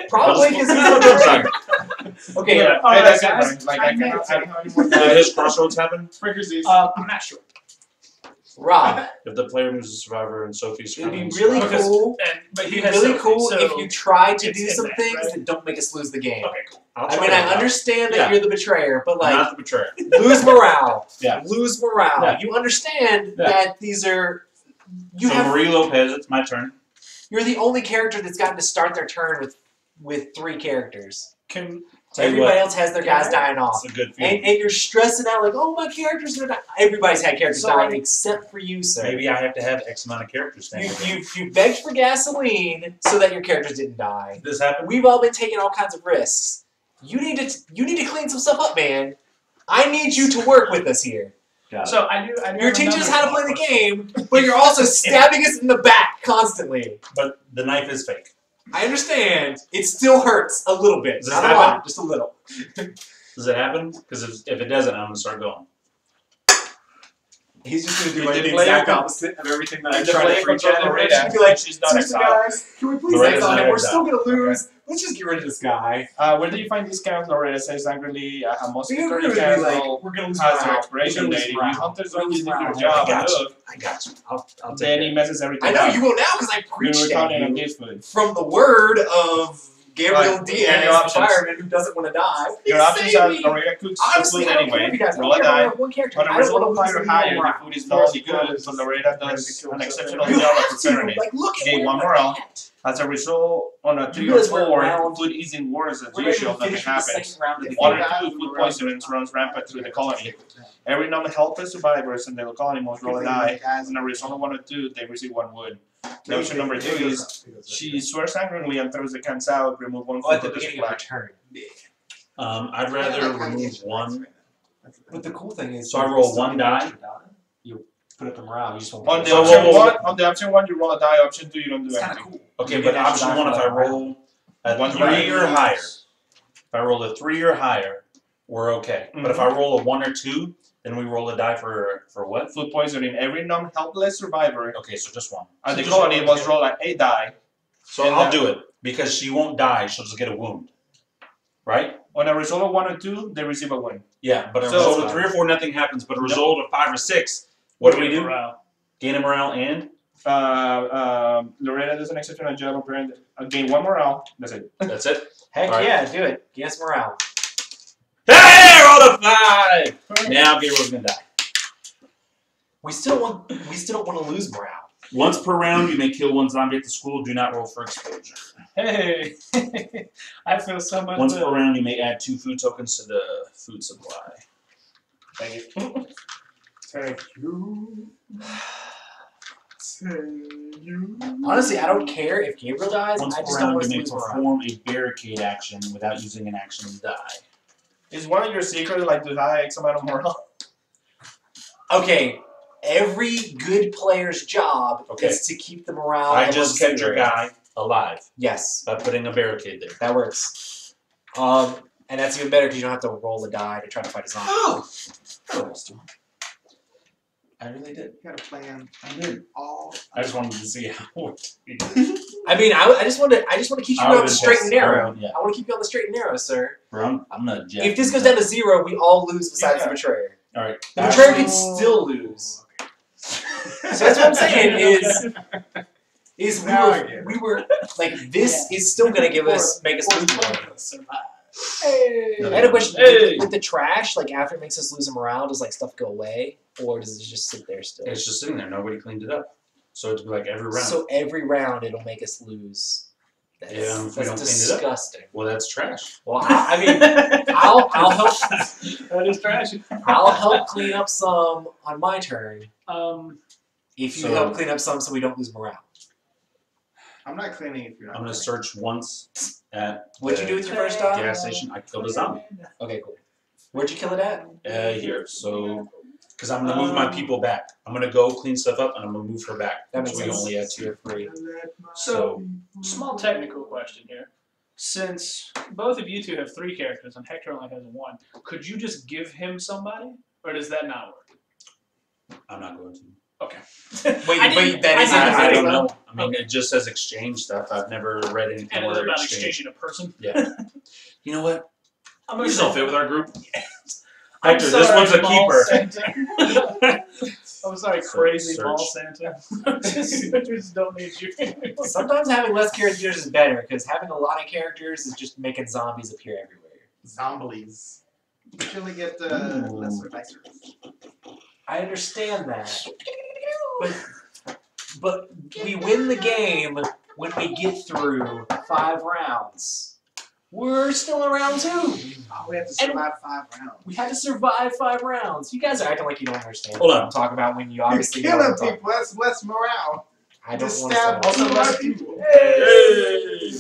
Probably because he's I'm the sorry. Okay, Yeah, All hey, right, that's it, guys. Brian. Like I cannot have any more Did dice. his crossroads happen? Freakers. I'm not sure. Rob, If the player moves a survivor and Sophie's it'd be coming, really Because- cool. But he It'd be has really Sophie, cool so if you tried to it's do in some that, things right? that don't make us lose the game. Okay, cool. I'll I try mean, that I out. understand that Yeah. you're the betrayer, but I'm like, not the betrayer. lose morale. Yeah. Lose morale. Yeah. You understand Yeah. that these are Marie Lopez, it's my turn. You're the only character that's gotten to start their turn with 3 characters. Everybody else has their guys dying off. It's a good feeling. And you're stressing out like, oh, my character's gonna die. Everybody's had characters die except for you, sir. Maybe I have to have X amount of characters. You begged for gasoline so that your characters didn't die. This happened. We've all been taking all kinds of risks. You need to clean some stuff up, man. I need you to work with us here. So I do you're teaching us how to play the game, but you're also stabbing us in the back constantly. But the knife is fake. I understand. It still hurts a little bit. Does Not it a lot, happen? just a little. Does it happen? Because if it doesn't, I'm gonna start going. He's just gonna do like the the exact player- opposite of everything that I The tried player to preach controls at. Loretta. She'd be like, She's not seriously, exiled. guys, can we please Loretta's exile not him? We're exiled. still gonna lose. Let's just get rid of this guy. Where do you find discounts? Loretta says angrily, I have most So you're security gonna be like, cancel. we're gonna lose Has their morale. expiration We're gonna date. lose You morale. hunters We're don't gonna do lose your morale. job. I got you. Look, I got you. I'll take then he it. messes everything I know up. you will now because I We preached were at counting on you this food. from the word of Gabriel Right. Diaz, And your the options. fireman who doesn't want to die. Your Please options save are me. Loretta cooks the Honestly, food I don't care anyway. if you guys Roll a die. have one character. On a I don't result want of to lose fire any higher, more the food is not only good, so Loretta does an exceptional You job of have to. preparing it. Like, look at Gain where one we're morale. at. As a result, on a 3 You or guys were 4, around- food is in worse as We're not usual, even nothing finished with the happens. second round of the 1 game. or 2 food poisonings runs rampant through the colony. Every non-helpless survivors in the colony must roll a die, and a result of 1 or 2, they receive 1 wood. The option number 2 is she swears angrily and throws the cans out, remove 1 Oh, at food the from the beginning of your supply. turn. I'd rather remove 1. But the cool thing is, So I roll 1 die. You put up the morale. You just won't. On the So option what- 1, on the option 1, you roll a die. Option 2, you don't do It's kind of anything. cool. Okay, You but get an extra option die 1, for if I that round. roll a One 3 or round. higher. If I roll a 3 or higher, we're okay. But if I roll a 1 or 2, then we roll a die for what? Food poisoning. Every non-helpless survivor Okay, so just 1. at So the just colony roll must roll a die. So And I'll do it because she won't die. She'll just get a wound, right? On a result of 1 or 2, they receive a win. Yeah, but a So- result of 3 or 4, nothing happens. But a result of 5 or 6, what do we do? Morale. Gain a morale and Loretta does an exceptional job of preparing. Gain 1 morale. That's it. that's it. Heck All right. yeah, do it. Guess morale. Hey, roll a 5. Now Gabriel's gonna die. We still don't want to lose morale. Once per round, you may kill 1 zombie at the school. Do not roll for exposure. Hey, I feel so much Once better. per round, you may add 2 food tokens to the food supply. Thank you. Thank you. Thank you. Honestly, I don't care if Gabriel dies. Once I per just don't round, want you us to may lose morale. perform a barricade action without using an action to die. Is one of your secrets like to have X amount of morale? Okay, every good player's job Okay. is to keep the morale. I above just kept 0. your guy alive Yes, by putting a barricade there. that works. And that's even better because you don't have to roll a die to try to fight a zombie. Oh! I really did. You got a plan. I did. All. I just wanted to see how it I mean, I just want to keep you I on the would've straight guessed. and narrow. Yeah. I want to keep you on the straight and narrow, sir. Bro, I'm gonna jack If this you goes up. down to 0, we all lose besides the betrayer. All right. The betrayer can still lose. So that's what I'm saying is Now I get it. we were like this is still gonna make us lose more. Hey. I had a question. Hey. With the trash, like after it makes us lose a morale, does like stuff go away, or does it just sit there still? It's just sitting there. Nobody cleaned it up. So it'd be like every round. So every round it'll make us lose. That's, Yeah, if we that's don't clean it up. disgusting. Well, that's trash. Well, I mean, I'll help. That is trashy. I'll help clean up some on my turn if you So- help clean up some, so we don't lose morale. I'm not cleaning if you're not. I'm gonna cleaning. search once at What'd you do with your first die? gas station. I killed a zombie. Okay, cool. Where'd you kill it at? Here. So, because I'm gonna move my people back. I'm gonna go clean stuff up and I'm gonna move her back. That makes So we sense. only had 2 or 3. So, small technical question here. Since both of you two have 3 characters and Hector only has 1, could you just give him somebody, or does that not work? I'm not going to. Okay. Wait, I didn't- wait, that is I in the I first don't one? know. I mean, it just says exchange stuff. I've never read anything And it's where about exchange. exchanging a person. Yeah. You know what? I'm You gonna just don't say- fit with our group. I'm Hector, this sorry, one's a Mall keeper. Santa. I'm sorry, So, crazy search. Mall Santa. I just don't need you. Sometimes having less characters is better, because having a lot of characters is just making zombies appear everywhere. Zombies. You should only get Ooh. lesser dice. I understand that. But But we win the game when we get through 5 rounds. We're still in round 2. Oh, we have to survive 5 rounds. We had to survive 5 rounds. You guys are acting like you don't understand Hold what on. I'm talking about when you You're obviously killing know what I'm people. That's less morale. I don't Just want stab to. two more people. Hey!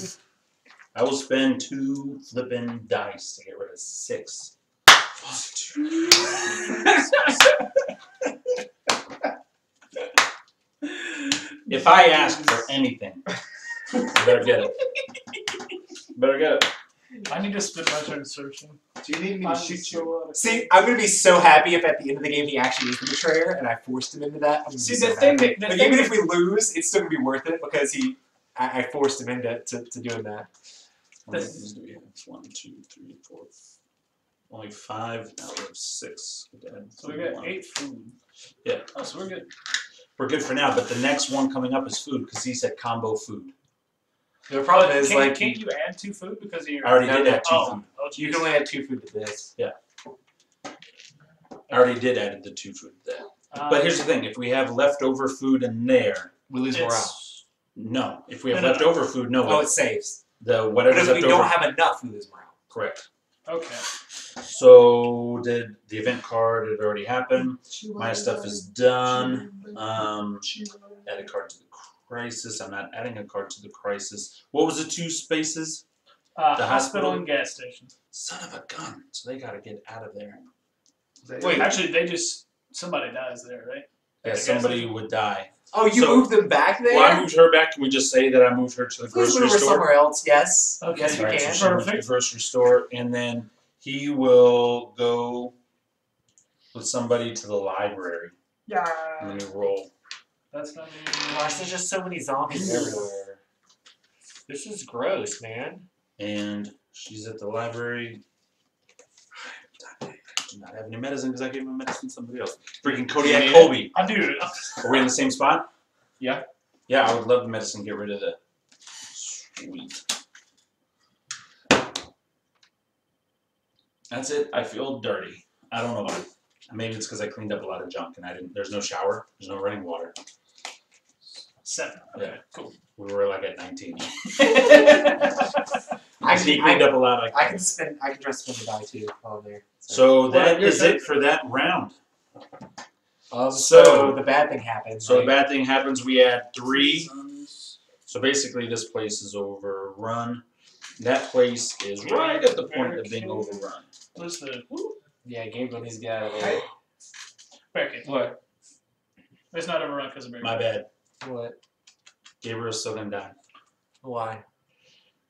I will spend 2 flipping dice to get rid of 6. If I ask for anything, you better get it. Better get it. I need to spend my turn searching. Do you need me to shoot you? See, I'm gonna be so happy if at the end of the game he actually is the betrayer and I forced him into that. I'm gonna See, be so the thing happy. that- Like, even if we lose, it's still gonna be worth it because I forced him into doing that. How many of these do we have? 1, 2, 3, 4. Only 5. Now we have 6. So we got 8 food. Yeah. Oh, so we're good. We're good for now, but the next one coming up is food because he said combo food. The problem is Can't you add 2 food because of your? I already No, did no. add 2 Oh, food. you can only add 2 food to this. I already did add the 2 food there. But here's the thing: if we have leftover food in there, We lose morale. no. If we have No, no, leftover food, no. Oh, it saves. The But whatever's if we left don't over. have enough, we lose morale. Correct. Okay. So did the event card? It already happened. My stuff is done. Add a card to the crisis. I'm not adding a card to the crisis. What was the 2 spaces? The hospital? hospital and gas station. Son of a gun! So they gotta get out of there. Wait, actually, somebody dies there, right? Yeah, gas somebody station? would die. Oh, you So- moved them back there? Well, I moved her back. Can we just say that I moved her to the Please grocery move her store? somewhere else. Yes. Okay. Yes, we Alright, so can. she moved to the grocery store, and then he will go with somebody to the library. Yeah. I'm gonna roll. That's not me. Gosh, there's just so many zombies everywhere. This is gross, man. And she's at the library. I do not have any medicine because I gave my medicine to somebody else. Freaking Kodiak Yeah. Colby. I do. Are we in the same spot? Yeah. Yeah, I would love the medicine. Get rid of the. Sweet. That's it. I feel dirty. I don't know why. Maybe it's because I cleaned up a lot of junk and I didn't. There's no shower. There's no running water. 7. Okay, Yeah. cool. We were like at 19. I He can, cleaned up a lot. I can try to spin the die too while I'm there. So that your is turn. it for that round. So the bad thing happens. So the right? bad thing happens. We add 3. So basically, this place is overrun. That place is right at the point of being overrun. What's the Yeah, Gabriel needs to get out of there. barricade? What? It's not overrun because of barricade. My bad. What? Gabriel's still gonna die Why?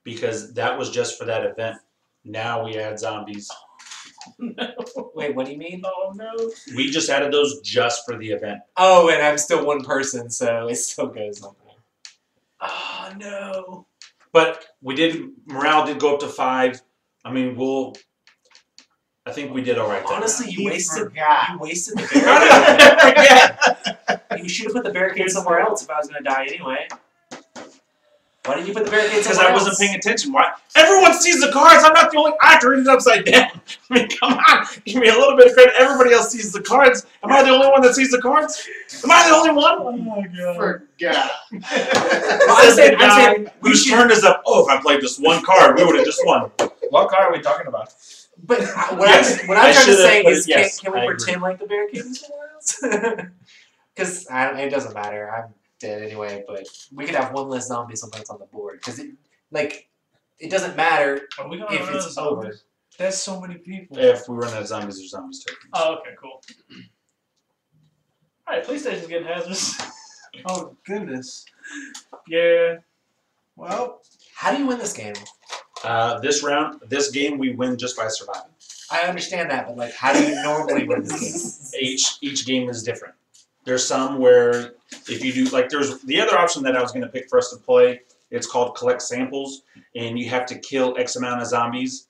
because that was just for that event. Now we add zombies. Wait, what do you mean? Oh no. We just added those just for the event. Oh, and I'm still one person, so it still goes on there. Oh no. But morale did go up to 5. I mean, I think we did all right. that Honestly, round. you wasted the How did barricade. I forget? You should have put the barricade somewhere else if I was going to die anyway. Why didn't you put the barricade Because somewhere I else? wasn't paying attention. Why? Everyone sees the cards. I'm not the only. I have to read it upside down. I mean, come on. Give me a little bit of credit. Everybody else sees the cards. Am I the only one that sees the cards? Am I the only one? Oh my god. Forgot. Well, I'm saying Whose turn is up? Oh, if I played just one card, we would have just won. What car are we talking about? But what Yes, I'm I trying to should've say put is, it- yes, can we I agree. pretend like the barricade is somewhere else? Because it doesn't matter. I'm dead anyway. But we could have one less zombie sometimes on the board. Because it doesn't matter Are we gonna if run out of it's over. zombies? That's so many people. If we run out of zombies, there's zombies tokens. Oh, okay, cool. Alright, PlayStation's getting hazardous. Oh goodness. Yeah. Well, How do you win this game? This game, we win just by surviving. I understand that, but how do you normally win this game? Each game is different. There's some where if you do there's the other option that I was going to pick for us to play. It's called collect samples, and you have to kill X amount of zombies,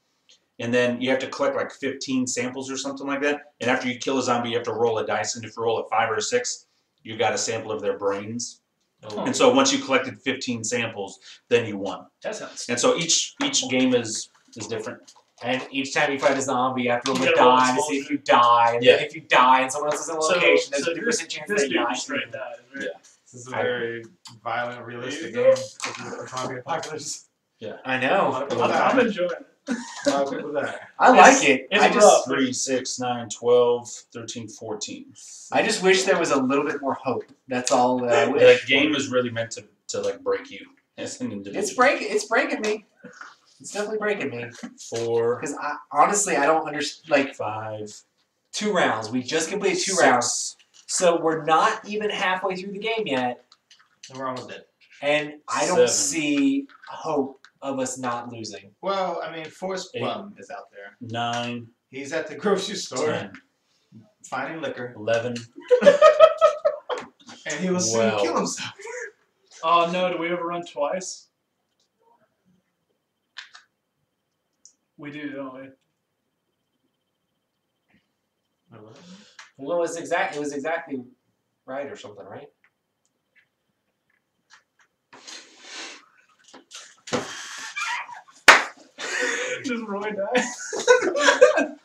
and then you have to collect 15 samples or something like that. And after you kill a zombie, you have to roll a dice, and if you roll a 5 or a 6, you got a sample of their brains. Oh. And so once you collected 15 samples, then you won. That sounds. And so each game is different. And each time you fight a zombie, you have to roll You a gotta roll die to see if exposure. you die. And Yeah. then if you die and someone else is in a location, there's a 50% chance This they dude die. straight dies, right? Yeah. This is a very violent, realistic There game. you For zombie apocalypse. I know. I'm enjoying it. A lot of people die. I like it. It's I rough. just 3, 6, 9, 12, 13, 14. I just wish there was a little bit more hope. That's all that I wish. The game is really meant to like break you as an individual. It's breaking me. It's definitely breaking me. 4, Because honestly, I don't understand. Like 5, 2 rounds. We just completed 2 6. rounds, so we're not even halfway through the game yet, And we're almost dead. and I 7. don't see hope of us not losing. Well, I mean, Forrest 8. Plum is out there. 9, He's at the grocery store 10, finding liquor, 11. and he will soon 12. kill himself. Oh no, do we ever run twice? We do, don't we? Well, it was exactly right or something, right? Does Roy die?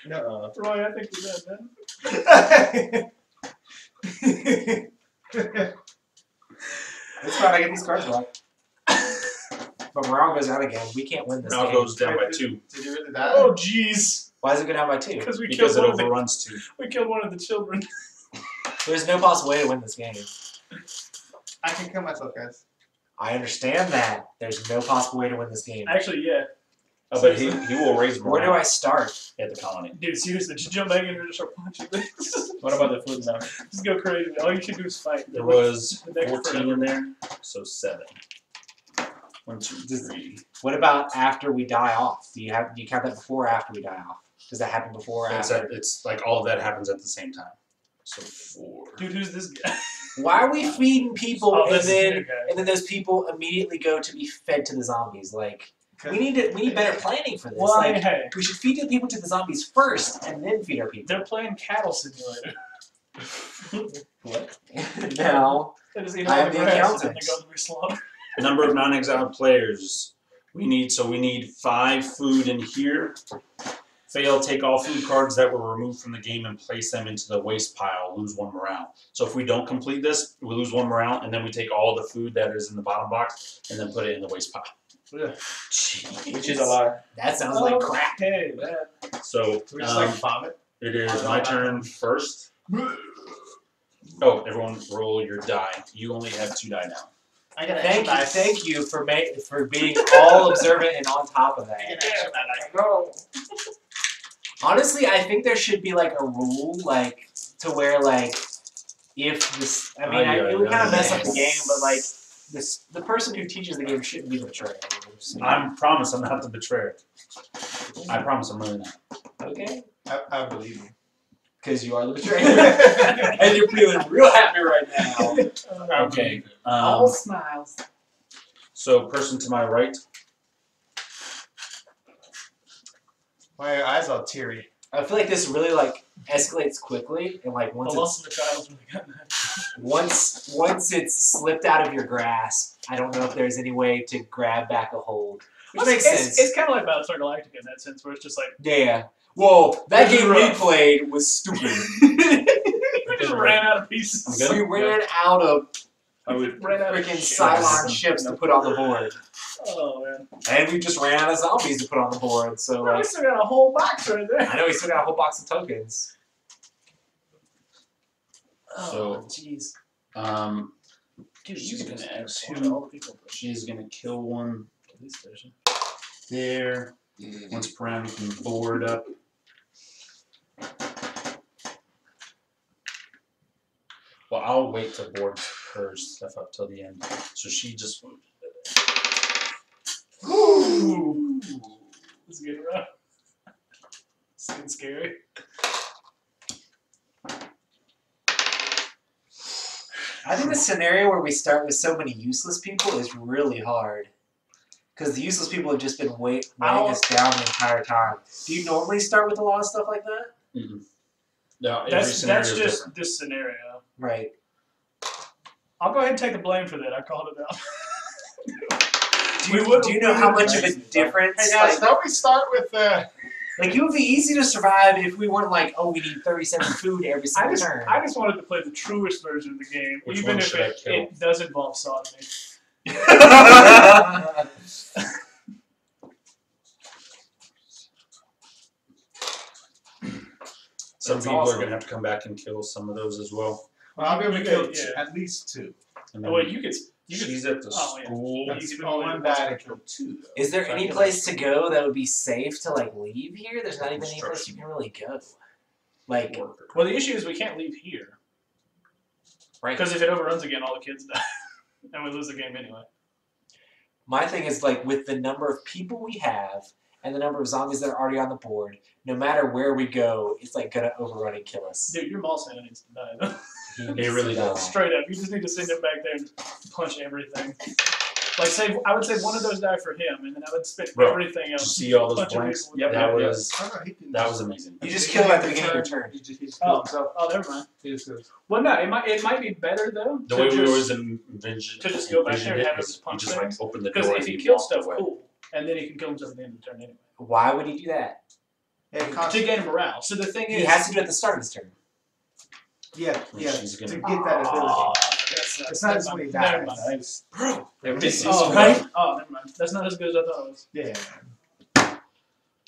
No. Roy, I think you're dead, man. It's fine. I get these cards back. But Morale goes out again. We can't win this Now game. goes down by 2 Did you really die? Oh jeez. Why does it go down by 2? Because we because killed it one of the overruns 2. we killed one of the children. There's no possible way to win this game. I can kill myself, guys. I understand that. There's no possible way to win this game. Actually, yeah. Oh, but he will raise Where do morale I start? at the colony. Dude, seriously, just jump back in here and just start punching things. What about the food now? Just go crazy. All you should do is fight. There was The next 14 forever. in there, so 7. 1, 2, 3. What about after we die off? Do you count that before or after we die off? Does that happen before or after? It's like all of that happens at the same time. So 4. Dude, who's this guy? Why are we feeding people Oh, and this is then your guy. and then those people immediately go to be fed to the zombies? Like we need better planning for this. Why? Like Hey, we should feed the people to the zombies first and then feed our people. they're playing Cattle Simulator. What? No. They just eat I all am the the grass and then accountant. they go to be slaughtered. Number of non-exiled players. We need 5 food in here. Fail, take all food cards that were removed from the game and place them into the waste pile. Lose 1 morale. So if we don't complete this, we lose 1 morale, and then we take all the food that is in the bottom box and then put it in the waste pile. Jeez. Which is a lot. That sounds like crap. Hey, that. So We just like vomit. it is my turn first. Oh, everyone roll your die. You only have 2 die now. I got Thank you for being all observant and on top of that. No. Honestly, I think there should be like a rule, like to where like if this, I mean, it would kind of mess up the game, but like the person who teaches the game shouldn't be the betrayer. I promise I'm not the betrayer. I promise I'm really not. Okay, I believe you. because you are the betrayer, and you're feeling real happy right now. Okay. All smiles. So person to my right. Why are your eyes all teary? I feel like this really like escalates quickly, and like The once loss of the child's really gotten that. once it's slipped out of your grasp, I don't know if there's any way to grab back a hold. Which makes sense. It's kind of like Battlestar Galactica in that sense, where it's just like Yeah. Whoa, that This is game we rough. played was stupid. we just ran out of pieces. I'm good. We ran out of I would. Ran out of freaking shit. Cylon ships to put on the board. Oh man, And we just ran out of zombies to put on the board, so we like, still got a whole box right there. I know we still got a whole box of tokens. So- Oh, jeez. Dude, She's gonna add two 2. all the people. She's gonna kill 1 Police station. there. Once per round, you can board up. Well, I'll wait to board her stuff up till the end. So she just. Ooh. This is getting rough. It's getting scary. I think the scenario where we start with so many useless people is really hard. Because the useless people have just been weighing us down the entire time. Do you normally start with a lot of stuff like that? Mm-mm. No, every That's scenario is just different. this scenario. Right. I'll go ahead and take the blame for that. I called it out. Do you know how much of a difference? Hey guys, Like, don't we start with Like, it would be easy to survive if we weren't like, oh, we need 37 food every single turn. I just wanted to play the truest version of the game, Which even one if should I kill? it does involve sodomy. Some That's people awesome. are going to have to come back and kill some of those as well. Well, I'll be able to kill Yeah. at least 2. And Oh, then wait, you could. she's at the Oh, yeah. school. That's You can only only one died. I killed 2. Though. Is there So I any feel place like- to go that would be safe to like leave here? There's not even any place you can really go. Like, Well, the issue is we can't leave here right? because if it overruns again, all the kids die, and we lose the game anyway. My thing is like with the number of people we have and the number of zombies that are already on the board, no matter where we go, it's like gonna overrun and kill us. Dude, your mall Santa needs to die though. It really does. Straight up, you just need to send him back there and punch everything. Like, I would say one of those die for him, and then I would spit Bro, everything else. see all those Punch blanks? people. Yep, that was I don't know, he can- that was amazing. You just kill him at the beginning of your turn. He just killed himself. Oh, never mind. He just goes. Well, no, it might be better though. The to way we just- always envisioned to just go back there and have him is just punch you just like things. open the door Because if and he you kills walk stuff, away. cool, and then he can kill himself at the end of the turn anyway. Why would he do that? Yeah, it costs- To gain morale. So the thing is, He has to do it at the start of his turn. yeah. She's To gonna. get that ability. Oh, It's not just when he Never dies. mind. Nice. Bro, This is Oh, right. Oh, never mind. That's not as good as I thought it was. Yeah.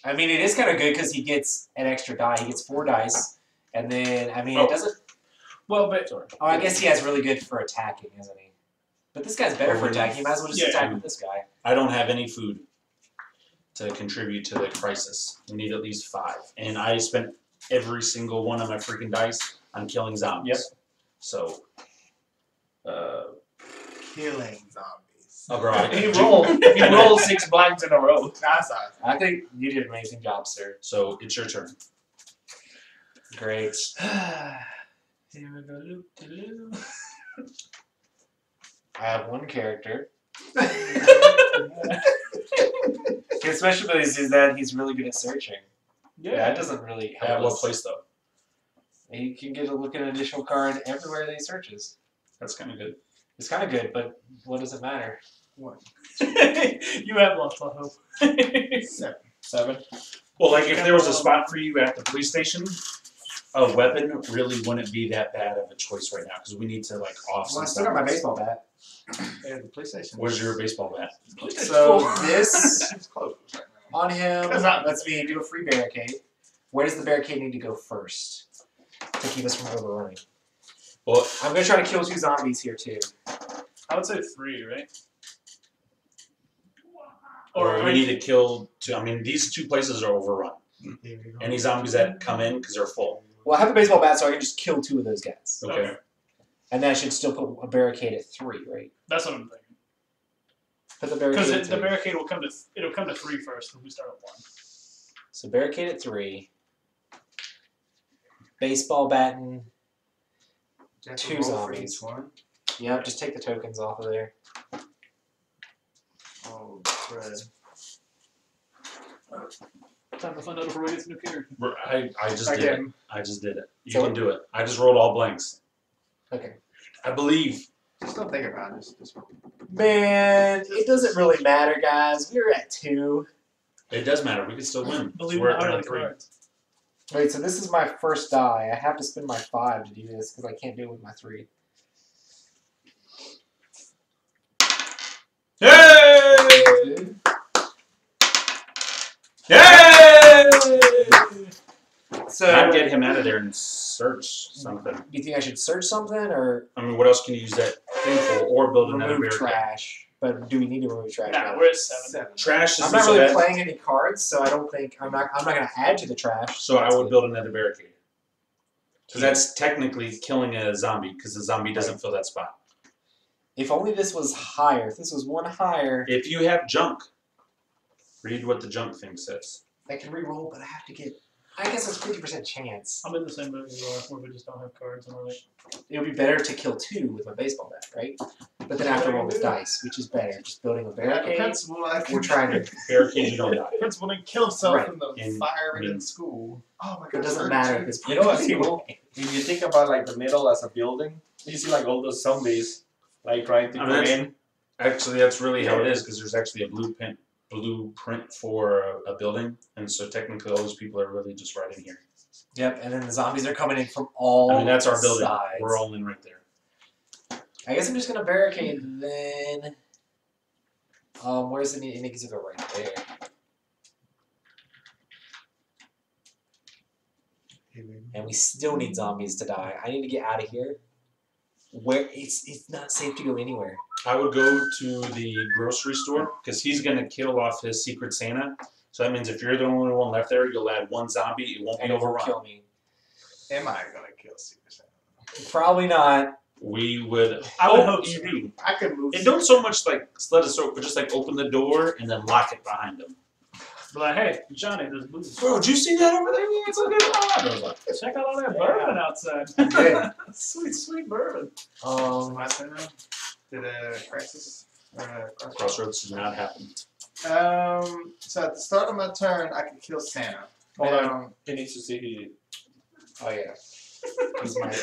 I mean, it is kind of good because he gets an extra die. He gets 4 dice, and then I mean, Oh. it doesn't. Well, but Oh, I guess he has really good for attacking, isn't he? But this guy's better Oh, for attacking. He might as well just yeah. attack with this guy. I don't have any food to contribute to the crisis. We need at least 5, and I spent every single one of my freaking dice on killing zombies. Yep. So, Killing zombies. oh, bro, He rolled 6 blanks in a row. That's awesome. I think you did an amazing job, sir. So it's your turn. Great. Here we go. Loop-de-loo. I have one character. His special abilities is that he's really good at searching. Yeah, that doesn't really help At what us. place though? He can get a look at an additional card everywhere that he searches. That's kind of good. It's kind of good, but what does it matter? You have lost all hope. 7. Well, like if there was a spot for you at the police station, a weapon really wouldn't be that bad of a choice right now because we need to like off Well, I some still got my stuff. baseball bat. Yeah, the PlayStation. Where's your baseball bat? So this It's closed right now. on him That's not- lets me do a free barricade. Where does the barricade need to go first to keep us from overrunning? Well, I'm gonna try to kill 2 zombies here too. I would say 3, right? or we need to kill 2. I mean, these 2 places are overrun. Here we go. Any zombies that come in because they're full. Well, I have a baseball bat, so I can just kill 2 of those guys. Okay. And then I should still put a barricade at 3, right? That's what I'm thinking. Put the barricade at Because the 3. barricade will come to 3 first, and we start at 1. So barricade at 3. Baseball batting. You have to 2 roll for zombies. each one. Yep, just take the tokens off of there. Oh, crud. Time to find out if Roy gets a new character. I just did it. Again. I just did it. You So- can do it. I just rolled all blanks. Okay. I believe. Just don't think about it. Just Man, it doesn't really matter, guys. We're at 2. It does matter. We can still win. Believe We're it or at not, round the 3. cards. Wait, so this is my first die. I have to spend my 5 to do this because I can't do it with my 3. Yay! Good. Yay! So, I'd get him out of there and search something. do you think I should search something or I mean, what else can you use that thing for? Or build another remove barricade? trash? But do we need to remove trash? Nah, now? we're at 7. Trash is I'm not so really that- playing any cards, so I don't think I'm not gonna add to the trash. So I That's would good. build another barricade. Because that's technically killing a zombie, because the zombie doesn't fill that spot. If only this was higher. If this was 1 higher, If you have junk, read what the junk thing says. I can re-roll, but I have to get. I guess it's 50% chance. I'm in the same boat as you are, where we just don't have cards, and we're like, It would be better to kill 2 with my baseball bat, right? But then I have to roll with dice, which is better. Just building a barricade. Principal, I We're trying to. Barricade, you don't die. Principal didn't kill himself Right. in the And- fire I mean- in school. Oh my It god. doesn't matter at this point. You know what's cool? If you think about like the middle as a building, you see like all those zombies like trying to I mean, come that's- in. Actually, that's really how it is, because there's actually a blue pin blueprint for a building, and so technically all those people are really just right in here. Yep, and then the zombies are coming in from all I mean, that's our building. sides. We're all in right there. I guess I'm just gonna barricade then. Where's the it needs to go right there. And we still need zombies to die. I need to get out of here. Where it's not safe to go anywhere. I would go to the grocery store because he's gonna kill off his Secret Santa. So that means if you're the only one left there, you'll add one zombie. It won't be And it won't overrun. kill me. Am I gonna kill Secret Santa? Probably not. We would. I would hope so. you do. I could move. And don't so much like let us but just like open the door and then lock it behind him. Be like, hey, Johnny, there's booze. Bro, did you see that over there? Yeah, it's a good one. Check out all that bourbon outside. Yeah. Sweet, sweet bourbon. My turn now. Did Crisis? Crossroads does not happen. So at the start of my turn, I can kill Santa. Hold on. He needs to see who. Oh yeah.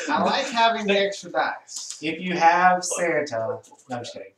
I like having the extra dice. If you have Santa, no, I'm just kidding.